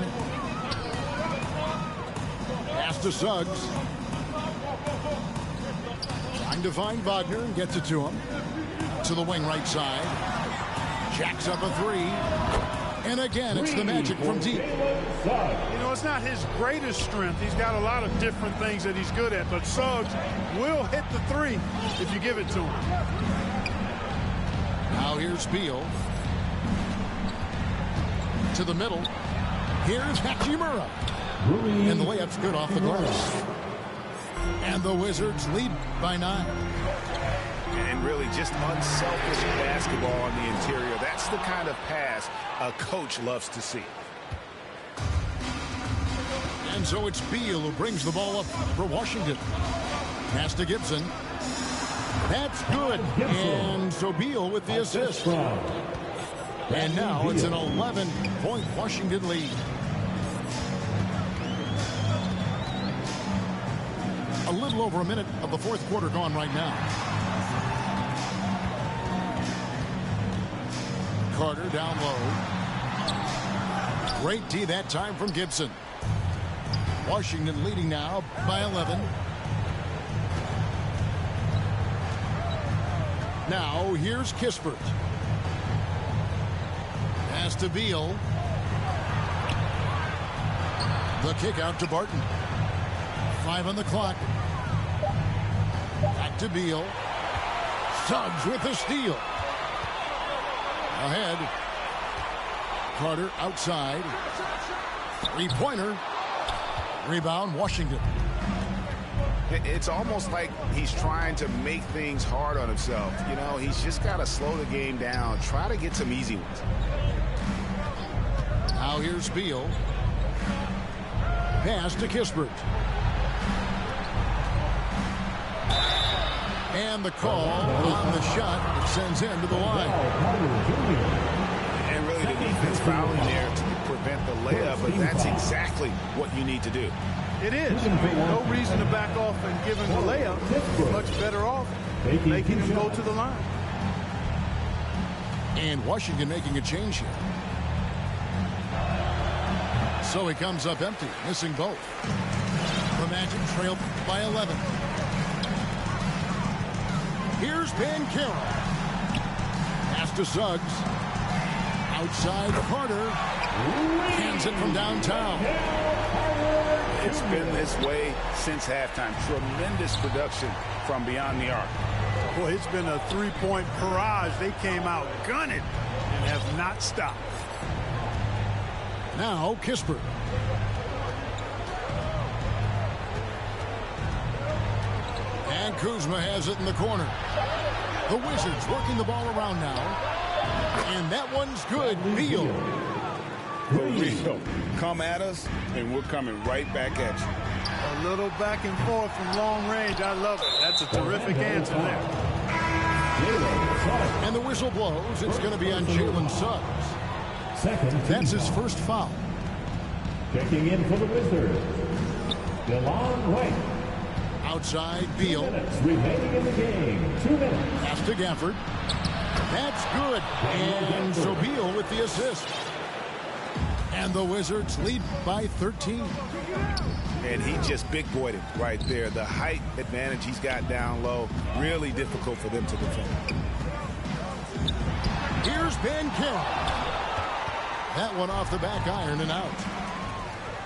S3: Pass to Suggs. Trying to find Wagner and gets it to him. To the wing right side. Jacks up a 3. And again, it's the Magic from deep.
S18: You know, it's not his greatest strength. He's got a lot of different things that he's good at, but Suggs will hit the 3 if you give it to him.
S3: Now here's Beal. To the middle. Here's Hachimura. And the layup's good off the glass. And the Wizards lead by 9.
S7: And really just unselfish basketball on the interior. That's the kind of pass a coach loves to see.
S3: And so it's Beal who brings the ball up for Washington. Pass to Gibson. That's good. And so Beal with the assist. And now it's an 11-point Washington lead. A little over a minute of the 4th quarter gone right now. Carter down low. Great D that time from Gibson. Washington leading now by 11. Now here's Kispert. Pass to Beal. The kick out to Barton. 5 on the clock. Back to Beal. Suggs with the steal. Ahead. Carter outside. 3-pointer. Rebound, Washington.
S7: It's almost like he's trying to make things hard on himself. You know, he's just got to slow the game down. Try to get some easy ones.
S3: Now here's Beal. Pass to Kispert. And the call on the shot that sends him to the line.
S7: And really the defense fouling there to prevent the layup, but that's exactly what you need to do.
S18: It is. No reason to back off and give him the layup. Much better off making him go to the line.
S3: And Washington making a change here. So he comes up empty, missing both. The Magic trail by 11. Here's Banchero. Pass to Suggs. Outside Carter. Hands it from downtown.
S7: It's been this way since halftime. Tremendous production from beyond the arc.
S18: Boy, it's been a 3-point barrage. They came out gunning and have not stopped.
S3: Now Kispert. And Kuzma has it in the corner. The Wizards working the ball around now. And that one's good. Beal.
S7: For real. Come at us, and we're coming right back at you.
S18: A little back and forth from long range. I love it. That's a terrific answer there.
S3: And the whistle blows. It's going to be on Jalen Suggs. That's his first foul.
S6: Checking in for the Wizards, DeLon Wright.
S3: Outside Beal.
S6: 2 minutes remaining in the game. 2 minutes.
S3: Pass to Gafford. That's good. And so Beal with the assist. And the Wizards lead by 13.
S7: And he just big-boyed him right there. The height advantage he's got down low, really difficult for them to defend.
S3: Here's Ben Carroll. That one off the back iron and out.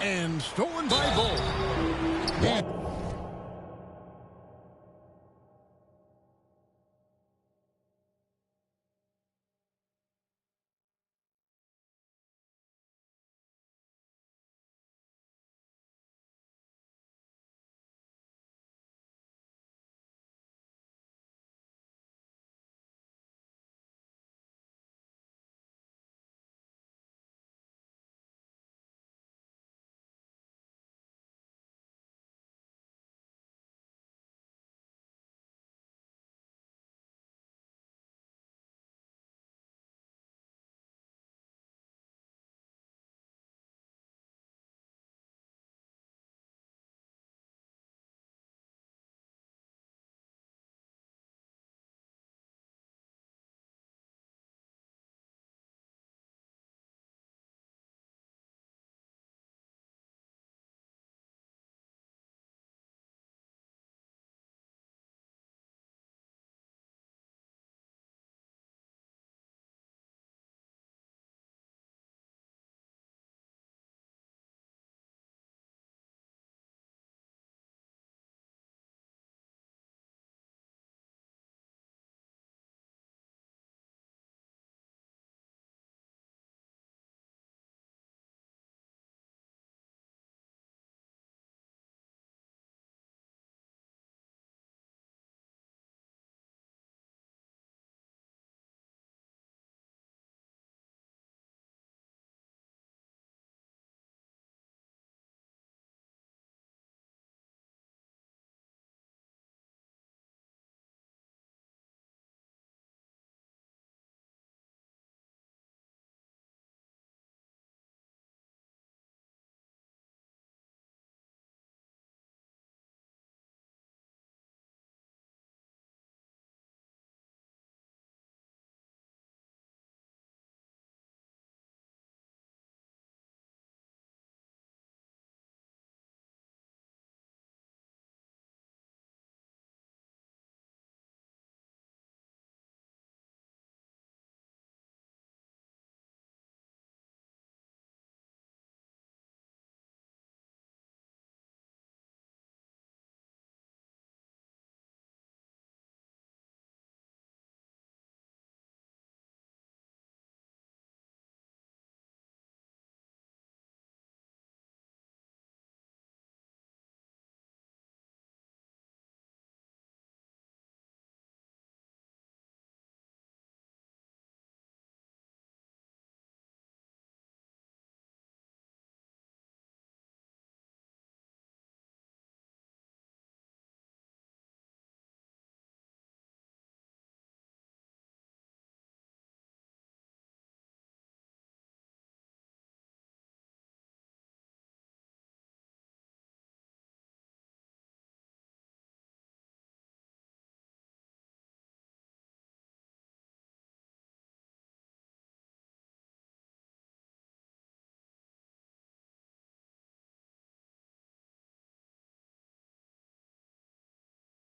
S3: And stolen by Bull. And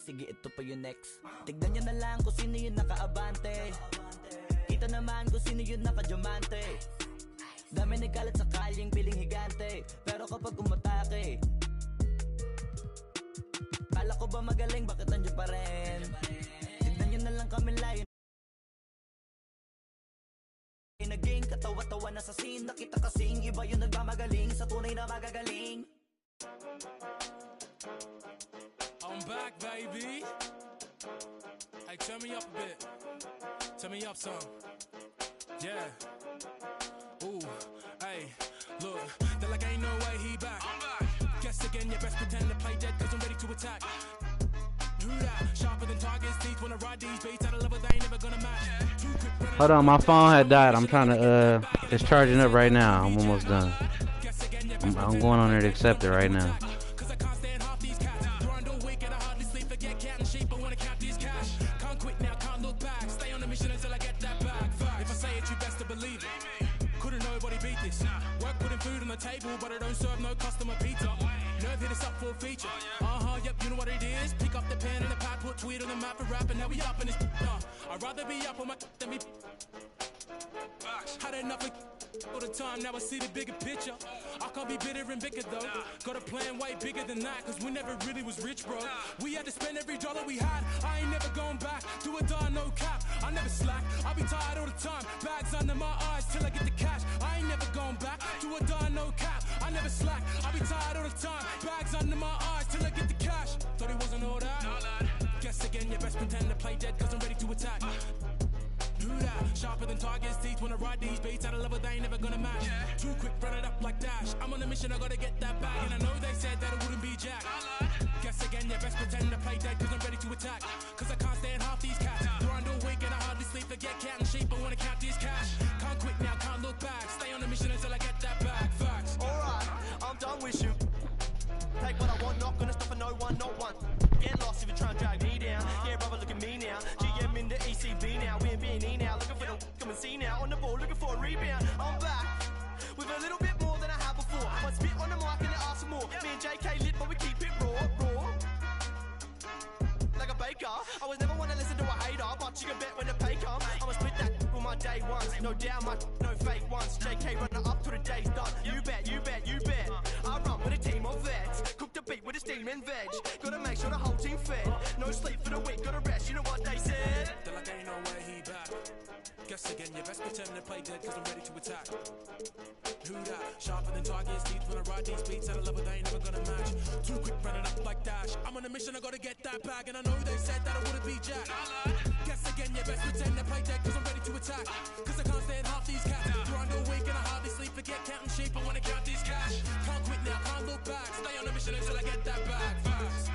S16: Sige, ito pa yung next. Tignan nyo na lang kung sino yung nakaabante. Kita naman kung sino yung nakadiamante. Dami nagkalat sa kalyeng piling higante. Pero kapag umatake, kala ko ba magaling, bakit nandiyo pa rin? Tignan nyo na lang kami layo. Naging katawa-tawa na sa scene. Nakita kasing iba yung nagmamagaling sa tunay na magagaling.
S9: I'm back, baby. Hey, turn me up a bit. Turn me up some. Yeah. Ooh, hey, look, they're like ain't no way he back. I'm back. Guess again, you best pretend to play dead, cause I'm ready to attack. Who that? Sharper than targets, teeth wanna ride these beats at a level they ain't never gonna match. Too quick.
S20: Hold on, my phone had died. I'm trying to, it's charging up right now. I'm almost done. I'm going on there to accept it right now.
S9: Couldn't nobody beat this. Work putting food on the table, but I don't serve no customer pizza. Irv hit us up for a feature. Yep, you know what it is. Pick up the pen and the pad, put tweet on the map for rapping. Now we up in this. I'd rather be up on my than be. Had enough of all the time, now I see the bigger picture. I can't be bitter and bicker though. Got a plan way bigger than that, cause we never really was rich, bro. We had to spend every dollar we had. I ain't never going back. Do or die, no cap. I never slack. I be tired all the time. Bags under my eyes till I get the cash. I ain't never going back. Do or die, no cap. I never slack. I be tired all the time. Bags under my eyes till I get the cash. Thought it wasn't all that. Guess again, you best pretend to play dead, cause I'm ready to attack. Do that, sharper than Target's teeth when I ride these beats. At a level they ain't never gonna match. Too quick, run it up like Dash. I'm on a mission, I gotta get that bag. And I know they said that it wouldn't be Jack. Guess again, you best pretend to play dead, cause I'm ready to attack. Cause I can't stand half these cats. Grind all week and I hardly sleep. Forget cat and sheep, I wanna count this cash. Can't quit now, can't look back. Stay on the mission until I get that bag. Facts.
S21: Alright, I'm done with you. Take what I want, not gonna stop for no one, not one. Get lost if you try and drag me down. Yeah, brother, look at me now. GM in the ECB now. We're B&E now. Looking for the come and see now. On the ball, looking for a rebound. I'm back with a little bit more than I had before. I spit on the mic and they ask for more. Me and JK lit, but we keep it raw. Like a baker. I was never one to listen to a hater, but you can bet when the pay come. I'ma split that with my day ones. No doubt, no fake ones. JK running up till the day's done. You bet, you bet, you bet. I run with a team of vets. Cook the beat with a steam and veg. Gotta make sure the whole team fed. No sleep for the week, gotta rest. You know what they said?
S9: They're like, ain't no way he back. Guess again, you best pretend to play dead, cause I'm ready to attack. Who that? Sharper than Target's teeth when I ride these beats. At a level they ain't never gonna match. Too quick, running up like Dash. I'm on a mission, I gotta get that bag. And I know they said that I wouldn't be Jack. Guess again, you best pretend to play dead, cause I'm ready to attack. Cause I can't stand half these cats. Grind all week and I hardly sleep. Forget counting sheep, I wanna count these cash. Can't quit now, can't look back. Stay on a mission until I get that bag. Facts.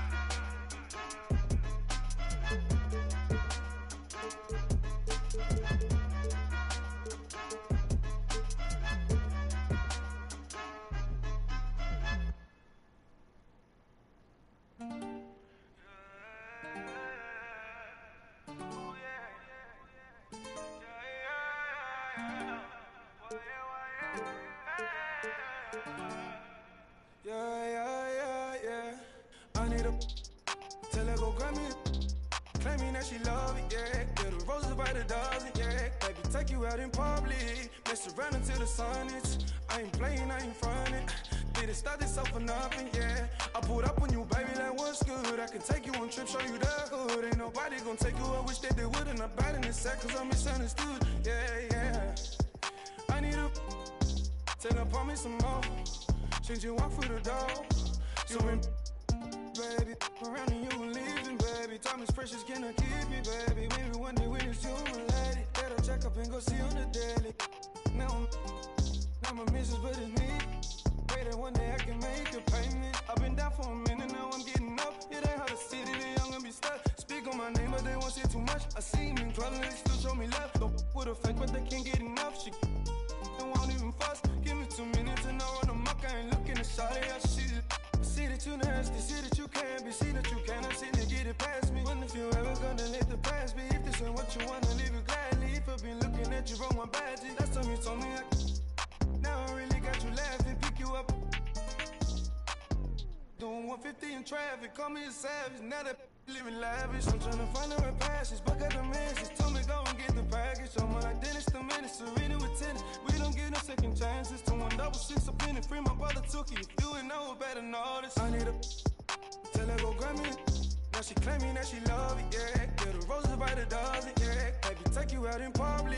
S22: Yeah. I need a tell her go grab me, claiming that she love it, yeah. Get the roses by the dozen, yeah. Baby, take you out in public, mess around until the sun hits. I ain't playing, I ain't fronting. Didn't start this off for nothing, yeah. I pulled up on you, baby, like what's good. I can take you on trips, show you the hood. Ain't nobody gonna take you, I wish that they would. And I'm bad in this set, cause I'm misunderstood, yeah. I need a tell her, pour me some more. Since you walk through the door, you been, baby, around and you leaving, baby. Time is precious, can I keep you, baby? Maybe one day when it's you, my lady. Better check up and go see on the daily. Now my missus, but it's me. Pray that one day I can make a payment. I've been down for a minute, now I'm getting up. It ain't how the city, they young and be stuck. Speak on my name, but they won't say too much. I see them in clubs and they still show me love. Don't with a fake, but they can't get enough. She won't even fuss. Give me 2 minutes and I'll run amok. I ain't looking to shot it. I see that you nasty, see that you can't be, see that you cannot see to get it past me. When if you ever gonna let the past be? If this ain't what you wanna, leave it gladly. If I've been looking at you wrong, my bad. Last time you told me now I really got you laughing, pick you up. Doing 150 in traffic, call me a savage. Now that living lavish, I'm trying to find the right passage. But got the message, told me go and get the package. I'm like Dennis the Menace, Serena with tennis. We don't get no second chances. To 166 up in it, free my brother took it. If you ain't know better than all this, I need a tell her go grab me. Now she claiming that she love it, yeah. Get the roses by the dozen, yeah. Baby, take you out in public,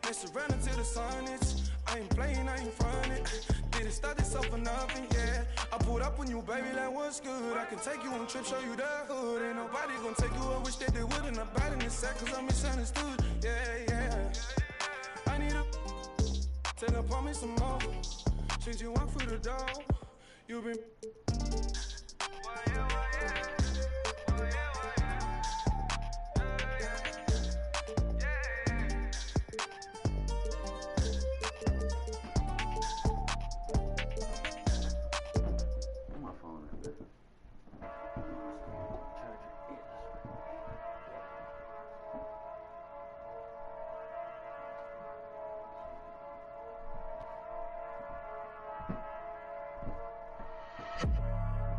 S22: mess around until the sun hits. I ain't playing, I ain't fronting. Didn't start this off for nothing, yeah. I pulled up on you, baby, like what's good. I can take you on trips, show you the hood. Ain't nobody gonna take you, I wish that they would. And I'm bad in this set, cause I'm misunderstood, yeah. I need a tell her, pour me some more. Since you walk through the door, you been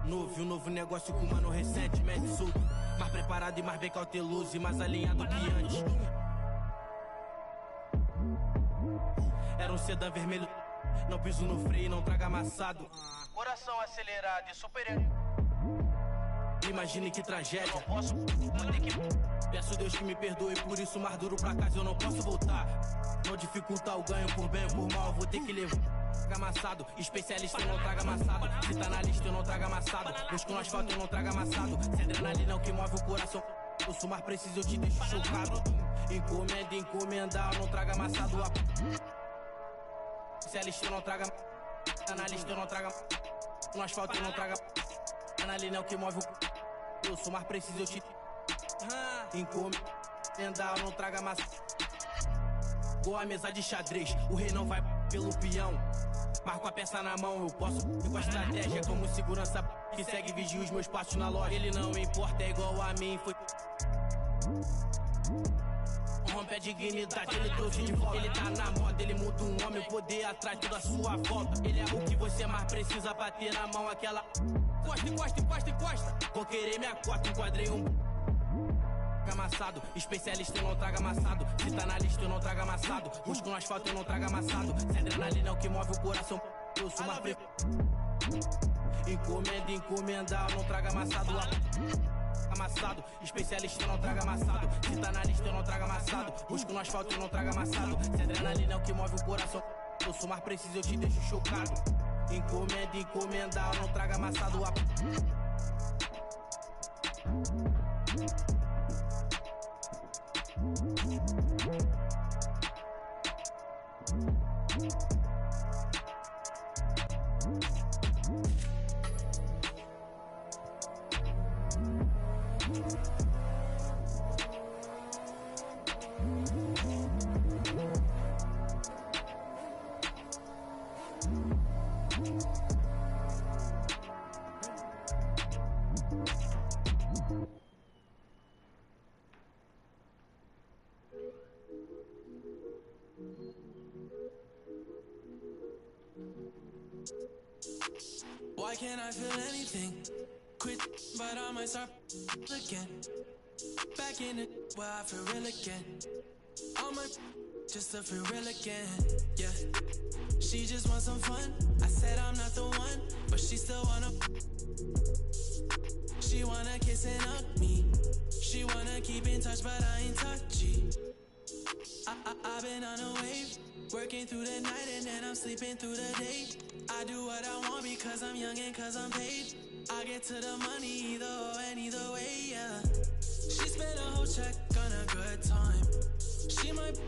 S1: Novo, novo negócio com mano recentemente solto. Mais preparado e mais bem cauteloso e mais alinhado que antes. Era um sedã vermelho, não piso no freio, não traga amassado. Coração acelerado e superior. Imagine que tragédia. Eu não posso, vou ter que. Peço Deus que me perdoe, por isso mais duro pra casa eu não posso voltar. Não dificultar o ganho por bem ou por mal, vou ter que levar. Traga amassado, especialista eu não traga amassado. Se tá na lista eu não trago amassado. Busco no asfalto eu não trago amassado. Se adrenalina é o que move o coração. Eu sou mais preciso, eu te deixo chocado. Encomenda, encomendar, eu não trago amassado. Especialista eu não trago. Tá na lista eu não trago. No asfalto eu não trago. Adrenalina é o que move o. Eu sou mais preciso, eu te. Encomendar, eu não trago amassado. Igual a mesa de xadrez, o rei não vai pelo peão. Marco a peça na mão, eu posso ir com a estratégia. Como segurança que segue e vigia os meus passos na loja. Ele não importa, é igual a mim, foi. Rompe a dignidade, ele trouxe de volta. Ele tá na moda, ele muda um homem, o poder atrás toda a sua volta. Ele é o que você mais precisa bater na mão, aquela. Encosta, encosta, encosta, encosta. Vou querer minha cota, enquadrei um. Amassado, especialista eu não trago amassado. Se tá na lista eu não trago amassado. Busco no asfalto eu não trago amassado. Se adrenalina é o que move o coração. Eu sou mais preto. Encomenda, encomendar, eu não trago amassado. Amassado, especialista eu não trago amassado. Se tá na lista eu não trago amassado. Busco no asfalto eu não trago amassado. Se adrenalina é o que move o coração. Eu sou mais preciso, eu te deixo chocado. Encomenda, encomendar, eu não trago amassado.
S9: Why can't I feel anything? Quit, but I might start again. Back in it, where I feel real again. I might just to feel real again. Yeah, she just wants some fun. I said I'm not the one, but she still wanna. She wanna kiss and hug me. She wanna keep in touch, but I ain't touchy. I've been on a wave, working through the night and then I'm sleeping through the day. I do what I want because I'm young and cause I'm paid. I get to the money either or and either way, yeah. She spent a whole check on a good time. She might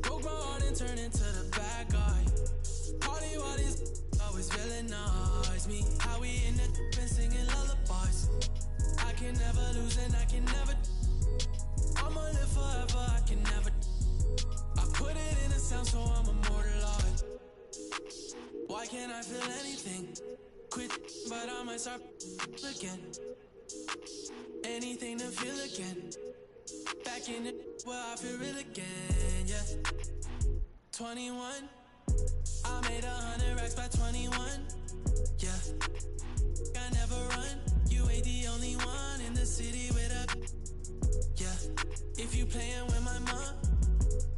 S9: broke my heart and turned into the bad guy. Party while these always villainize me. How we in the and singing lullabies. I can never lose and I can never. I'ma live forever, I can never. I put it in a sound so I'm immortalized. Why can't I feel anything? Quit, but I might start again. Anything to feel again. Back in it, where I feel real again, yeah. 21, I made 100 racks by 21, yeah. I never run, you ain't the only one in the city with a, yeah. If you playin' with my mom,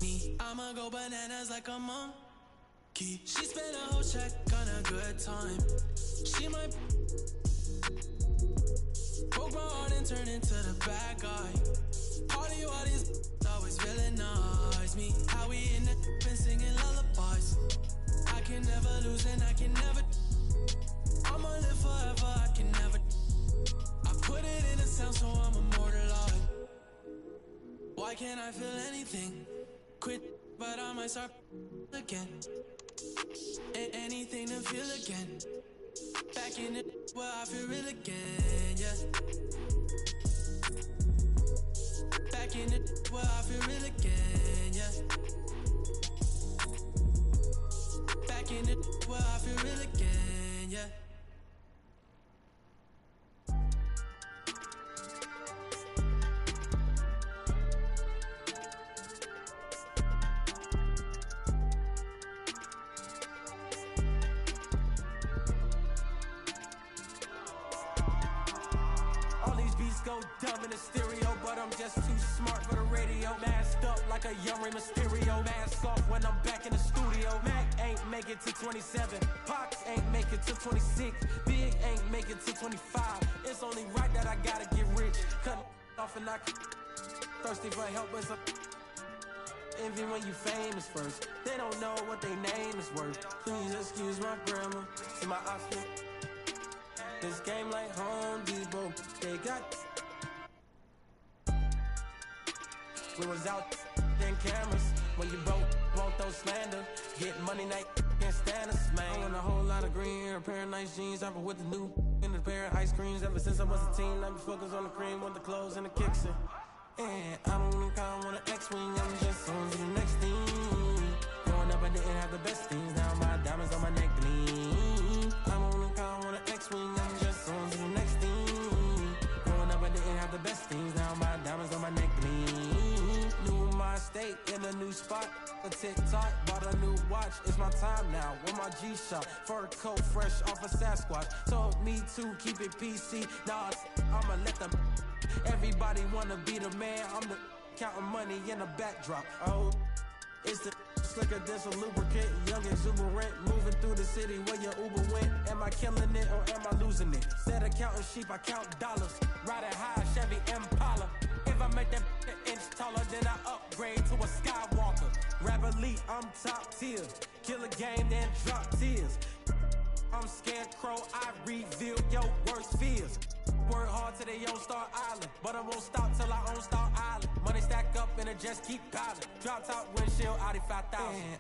S9: me, I'ma go bananas like a monkey. She spent a whole check on a good time. She might broke my heart and turned into the bad guy. Party while these always villainize me. How we in the and singing lullabies. I can never lose and I can never. I'ma live forever, I can never. I put it in a sound so I'm immortalized. Why can't I feel anything? Quit, but I might start again. Anything to feel again. Back in it, where I feel real again, yeah. Back in it, where I feel real again, yeah. Back in it, where I feel real again, yeah.
S21: go dumb in the stereo, but I'm just too smart for the radio. Masked up like a young Rey Mysterio. Mask off when I'm back in the studio. Mac ain't make it to 27. Pox ain't make it to 26. Big ain't make it to 25. It's only right that I gotta get rich. Cut off and I thirsty for help with some envy when you famous first. They don't know what their name is worth. Please excuse my grammar. See my option. This game like Home Depot. They got. We was out in cameras. When you broke, won't throw slander. Get money, night, can't stand us, man. I want a whole lot of green, a pair of nice jeans. I'm with the new and a pair of ice creams. Ever since I was a teen, I be focused on the cream, want the clothes and the kicks in. And I don't think I want an X-wing, I'm just on to the next thing. Growing up, I didn't have the best things. Now my diamonds on my neck gleam. I don't think I want an X-wing, I'm just on to the next thing. Growing up, I didn't have the best things. Now my diamonds on my neck gleam. New my state in a new spot. A TikTok, bought a new watch. It's my time now. With my G-Shock, fur coat fresh off a Sasquatch. Told me to keep it PC. Nah, I'ma let them. Everybody wanna be the man. I'm the counting money in a backdrop. Oh, it's the slicker than some lubricant. Young exuberant, moving through the city where your Uber went. Am I killing it or am I losing it? Instead of counting sheep, I count dollars. Riding high, Chevy Impala. If I make that an inch taller, then I upgrade to a Skywalker. Rap elite, I'm top tier. Kill a game, then drop tears. I'm Scarecrow, I reveal your worst fears. Work hard till they own Star Island, but I won't stop till I own Star Island. Money stack up and it just keep piling. Drop top windshield, Audi 5000.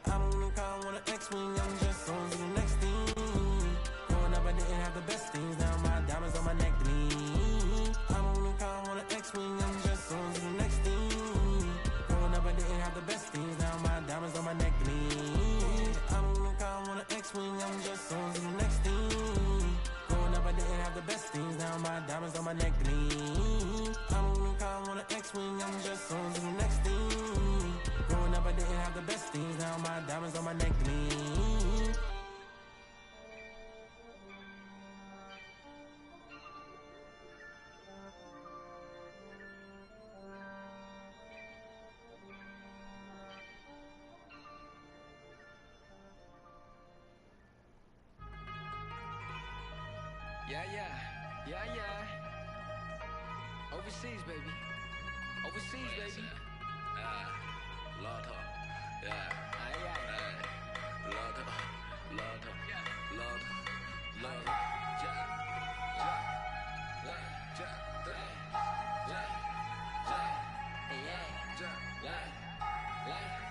S21: I don't think I want an X-wing, I'm just on to the next thing. Growing up, I didn't have the best things. Now my diamonds on my neck gleam. I don't think I want an X-wing, I'm just on to the next thing. Growing up, I didn't have the best things. Now my diamonds on my neck gleam. I don't think I want an X-wing, I'm just on to the next thing. Growing up, I didn't have the best things. Now my diamonds on my neck gleam. I don't think I want an X-wing, I'm just on to the next thing. Growing up, I didn't have the best things. Now my diamonds on my neck gleam.
S14: Yeah. Overseas, baby. Overseas, baby. Lotto. Yeah. Lotto.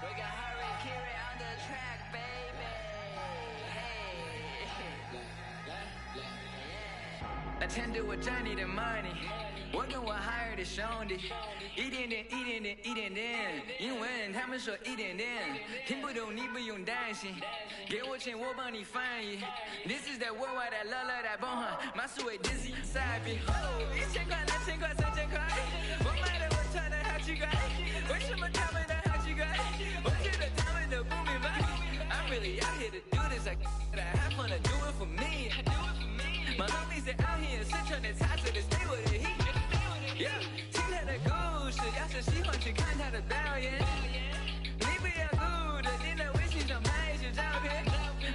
S16: We got Harry Kiri on the track, baby. Attend to 我占你的 money， 我跟我 hire 的兄弟，一点点，英文他们说一点点，听不懂你不用担心，给我钱我帮你翻译。This is that worldwide that love that bomb， 马思维 Dizzy 赛比，1000块、2000块、3000块，我买的我穿的好奇怪，为什么他们的好奇怪？我觉得他们都不明白。I'm really out here to do this, I have fun to do it for me. My homies are out here 生存的差色的 stay with the heat. Yeah， 听他的故事，要是喜欢去看他的表演。你不要顾着点在微信上拍一些照片。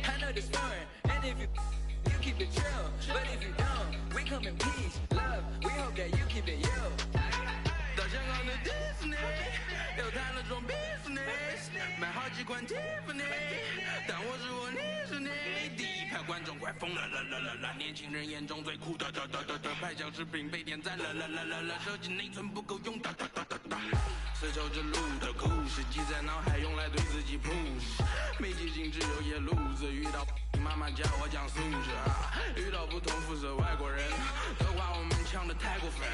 S16: I know this fun, and if you keep it chill, but if you don't, we come in peace, love. We hope that you keep it you. 到香港的 Disney， 又谈了桩 business， 买好几款 Tiffany， 但我是我，你是你。第一排观众快疯了，年轻人眼中最酷的，拍小视频被点赞了，手机内存不够用，丝绸之路的故事记在脑海，用来对自己 push。没记性只有野路子，遇到你妈妈教我讲素质，遇到不同肤色外国人都话我们呛得太过分，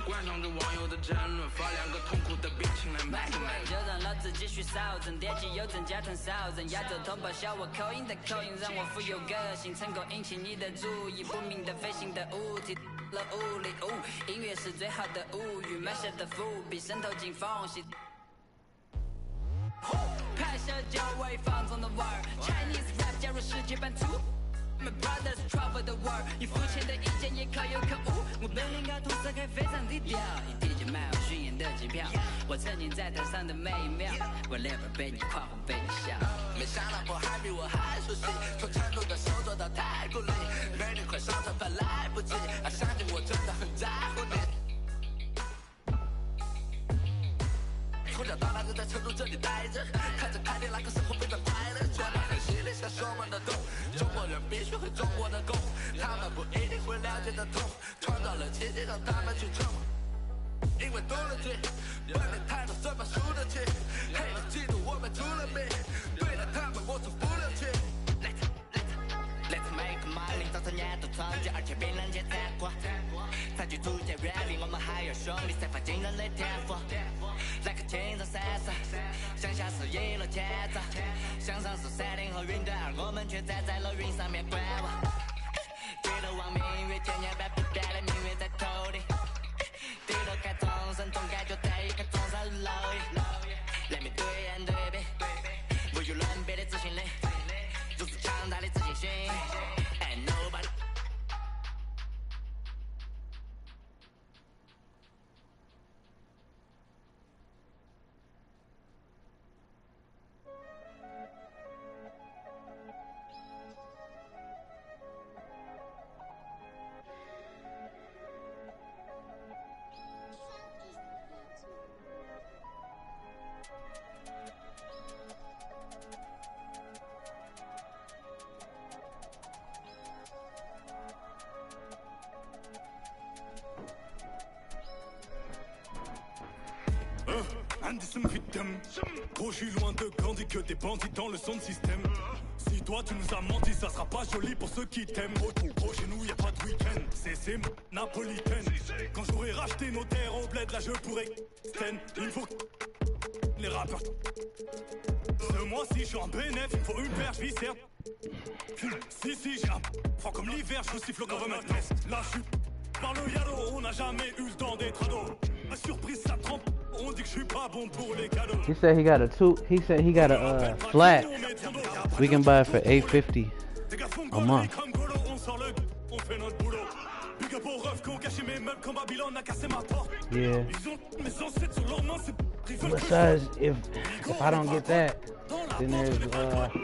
S16: 观赏着网友的争论，发两个痛苦的表情来卖个卖。就让老子继续扫整，点击有增加团扫人，亚洲同胞笑我口音的口音，让我富有个性，成功引起你的注意，不明的飞行的物体了物理，音乐是最好的物语，埋下的伏笔渗透进缝隙。拍摄就为放纵的玩 ，Chinese rap 加入世界版图。My brothers travel the world， 你肤浅的意见也可有可无。我
S14: 本领高，涂色还非常低调，一提就买我巡演的机票。我曾经在台上的每一秒，我 never 被你夸或被你笑。没想到我还比我还熟悉，从成都的手做到太古里，美女快上车怕来不及，相信我真的很在乎你。从小到大就在成都这里待着，看着凯迪拉克生活非常快乐，穿得很犀利像手们的洞，中国人必须会中国的功，他们不一定会了解的痛，创造了奇迹让他们去冲，因为懂了题，本领太多怎么输得起，黑人嫉妒我们出了名，对待他们我从不留情。Let's make money， 早餐也都创建，而且比人家残酷。采取突厥 rapping， 我们还有兄弟散发惊人的天赋。来个青藏闪烁，向下是一路前走，向上是山顶和云端，而我们却站在了云上面观望。低头望明月，千年百不变的命运在头顶。低头看众生，总感觉在一个中山楼宇。来面对眼对比，无与伦比的自信力，如此强大的自信心。And nobody。Gros,
S2: je suis loin de Gandhi, que des bandits dans le son de système. Si toi tu nous as menti, ça sera pas joli pour ceux qui t'aiment. Gros, chez nous y a pas de week-end, c'est napolitaine. Quand j'aurai racheté nos terres au bled, là je pourrais stand. Il faut les rappeurs. Ce mois-ci, je suis en bénéf, il me faut une perche viscère. Si, j'ai un franc comme l'hiver, je vous siffle comme un test. Là, je suis par le yalo, on n'a jamais eu le temps d'être ado. La surprise, ça trempe. On dit que je suis pas bon pour les cadeaux.
S20: He said he got a flat. We can buy it for $850 a month. Yeah. Besides, if I don't get that, then there's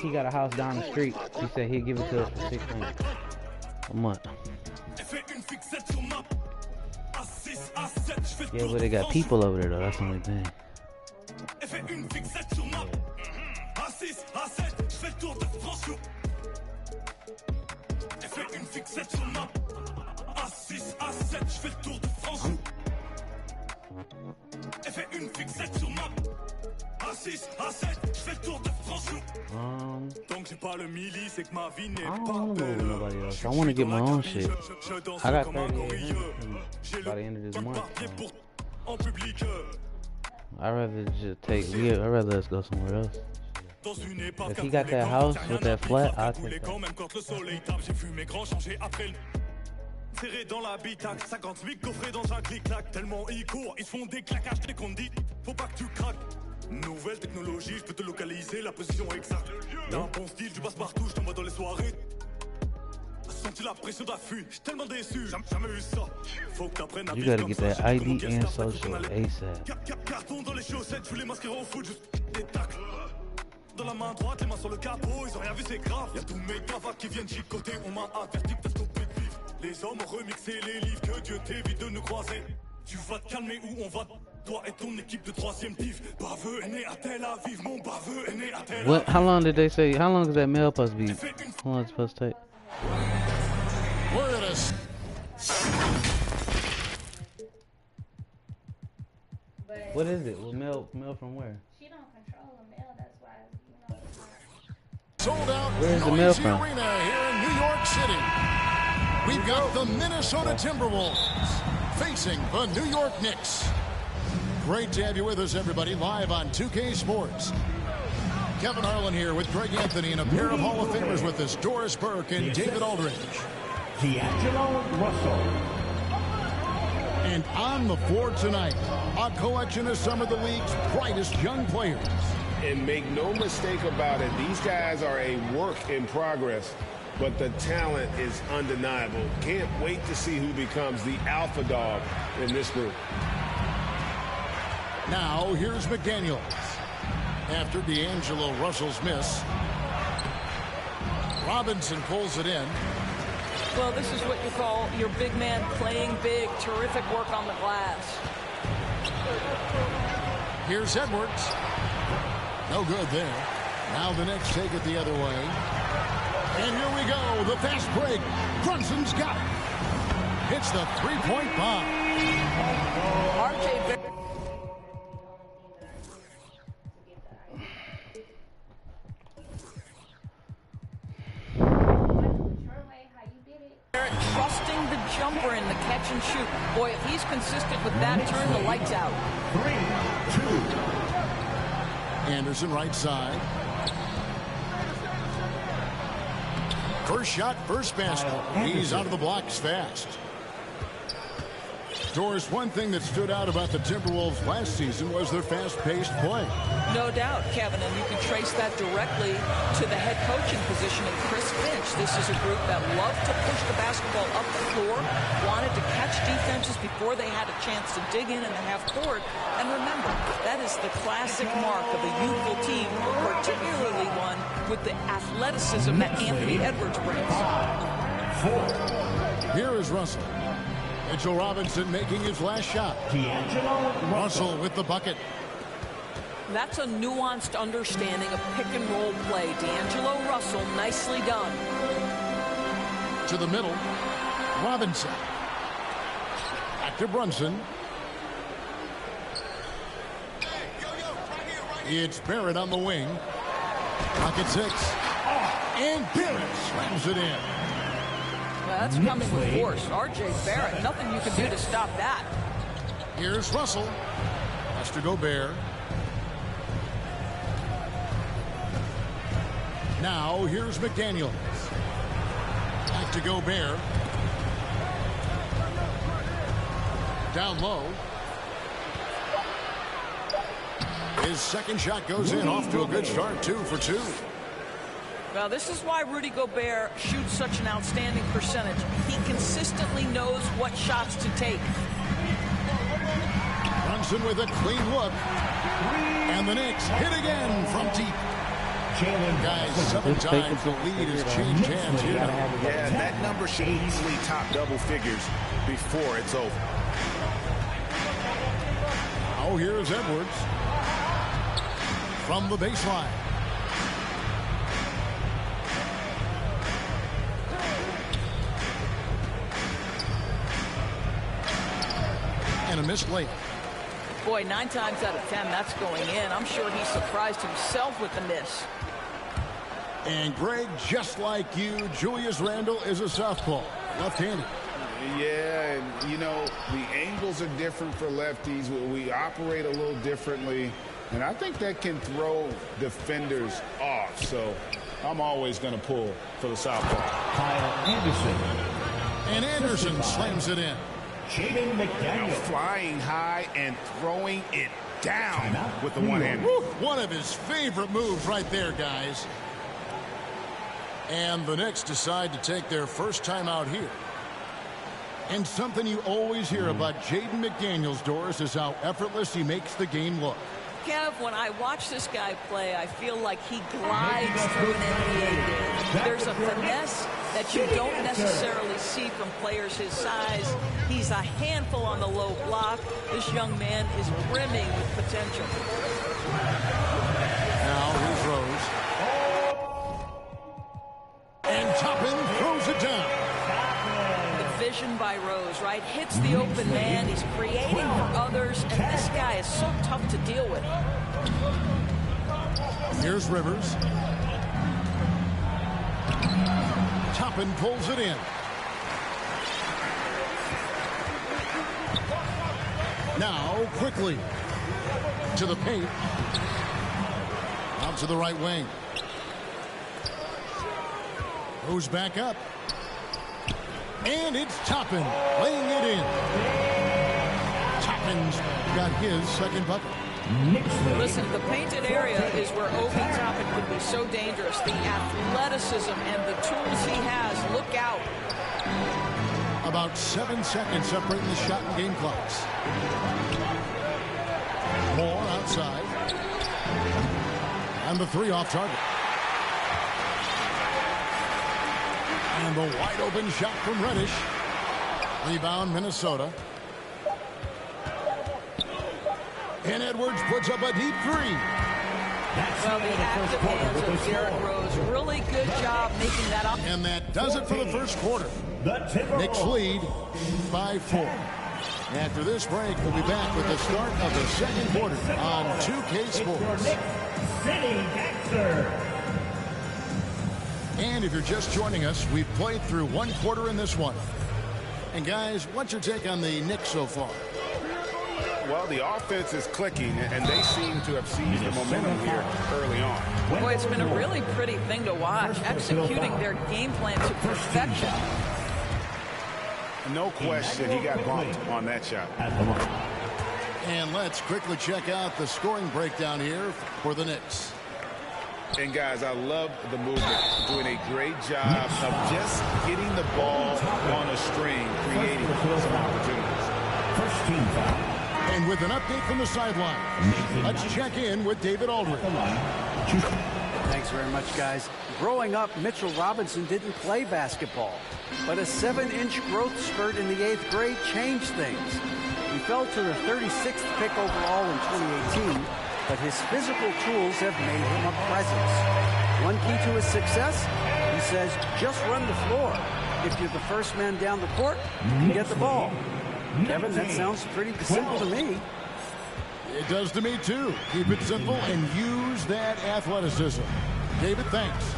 S20: he got a house down the street. He said he'd give it to us for $600 a month. Yeah, but they got people over there though, that's the only thing. I want to get my own shit. I got 3800 by the end of this month. I'd rather just I'd rather us go somewhere else. If he got that house with that flat, I'll take that.
S2: Serré dans l'habitacle, 50 000 coffrés dans un clic-clac. Tellement ils courent, ils font des claquages dès qu'on dit faut pas que tu craques. Nouvelle technologie, je peux te localiser, la position exacte. D'un bon style, tu passes partout, je t'envoie dans les soirées. Senti la pression d'affût, j'suis tellement déçu, jamais eu ça. Faut que t'apprennes à
S20: vivre comme ça. You gotta get that ID and social ASAP.
S2: Carton dans les chaussettes, je les masquerai au foot, juste des tacles. Dans la main droite, les mains sur le capot, ils ont rien vu, c'est grave. Y'a tous mes cavaques qui viennent chicoter, on m'a averti que t'as stoppé de vivre. Les hommes ont remixé les livres, que Dieu t'évite de nous croiser. Tu vas te calmer où on va, toi et ton équipe de 3e div. Baveux est né à Tel Aviv, mon baveux est né à Tel Aviv.
S20: What? How long did they say? How long is that mail supposed to be? How long is it supposed to take?
S3: We're at us.
S20: What is it? Well, mail from where?
S4: She don't control the mail, that's why, you know, it's
S3: Sold out
S20: Where's the mail from?
S3: Arena here in New York City. We've got the Minnesota Timberwolves facing the New York Knicks. Great to have you with us, everybody, live on 2K Sports. Kevin Harlan here with Greg Anthony and a pair of Hall of Famers with us, Doris Burke and David Aldridge.
S6: D'Angelo Russell.
S3: And on the floor tonight, a collection of some of the league's brightest young players.
S5: And make no mistake about it, these guys are a work in progress. but the talent is undeniable. Can't wait to see who becomes the alpha dog in this group.
S3: Now, here's McDaniels. After D'Angelo Russell's miss, Robinson pulls it in.
S11: Well, this is what you call your big man playing big. Terrific work on the glass.
S3: Here's Edwards. No good there. Now the Knicks take it the other way. And here we go. The fast break. Brunson's got it. Hits the three-point bomb.
S11: RJ. Trusting the jumper in the catch and shoot. Boy, if he's consistent with that, turn the lights out.
S3: 3-2. Anderson right side. First shot, first basket. He's out of the blocks fast. Doris, one thing that stood out about the Timberwolves last season was their fast-paced play.
S11: No doubt, Kevin, and you can trace that directly to the head coaching position of Chris Finch. This is a group that loved to push the basketball up the floor, wanted to catch defenses before they had a chance to dig in the half court. And remember, that is the classic mark of a youthful team, particularly one with the athleticism that Anthony Edwards brings.
S3: Here is Russell. Mitchell Robinson making his last shot. Russell with the bucket.
S11: That's a nuanced understanding of pick-and-roll play. D'Angelo Russell, nicely done.
S3: To the middle, Robinson. Back to Brunson. It's Barrett on the wing. Pocket 6. And Barrett slams it in.
S11: Well, that's coming with force. R.J. Barrett, nothing you can do to stop that.
S3: Here's Russell. Has to Gobert. Now, here's McDaniels. Back to Gobert. Down low. His second shot goes in, off to a good start, 2 for 2.
S11: Well, this is why Rudy Gobert shoots such an outstanding percentage. He consistently knows what shots to take.
S3: Brunson with a clean look. And the Knicks hit again from deep. Guys, 7 times the lead has changed hands here.
S7: Yeah, that number should easily top double figures before it's over.
S3: Now here's Edwards. From the baseline. And a missed layup.
S11: Boy, 9 times out of 10, that's going in. I'm sure he surprised himself with the miss.
S3: And Greg, just like you, Julius Randle is a southpaw, left-handed.
S5: Yeah, and you know, the angles are different for lefties. We operate a little differently, and I think that can throw defenders off. So I'm always going to pull for the southpaw.
S6: Kyle Anderson.
S3: And Anderson slams it in.
S6: Jaden McDaniels.
S7: Flying high and throwing it down with the one-hand.
S3: One of his favorite moves right there, guys. And the Knicks decide to take their first time out here. And something you always hear about Jaden McDaniels, Doris, is how effortless he makes the game look.
S11: Kev, when I watch this guy play, I feel like he glides through an NBA game. There's a finesse that you don't necessarily see from players his size. He's a handful on the low block. This young man is brimming with potential.
S3: Now here's Rose. And Toppin throws it down.
S11: The vision by Rose, right? Hits the open man. He's creating for others, and this guy is so tough to deal with.
S3: Here's Rivers. Toppin pulls it in. Now, quickly to the paint. Out to the right wing. Goes back up. And it's Toppin laying it in. Toppin's got his second bucket.
S11: Listen, the painted area is where Obi Toppin can be so dangerous. The athleticism and the tools he has. Look out.
S3: About 7 seconds separating the shot and game clocks. Moore outside. And the three off target. And the wide open shot from Reddish. Rebound Minnesota. And Edwards puts up a deep three.
S11: Well, the active hands of Derrick Rose. Really good job making that up.
S3: And that does it for the first quarter. Knicks lead by 4. After this break, we'll be back with the start of the second quarter on 2K Sports. And if you're just joining us, we've played through one quarter in this one. And guys, what's your take on the Knicks so far?
S7: Well, the offense is clicking, and they seem to have seized the momentum here early on.
S11: Boy, it's been a really pretty thing to watch, executing their game plan to perfection.
S7: No question, he got bumped on that shot.
S3: And let's quickly check out the scoring breakdown here for the Knicks.
S7: And guys, I love the movement, doing a great job of just getting the ball on a string, creating some opportunities.
S6: First team foul.
S3: And with an update from the sideline, let's check in with David Aldridge.
S8: Thanks very much, guys. Growing up, Mitchell Robinson didn't play basketball, but a 7-inch growth spurt in the 8th grade changed things. He fell to the 36th pick overall in 2018, but his physical tools have made him a presence. One key to his success, he says, just run the floor. If you're the first man down the court, you get the ball. Kevin, that sounds pretty simple to me.
S3: It does to me, too. Keep it simple and use that athleticism. David, thanks.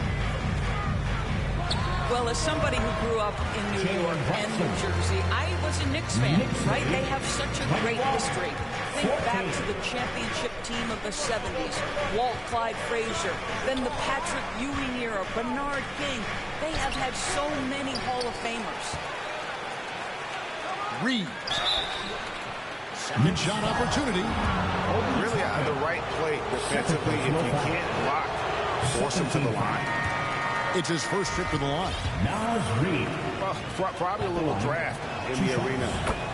S11: Well, as somebody who grew up in New York and New Jersey, I was a Knicks fan, right? They have such a great history. Think back to the championship team of the 70s. Walt Clyde Frazier, then the Patrick Ewing era, Bernard King. They have had so many Hall of Famers.
S3: Reed. Second shot opportunity.
S7: Really on the right plate defensively. If you can't block, force him to the line.
S3: It's his first trip to the line.
S7: Well, probably a little draft in the arena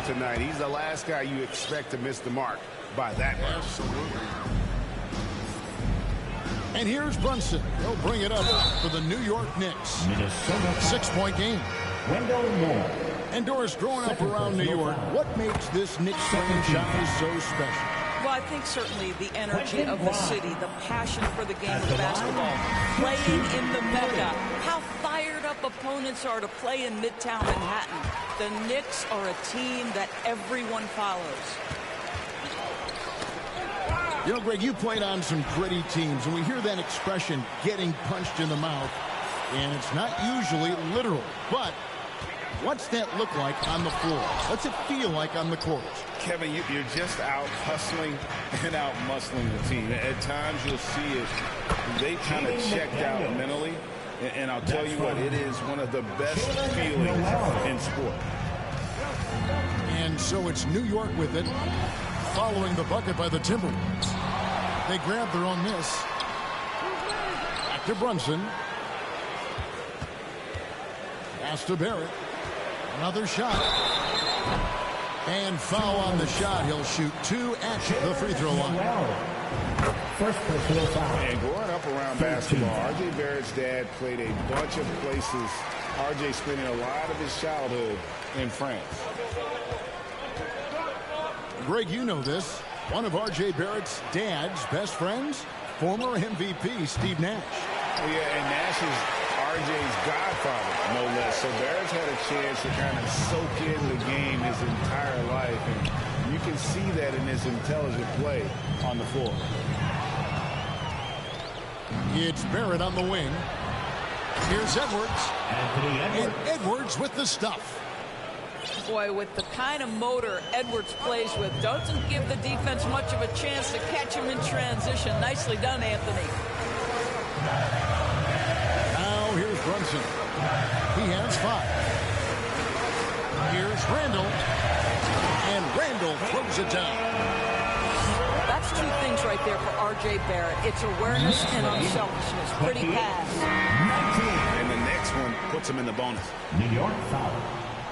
S7: tonight. He's the last guy you expect to miss the mark by that much.
S3: Absolutely. And here's Brunson. He'll bring it up for the New York Knicks. 6-point game.
S6: Wendell Moore.
S3: And Doris, growing up around New York, what makes this Knicks franchise so special?
S11: Well, I think certainly the energy of the city, the passion for the game of basketball, playing in the Mecca, how fired up opponents are to play in Midtown Manhattan. The Knicks are a team that everyone follows.
S3: You know, Greg, you played on some gritty teams, and we hear that expression, getting punched in the mouth, and it's not usually literal, but what's that look like on the floor? What's it feel like on the court?
S7: Kevin, you're just out hustling and out muscling the team. At times you'll see it. They kind of checked out mentally. And I'll tell you what, it is one of the best feelings in sport.
S3: And so it's New York with it, following the bucket by the Timberwolves. They grab their own miss. Back to Brunson. Pass to Barrett. Another shot. And foul on the shot. He'll shoot 2 at the free throw line.
S6: First personal foul.
S7: And growing up around basketball, R.J. Barrett's dad played a bunch of places. R.J. spending a lot of his childhood in France.
S3: Greg, you know this. One of R.J. Barrett's dad's best friends, former MVP Steve Nash.
S7: Oh, yeah, and Nash is R.J.'s godfather, no less. So Barrett's had a chance to kind of soak in the game his entire life. And you can see that in his intelligent play on the floor.
S3: It's Barrett on the wing. Here's Edwards. And Edwards with the stuff.
S11: Boy, with the kind of motor Edwards plays with, doesn't give the defense much of a chance to catch him in transition. Nicely done, Anthony.
S3: Now here's Brunson. He has 5. Here's Randall. And Randall throws it down.
S11: That's two things right there for R.J. Barrett. It's awareness and unselfishness. Pretty pass.
S7: And the next one puts him in the bonus.
S6: New York foul.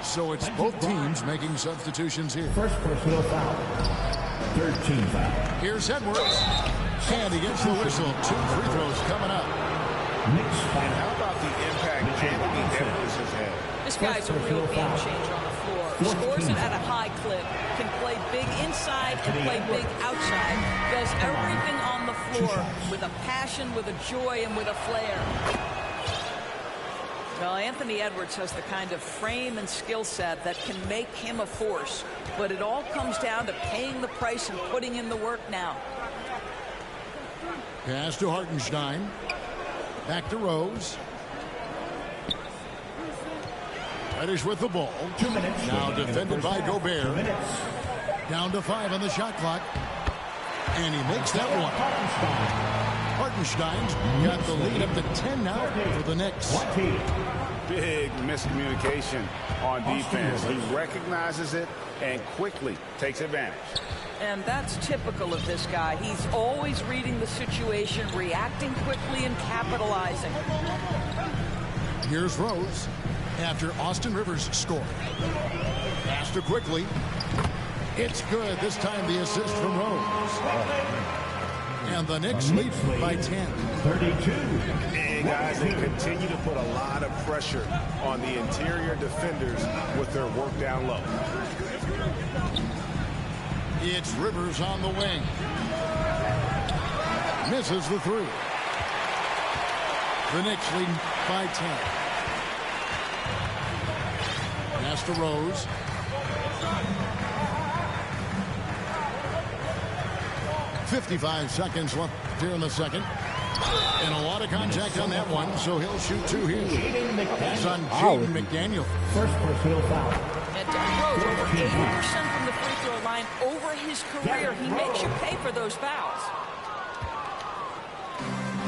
S3: So it's both teams making substitutions here.
S6: First personal foul. 13 foul.
S3: Here's Edwards. And he gets the whistle. 2 free throws coming up.
S7: And how about the impact Anthony Edwards has had?
S11: This guy's a real game changer on the floor. Scores it at a high clip. Can play big inside and play big outside. Does everything on the floor with a passion, with a joy, and with a flair. Well, Anthony Edwards has the kind of frame and skill set that can make him a force. But it all comes down to paying the price and putting in the work now.
S3: Pass to Hartenstein. Back to Rose. Reddish with the ball.
S6: 2 minutes.
S3: Now defended by Gobert. Down to 5 on the shot clock. And he makes that one. Hartenstein's got the lead up to 10 now for the Knicks.
S7: Big miscommunication on defense. He recognizes it and quickly takes advantage.
S11: And that's typical of this guy. He's always reading the situation, reacting quickly, and capitalizing.
S3: Here's Rose after Austin Rivers scored. Pass to quickly. It's good. This time the assist from Rose. And the Knicks lead by 10.
S6: 32.
S7: And guys, they continue to put a lot of pressure on the interior defenders with their work down low.
S3: It's Rivers on the wing. Misses the 3. The Knicks lead by 10. Pass to Rose. .55 seconds left here in the second. And a lot of contact on that one, so he'll shoot 2 here. It's on Jaden McDaniel.
S6: First personal foul.
S11: And Rose over 80% from the free throw line over his career. He makes you pay for those fouls.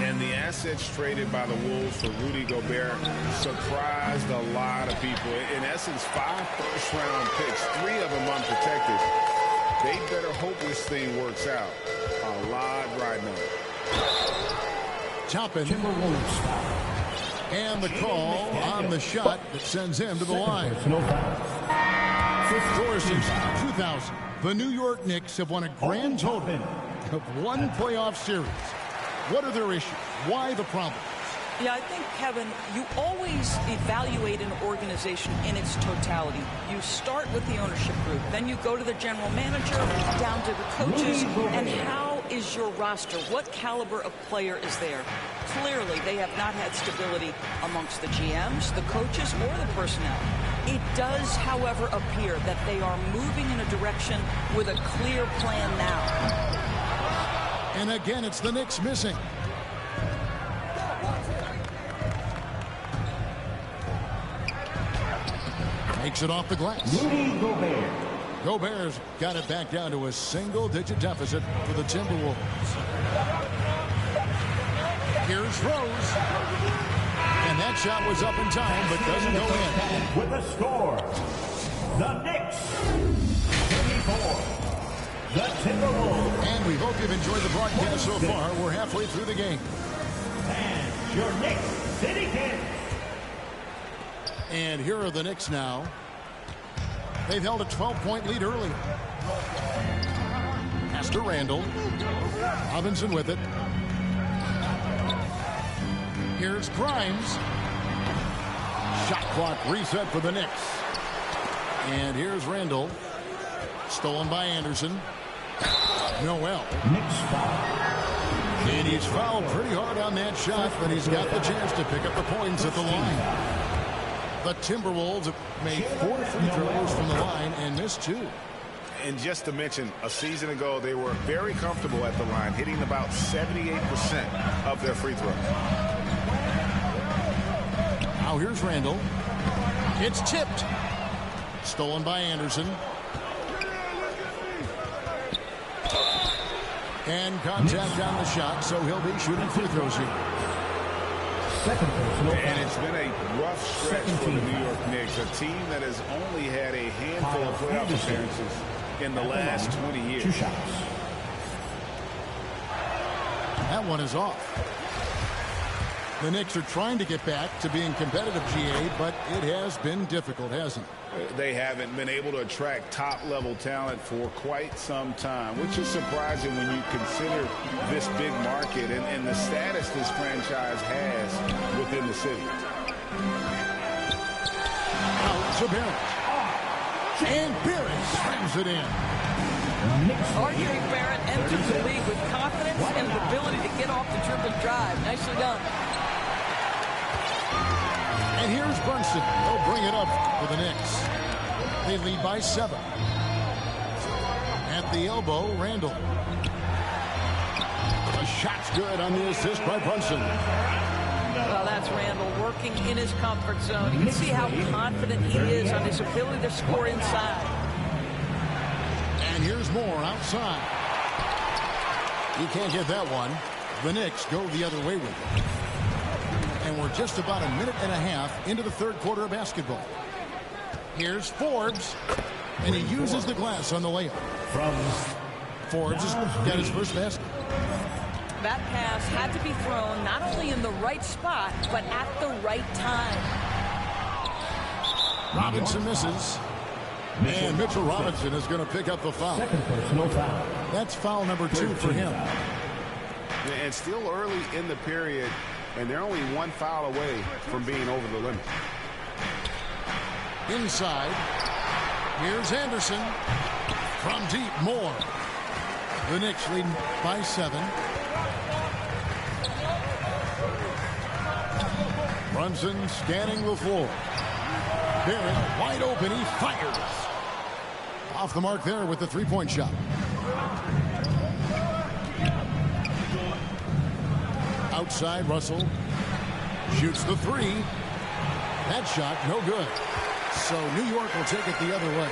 S5: And the assets traded by the Wolves for Rudy Gobert surprised a lot of people. In essence, 5 first-round picks, 3 of them unprotected. They better hope this thing works out. A lot riding on it.
S3: Toppin. And the call on the shot that sends him to the line. Fifth score since 2000. The New York Knicks have won a grand total of 1 playoff series. What are their issues? Why the problems?
S11: Yeah, I think, Kevin, you always evaluate an organization in its totality. You start with the ownership group, then you go to the general manager, down to the coaches, and how is your roster? What caliber of player is there? Clearly, they have not had stability amongst the GMs, the coaches, or the personnel. It does, however, appear that they are moving in a direction with a clear plan now.
S3: And again, it's the Knicks missing. Makes it off the glass.
S6: Rudy Gobert.
S3: Gobert's got it back down to a single-digit deficit for the Timberwolves. Here's Rose. And that shot was up in time, but doesn't go in.
S6: With a score, the Knicks 34. The Timberwolves.
S3: And we hope you've enjoyed the broadcast so far. We're halfway through the game.
S6: And your Knicks City Kings.
S3: And here are the Knicks now. They've held a 12-point lead early. Pass to Randall. Robinson with it. Here's Grimes. Shot clock reset for the Knicks. And here's Randall. Stolen by Anderson. Noel.
S6: Knicks foul.
S3: And he's fouled pretty hard on that shot, but he's got the chance to pick up the points at the line. The Timberwolves have made 4 free throws from the line and missed 2.
S7: And just to mention, a season ago, they were very comfortable at the line, hitting about 78% of their free throws.
S3: Now here's Randall. It's tipped. Stolen by Anderson. And contact on the shot, so he'll be shooting free throws here.
S7: And it's been a rough stretch for the New York Knicks, a team that has only had a handful of playoff appearances in the last 20 years.
S6: 2 shots.
S3: That one is off. The Knicks are trying to get back to being competitive, GA, but it has been difficult, hasn't it?
S7: They haven't been able to attract top-level talent for quite some time, which is surprising when you consider this big market and the status this franchise has within the city.
S3: Out to Barrett. And Barrett slams it in.
S11: R.J. Barrett enters the league with confidence and the ability to get off the dribble drive. Nicely done.
S3: And here's Brunson. They'll bring it up for the Knicks. They lead by 7. At the elbow, Randall. The shot's good on the assist by Brunson.
S11: Well, that's Randall working in his comfort zone. You can see how confident he is on his ability to score inside.
S3: And here's Moore outside. He can't get that one. The Knicks go the other way with it. And we're just about a minute and a half into the third quarter of basketball. Here's Forbes. And he uses the glass on the layup. Forbes has got his first basket.
S11: That pass had to be thrown not only in the right spot, but at the right time.
S3: Robinson misses. And Mitchell Robinson is going to pick up the foul. That's foul number 2 for him.
S7: And still early in the period, and they're only 1 foul away from being over the limit.
S3: Inside. Here's Anderson. From deep, Moore. The Knicks leading by 7. Brunson scanning the floor. Barrett wide open. He fires. Off the mark there with the three-point shot. Outside, Russell shoots the 3. That shot no good. So New York will take it the other way.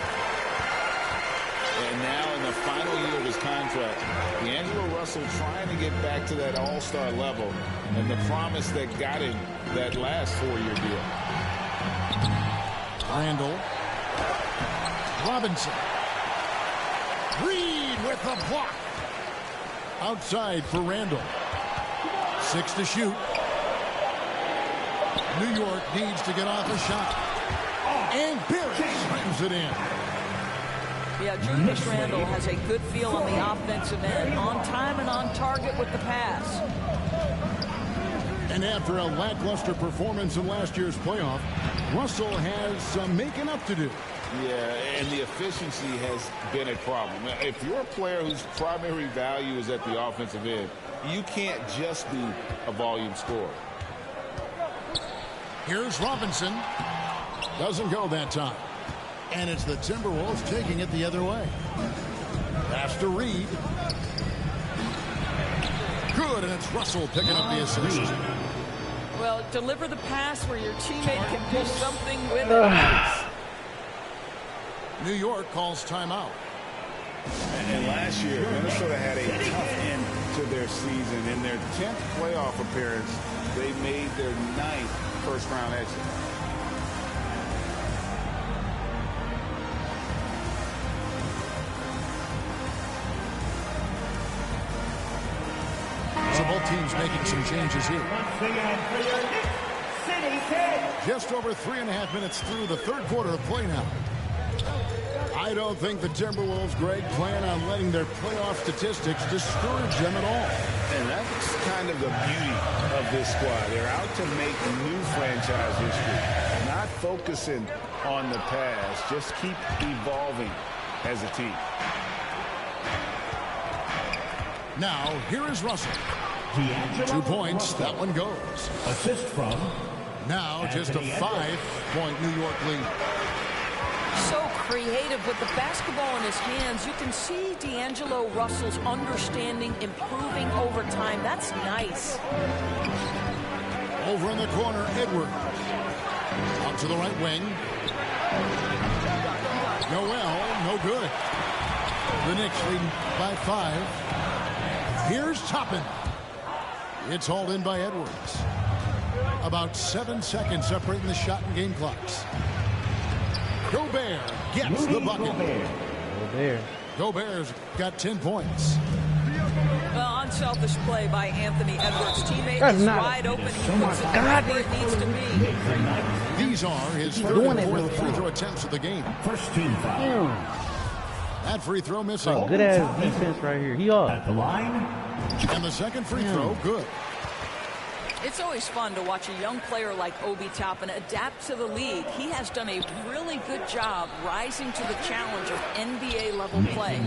S5: And now in the final year of his contract, D'Angelo Russell trying to get back to that all-star level and the promise that got him that last 4-year deal.
S3: Randall. Robinson. Reed with the block. Outside for Randall. 6 to shoot. New York needs to get off a shot. And Barrett slams it in.
S11: Yeah, Julius Randle has a good feel on the offensive end, on time and on target with the pass.
S3: And after a lackluster performance in last year's playoff, Russell has some making up to do.
S5: Yeah, and the efficiency has been a problem. If you're a player whose primary value is at the offensive end, you can't just be a volume scorer.
S3: Here's Robinson. Doesn't go that time. And it's the Timberwolves taking it the other way. Pass to Reed. Good, and it's Russell picking up the assist.
S11: Well, deliver the pass where your teammate can do something with it.
S3: New York calls timeout.
S7: And last year, Minnesota had a tough end to their season. In their 10th playoff appearance, they made their 9th first-round exit.
S3: So both teams making some changes here. Just over 3.5 minutes through the third quarter of play now. I don't think the Timberwolves, Greg, plan on letting their playoff statistics discourage them at all.
S7: And that's kind of the beauty of this squad. They're out to make new franchise history, not focusing on the past. Just keep evolving as a team.
S3: Now, here is Russell. 2 points. That one goes.
S6: Assist from.
S3: Now, just a 5-point New York lead.
S11: So creative with the basketball in his hands. You can see D'Angelo Russell's understanding improving over time. That's nice.
S3: Over in the corner, Edwards. Out to the right wing. Noel, no good. The Knicks leading by 5. Here's Toppin. It's hauled in by Edwards. About 7 seconds separating the shot and game clocks. Gobert gets the bucket.
S20: Gobert's
S3: got 10 points.
S11: Well, unselfish play by Anthony Edwards. Teammate
S20: That's
S11: is
S20: not
S11: wide open. He puts it right where it needs to be.
S3: These are his third and fourth free throw attempts of the game.
S6: First team foul.
S3: That free throw missing.
S20: Good ass defense right here. He off.
S6: At the line.
S3: And the second free throw, good.
S11: It's always fun to watch a young player like Obi Toppin adapt to the league. He has done a really good job rising to the challenge of NBA-level play.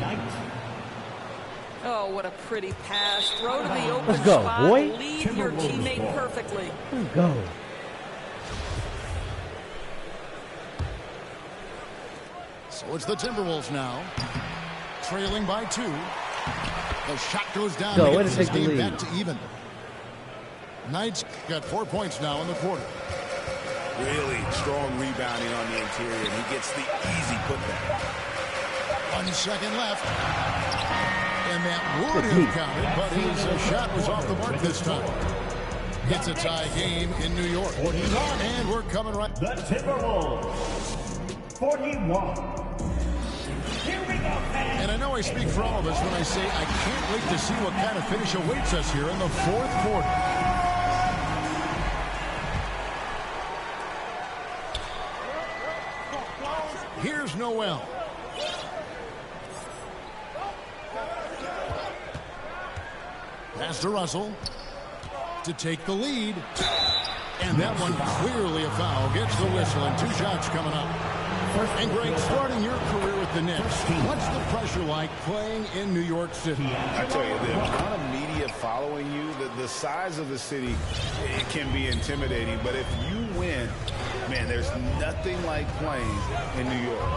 S11: Oh, what a pretty pass. Throw to the open
S20: Let's go,
S11: spot.
S20: boy.
S11: Lead your teammate perfectly.
S20: Let's go.
S3: So it's the Timberwolves now, trailing by 2. The shot goes down to get this game back to even. Knights got 4 points now in the quarter.
S7: Really strong rebounding on the interior, and he gets the easy putback.
S3: 1 second left. And that would have counted, but his shot was off the mark this time. It's a tie game in New York. And we're coming right.
S6: The Timberwolves. 41. Here we go, fans.
S3: And I know I speak for all of us when I say I can't wait to see what kind of finish awaits us here in the fourth quarter. Here's Noel. Pass to Russell to take the lead. And that one clearly a foul. Gets the whistle and 2 shots coming up. And Greg, starting your career with the Knicks, what's the pressure like playing in New York City?
S7: I tell you, the amount of media following you, the size of the city, it can be intimidating. But if you win, man, there's nothing like playing in New York.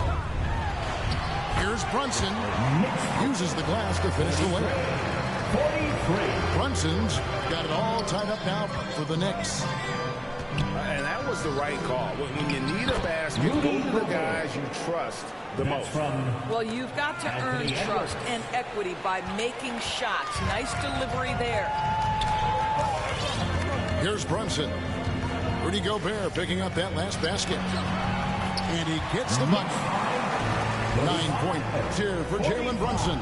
S3: Here's Brunson. Uses the glass to finish the layup.
S6: 43.
S3: Brunson's got it all tied up now for the Knicks.
S7: And that was the right call. When you need a basket, go to the guys you trust the most.
S11: Well, you've got to earn trust and equity by making shots. Nice delivery there.
S3: Here's Brunson. Rudy Gobert picking up that last basket. And he gets the bucket. 9 points here for Jalen Brunson.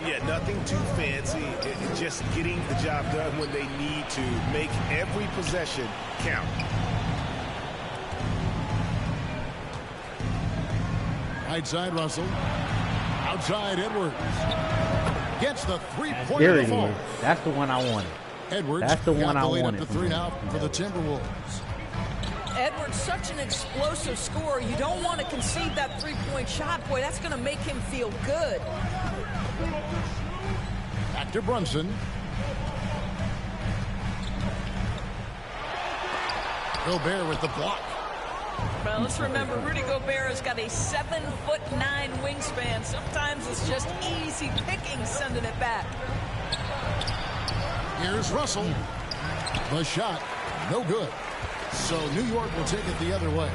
S7: Yeah, nothing too fancy. Just getting the job done when they need to. Make every possession count.
S3: Right side Russell. Outside Edwards. Gets the three-pointer.
S20: There it is. That's the one I wanted.
S3: Edwards
S20: That's the one I
S3: got the lead
S20: wanted.
S3: up to 3 now for the Timberwolves.
S11: Edwards, such an explosive scorer. You don't want to concede that three-point shot. Boy, that's going to make him feel good.
S3: Back to Brunson. Gobert with the block.
S11: Well, let's remember, Rudy Gobert has got a 7'9" wingspan. Sometimes it's just easy picking sending it back.
S3: Here's Russell. The shot, no good. So New York will take it the other way.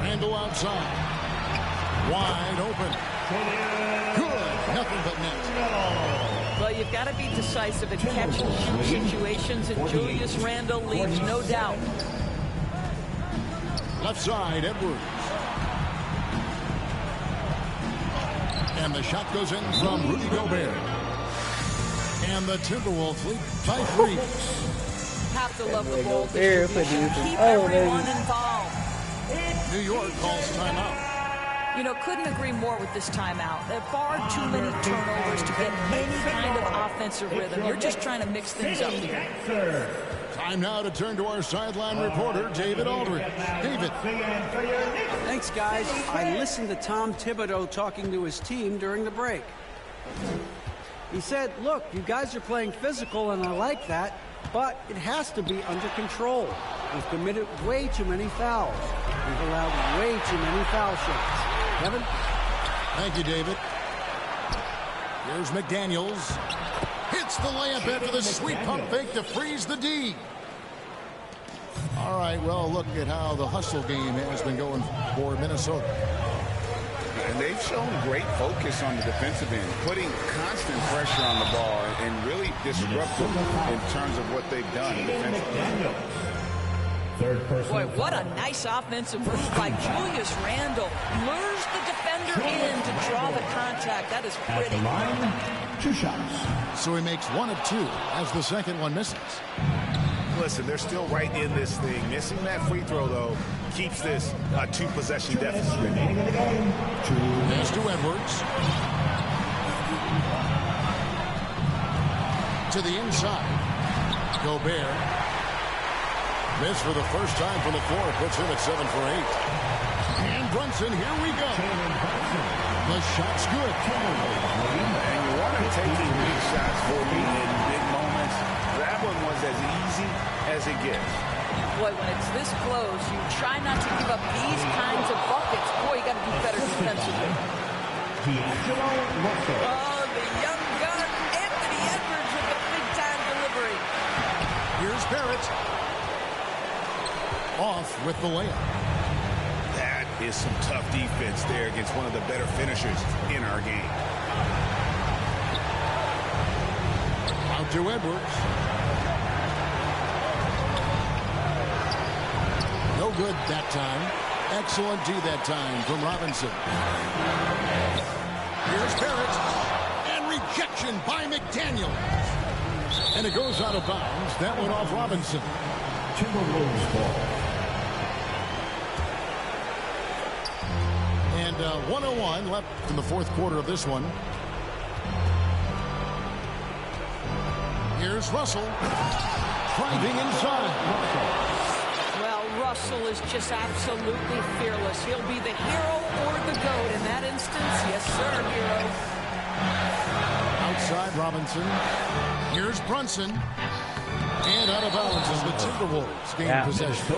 S3: Randall outside. Wide open. Good. Nothing but net.
S11: Well, you've got to be decisive in catch-and-shoot situations, and Julius Randle leaves no doubt.
S3: Left side, Edwards. And the shot goes in from Rudy Gobert. And the Timberwolves lead by 3.
S11: Have to love the ball.
S20: There,
S11: Keep everyone involved.
S3: New York calls timeout.
S11: You know, couldn't agree more with this timeout. There are far too many turnovers to get any kind of offensive rhythm. You're just trying to mix things up here.
S3: Time now to turn to our sideline reporter, David Aldridge. David.
S8: Thanks, guys. I listened to Tom Thibodeau talking to his team during the break. He said, look, you guys are playing physical, and I like that, but it has to be under control. We've committed way too many fouls. We've allowed way too many foul shots. Kevin?
S3: Thank you, David. Here's McDaniels. Hits the layup after the sweet pump fake to freeze the D. All right, well, look at how the hustle game has been going for Minnesota.
S7: And they've shown great focus on the defensive end, putting constant pressure on the ball and really disruptive in terms of what they've done defensively.
S11: Boy, what a nice offensive move by Julius Randle. Lures the defender in to draw saw the contact. That is pretty.
S3: At the line, 2 shots. So he makes 1 of 2 as the second one misses.
S7: Listen, they're still right in this thing. Missing that free throw, though, keeps this a 2-possession deficit.
S3: Remaining in the game. Pass to Edwards. To the inside. Gobert. Miss for the first time from the floor. Puts him at 7 for 8. And Brunson, here we go. The shot's good.
S7: And you want to take these big shots for me in big moments. That one was as easy as it gets.
S11: Boy, when it's this close, you try not to give up these kinds of buckets. Boy, you got to do better defensively. Oh, the young gun, Anthony Edwards with the big-time delivery.
S3: Here's Barrett. Off with the layup.
S7: That is some tough defense there against one of the better finishers in our game.
S3: Out to Edwards. No good that time. Excellent D that time from Robinson. Here's Barrett. And rejection by McDaniel. And it goes out of bounds. That went off Robinson. Timberwolves ball. And 1:01 left in the fourth quarter of this one. Here's Russell. Driving inside.
S11: Well, Russell is just absolutely fearless. He'll be the hero or the GOAT in that instance. Yes, sir, hero.
S3: Outside Robinson. Here's Brunson. And out of bounds as the Timberwolves gain possession.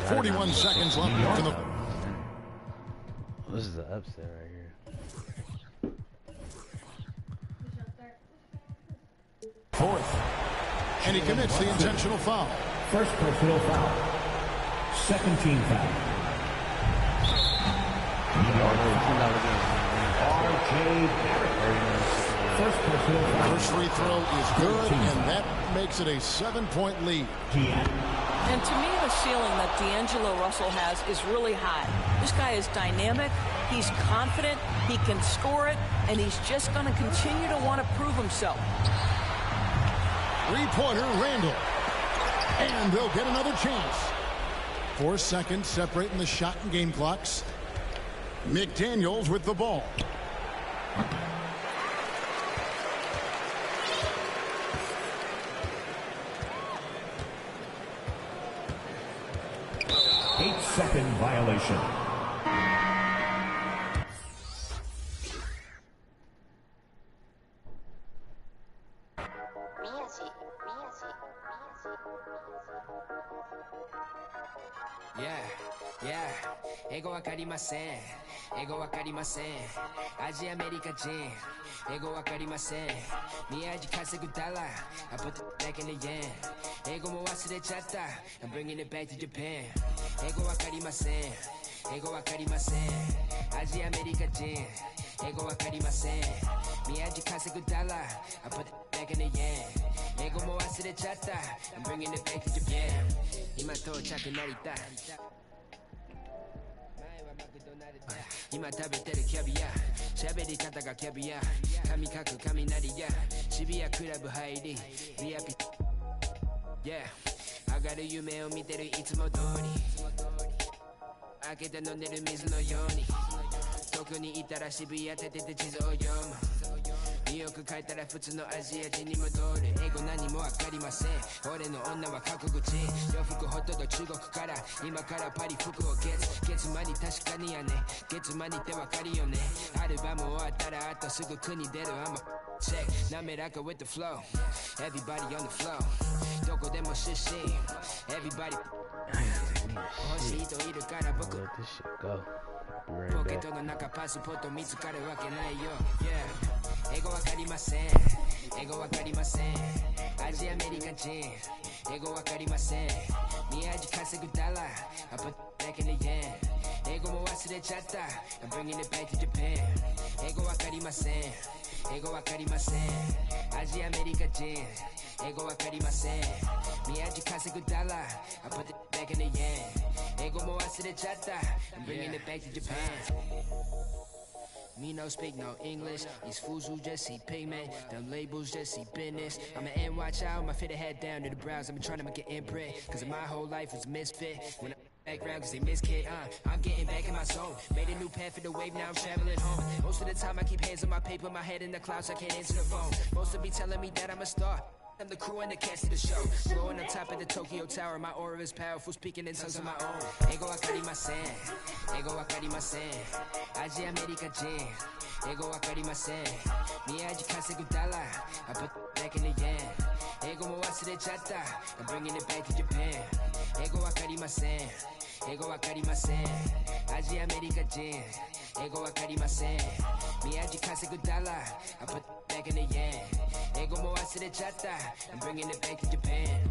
S3: 41 seconds left in the...
S20: This is an upset right here.
S3: Fourth. And he commits the intentional foul.
S6: First personal foul. Second team foul. R.J. Barrett. First personal foul.
S3: First free throw is good, and that makes it a 7-point lead.
S11: And to me, the ceiling that D'Angelo Russell has is really high. This guy is dynamic, he's confident, he can score it, and he's just going to continue to want to prove himself.
S3: Three-pointer, Randall. And they'll get another chance. 4 seconds separating the shot and game clocks. McDaniels with the ball.
S6: Second violation.
S14: Yeah, 英語わかりません。英語わかりません。アジアアメリカ人。英語わかりません。宮地稼ぐダラー。I put it back in the yen。英語も忘れちゃった。I'm bringing it back to Japan。英語わかりません。英語わかりません。アジアアメリカ人。英語わかりません。宮地稼ぐダラー。I put it back in the yen。英語も忘れちゃった。I'm bringing it back to Japan。今到着成田。今食べてるキャビア喋り方がキャビア神書く雷や渋谷クラブ入り VIP Yeah 上がる夢を見てるいつも通り開けて飲んでる水のように東京にいたら渋谷立てて地図を読むニューヨーク帰ったら普通のアジア人に戻る英語何もわかりません俺の女は覚悟地洋服ほとんど中国から今からパリ服を月間に確かにやね月間にってわかるよねアルバム終わったらあとすぐ国出る I'm a check 滑らか with the flow Everybody on the flow どこでも出身 Everybody 欲しい人いるから僕ポケットの中パスポート見つかるわけないよ Yeah英語わかりません英語わかりませんアジアアメリカ人英語わかりません宮地稼ぐダラー I put back in the yen 英語も忘れちゃった I'm bringing it back to Japan 英語わかりません英語わかりませんアジアアメリカ人 Ego wakarimasen. Miyaji kasegu dollar. I put it back in the yen. Ego mo asurechata. I'm bringing it back to Japan. Me no speak no English. These fools who just see pigment. Them labels just see business. I'm an NY child, my fitted head down to the brows. I've been trying to make an imprint, cause my whole life was a misfit. When I background, cause they miss kid, I'm getting back in my zone. Made a new path for the wave, now I'm traveling home. Most of the time I keep hands on my paper, my head in the clouds, I can't answer the phone. Most of be telling me that I'm a star. I'm the crew and the cast of the show. Growing on top of the Tokyo Tower, my aura is powerful, speaking in tongues of my own. Ego wakarimasen, ego wakarimasen. Aji America Jin, ego wakarimasen. Miyaji kasegu dollar, I put back in the yen. Ego mo wasurechata, I'm bringing it back to Japan. Ego wakarimasen, ego wakarimasen. Aji America Jin, ego wakarimasen. Miyaji kasegu dollar, I put back in the yen. Ego mo asurechata, I'm bringing it back to Japan.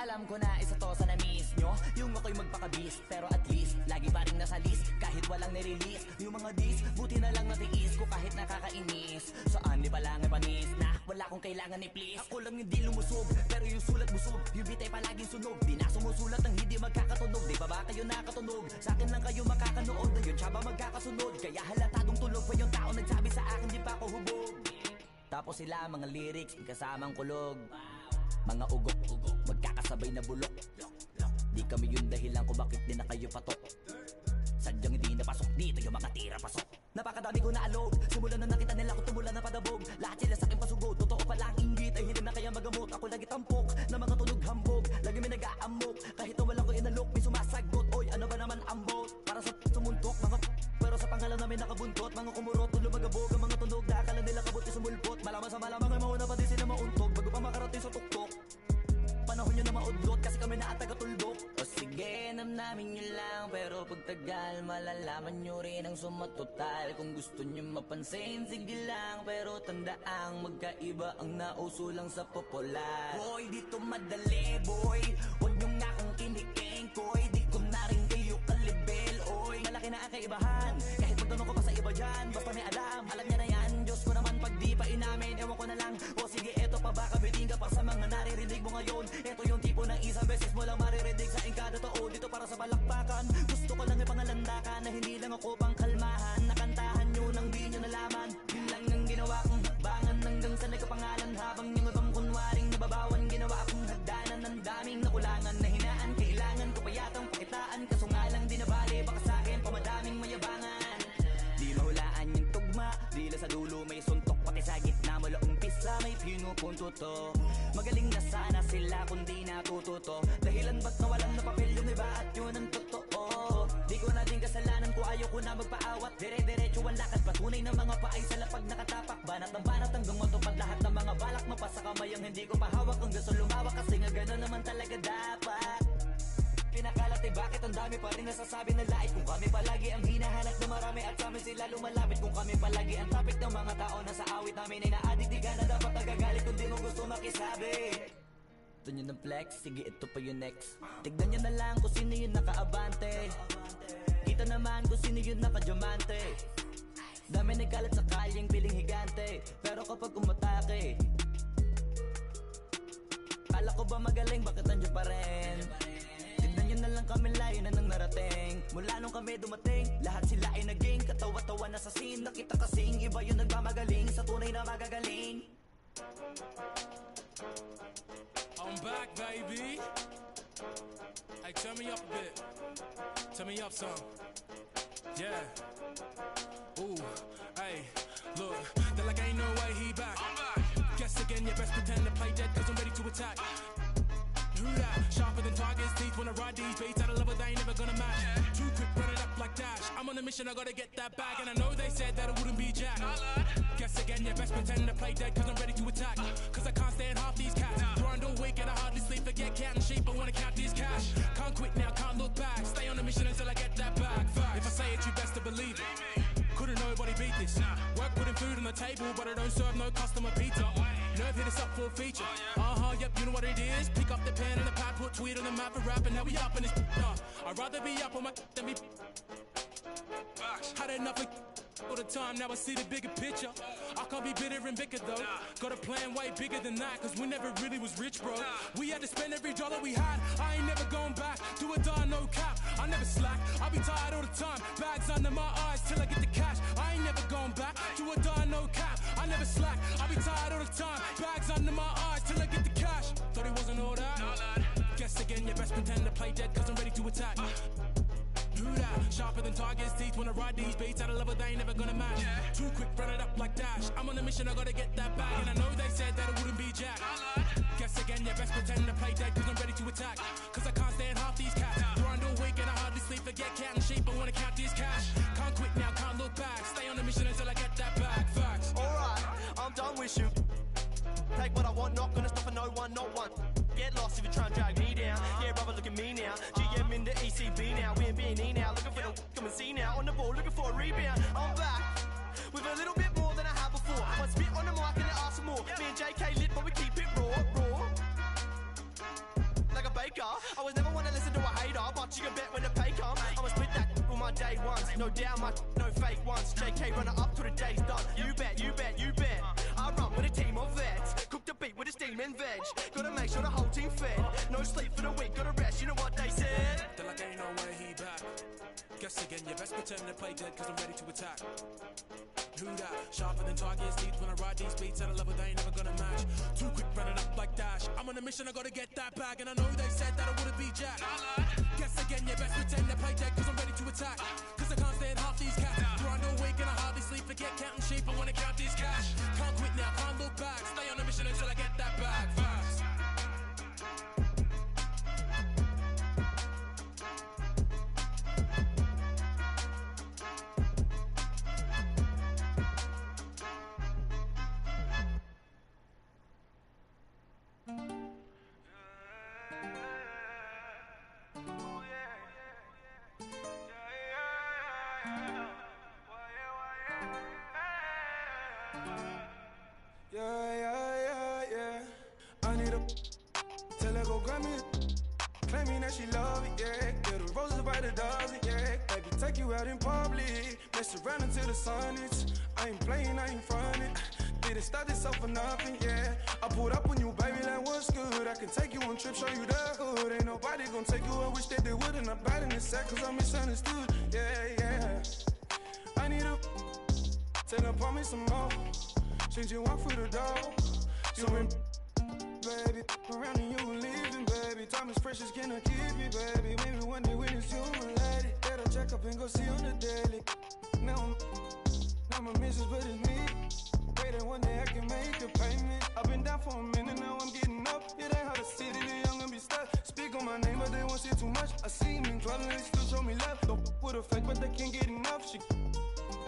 S16: Alam ko na isa to sa na-miss nyo, yung ako'y magpakabis, pero at least lagi pa rin nasa list, kahit walang nirelease. Yung mga dis, buti na lang natiis ko kahit nakakainis. Saan di pa lang panis na wala kong kailangan ni please. Ako lang hindi lumusog, pero yung sulat busog. Yung bitay palaging sunog, di na sumusulat ng hindi magkakatunog. Di ba ba kayo nakatunog? Sa akin lang kayo makakanood, na yun siya ba magkakasunod? Kaya halatadong tulog pa yung tao nagsabi sa akin di pa ako hubog. Tapos sila mga lyrics, kasamang kulog. Mga ugok-ugok, magkakasabay na bulok. Di kami yung dahilan kung bakit di na kayo patok. Sadyang hindi napasok dito yung mga tira pasok. Napakadami ko na alog, simula na nakita nila ko tumula na padabog. Lahat sila sa akin pasugod, totoo pa lang inggit. Ay hindi na kaya magamot, ako lagi tampok na mga tunog hambog, lagi may nag-aamok. Kahit na walang ko inalok, may sumasagot. Oy, ano ba naman ang bot? Para sa sumuntok, mga pero sa pangalan namin nakabuntot. Mga kumurot, tulo magabog, ang mga tunog na akala nila kabot yung sumulpot. Malaman sa malamang ay mauna pa din sila mauntog, bago pa makarating sa tuktok. Panahon nyo na maudlot kasi kami na taga-tuldok. O sige, namnamin nyo lang, pero pagtagal malalaman nyo rin ang sumatotal. Kung gusto nyo mapansin, sige lang, pero tandaang magkaiba ang nauso lang sa popular. Boy, dito madali, boy, huwag nyo nga akong kiniking, koy. Di ko na rin kayo kalibel, oy. Malaki na ang kaibahan, kahit magtanong ko pa sa iba dyan. Basta may alam niya na yan. Diyos ko naman pag di pa inamin, ewan ko na lang. O sige, eto pa ba kabiting ka pa sa mga naririnig mo ngayon. Ito yung tipo ng isang beses mo lang maririnig sa engkada tao. Dito para sa palakpakan, gusto ko lang ipangalandakan na hindi lang ako pang kalmahan. Nakantahan nyo nang di nyo nalaman, yun lang ang ginawa kong hakbangan. Hanggang sa nagkapangalan habang yung ibang kunwaring nababawan. Ginawa akong hagdanan ng daming nakulangan na hinaan. Kailangan ko pa yatang pakitaan, kaso nga lang di nabali. Baka sa akin pamadaming mayabangan. Di mahulaan yung tugma, dila sa dulo may suntok. Pati sa gitna mula umpisa may pinupunto to. Magaling na sana sila kung di natututo. Dahilan ba't nawalan na papel yung iba at yun ang totoo. Di ko na din kasalanan ko, ayaw ko na magpaawat. Dire-diretso ang lakad, patunay ng mga paay sa lapag nakatapak. Banat ng banat hanggang matupad lahat ng mga balak. Mapasa kamay ang hindi ko pahawak hanggang sa lumawak. Kasi nga gano'n naman talaga dapat. Pinakalat eh bakit ang dami pa rin nasasabi na lait. Kung kami palagi ang hinahanap na marami at sa amin sila lumalapit. Kung kami palagi ang topic ng mga tao na sa awit namin ay naaditigan na dapat nagagalit kung di mo gusto makisabi. Ito nyo ng flex, sige ito pa yung next. Tignan nyo na lang kung sino yung nakaabante. Kita naman kung sino yung nakadiamante. Dami nagkalat sa kalyeng piling higante, pero kapag umatake, kala ko ba magaling, bakit nandiyo pa rin? Tignan nyo na lang kami, layo na nang narating. Mula nung kami dumating, lahat sila ay naging katawa-tawa na sa scene. Nakita kasing iba yung nagmamagaling sa tunay na magagaling.
S9: I'm back, baby. Hey, turn me up a bit. Turn me up some. Yeah. Ooh, hey, look, they're like ain't no way he back. Guess again, you best pretend to play dead, cause I'm ready to attack. Who that? Sharper than tigers' teeth when I ride these beats at a level they ain't never gonna match. Too quick, run it up like Dash. I'm on a mission, I gotta get that bag. And I know they said that it wouldn't be Jack. Guess again, yeah, best pretend to play dead cause I'm ready to attack. Cause I can't stand half these cats. Grind all week and I hardly sleep, forget cat and sheep, I wanna count these cash. Can't quit now, can't look back. Stay on a mission until I get that bag. If I say it, you best to believe it. Couldn't nobody beat this. Work putting food on the table, but I don't serve no customer pizza. Nerve hit us up for a feature. Yep, you know what it is. Pick up the pen and the pad, put tweet on the map and rap, and now we up in this. I'd rather be up on my than be. Had enough of all the time, now I see the bigger picture. I can't be bitter and bicker though. Got a plan way bigger than that, cause we never really was rich, bro. We had to spend every dollar we had. I ain't never going back. Do or die, no cap. I never slack. I be tired all the time. Bags under my eyes till I get the cash. I ain't never going back. Do or die, no cap. I never slack. I be tired all the time. Bags under my eyes till I get the cash. Thought it wasn't all that. Guess again, you best pretend to play dead cause I'm ready to attack. Who that? Sharper than tigers' teeth when I ride these beats at a level they ain't never gonna match. Too quick, run it up like Dash. I'm on a mission, I gotta get that bag. And I know they said that it wouldn't be Jack. Guess again, yeah, best pretend to play dead cause I'm ready to attack. Cause I can't stand half these cats. Grind all week and I hardly sleep, forget cat and sheep, I wanna count these cash. Can't quit now, can't look back. Stay on a mission until I get that bag. Facts.
S21: Alright, I'm done with you. Take what I want, not gonna stop for no one, not one. Get lost if you try and drag me down. Yeah, brother, look at me now. GM in the ECB now. We in B&E now. Looking for the come and see now. On the ball, looking for a rebound. I'm back with a little bit more than I had before. I spit on the mic and they ask for more. Me and JK lit, but we keep it raw. Like a baker. I was never one to listen to a hater, but you can bet when the pay comes. I'ma split that with my day ones. No doubt, no fake ones. JK running up till the day's done. You bet, you bet, you bet. I run with a team of vets. Cook the beat with a steam and veg. Gotta make sure the whole team fed. No sleep for the week, gotta rest. You know what they said?
S9: They're like, ain't no way he back. Guess again, you best pretend to play dead cause I'm ready to attack. Who that? Sharper than tigers' teeth when I ride these beats at a level they ain't never gonna match. Too quick, run it up like Dash. I'm on a mission, I gotta get that bag. And I know they said that I wouldn't be Jack. Guess again, you best pretend to play dead cause I'm ready to attack. Cause I can't stand half these cats. Grind all week and I hardly sleep, forget counting sheep, I wanna count these cash. Can't quit now, can't look back. Stay on a mission until I get that bag. Fast.
S22: Yeah. I need a tell her go grab me. Claiming that she love it, yeah. Yeah, the roses by the dozen, yeah. Baby, take you out in public. Mess around until the sun hits. I ain't playing, I ain't frontin'. Didn't start this up for nothing, yeah. I pulled up on you, baby, like what's good. I can take you on trips, show you the hood. Ain't nobody gonna take you, I wish that they wouldn't. I'm bad in this set, cause I'm misunderstood, yeah. I need a tell her, promise some more. Since you walk through the door, you in, baby, around and you leaving, baby. Time is precious, can I keep you, baby? Maybe one day when it's you, my lady, better check up and go see on the daily. Now my missus, but it's me. Pray that one day I can make the payment. I've been down for a minute, now I'm getting up. It ain't how the city, the young and be stuck. Speak on my name, but they won't see too much. I see him in trouble, they still show me love. Don't with a fake, but they can't get enough. She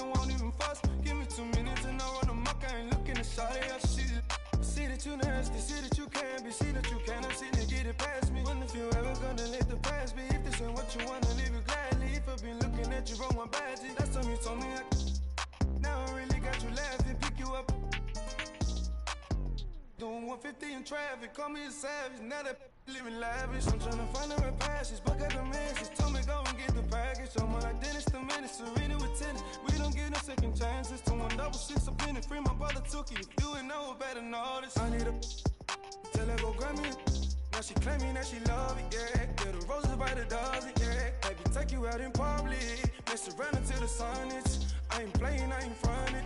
S22: won't even fuss. Give me 2 minutes and I run amok. I ain't looking to shot it. I see that you nasty, see that you can be, see that you cannot see to get it past me. Wonder if you ever gonna let the past be. If this ain't what you wanna, leave it gladly. If I've been looking at you from my badge, last time you told me now I really got you laughing, pick you up. Doing 150 in traffic, call me a savage. Now that living lavish, I'm trying to find the right passage. But got the message, told me go and get the package. I'm more like Dennis the Menace, Serena with tennis. We don't get no second chances. 2166 up in it, free my brother took it. If you ain't know better than all this, I need a tell her go grab me. Now she claiming that she love it, yeah. Yeah, the roses by the dozen, yeah. Baby, take you out in public. Mess around until the sun hits. I ain't playing, I ain't frontin'.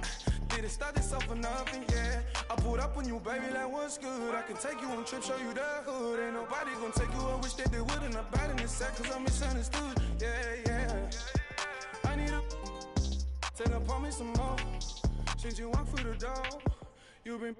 S22: Didn't start this up for nothing, yeah. I pulled up on you, baby, like what's good. I can take you on trips, show you the hood. Ain't nobody gonna take you, I wish that they wouldn't. I'm bad in this set, cause I'm misunderstood, yeah. I need a tell her, promise some more. Since you walk through the door, you've been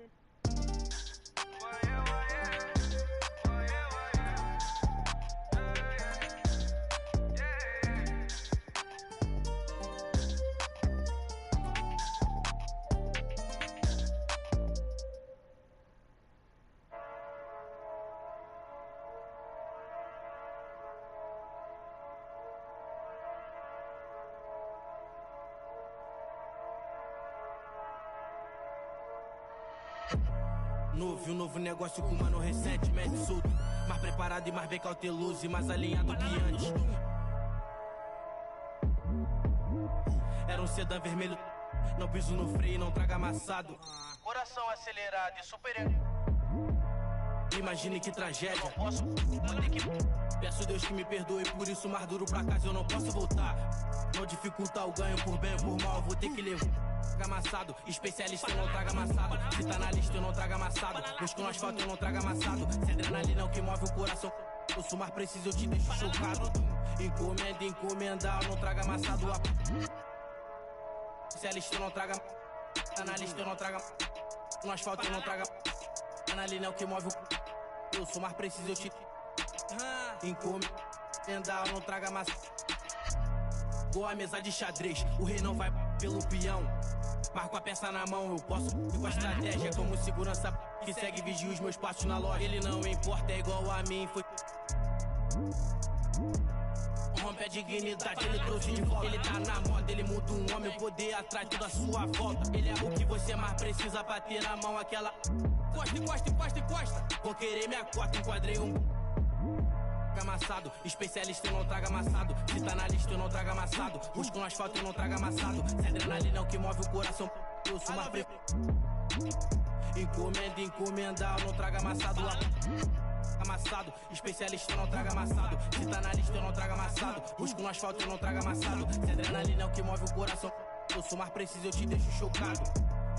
S1: novo, e um novo negócio com mano recentemente solto. Mais preparado e mais bem cauteloso e mais alinhado que antes. Era um sedã vermelho, não piso no freio, não traga amassado. Coração acelerado e super. Imagine que tragédia. Não posso ter que... Peço Deus que me perdoe, por isso mais duro pra casa eu não posso voltar. Não dificultar o ganho por bem ou por mal, vou ter que levar. Amassado, especialista eu não traga amassado. Se tá na lista eu não trago amassado. Busco no asfalto eu não trago amassado. Se adrenalina é o que move o coração. Eu sou mais preciso, eu te deixo chocado. Encomenda, encomendar, eu não trago amassado. Especialista eu não traga. Tá na lista eu não trago. No asfalto eu não trago. Adrenalina é o que move o. Eu sou mais preciso, eu te encomendar, eu não traga massa. Boa mesa de xadrez, o rei não vai pelo peão. Marco a peça na mão, eu posso ir com a estratégia como segurança que segue vigia os meus passos na loja. Ele não importa, é igual a mim, foi. Rompe a dignidade, ele trouxe de volta. Ele tá na moda, ele muda um homem, o poder atrás tudo à sua volta. Ele é o que você mais precisa pra ter na mão aquela. Encosta, encosta, encosta, encosta. Vou querer minha cota, enquadrei um. Amassado, especialista eu não trago amassado. Se tá na lista eu não trago amassado. Busco no asfalto eu não trago amassado. Se adrenalina é o que move o coração. Eu sou mais encomenda, encomendar, eu não trago amassado. Amassado, especialista eu não trago amassado. Se tá na lista eu não trago amassado. Busco no asfalto eu não trago amassado. Se adrenalina é o que move o coração. Eu sou mais preciso, eu te deixo chocado.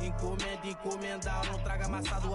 S1: Encomenda, encomendar, eu não trago amassado.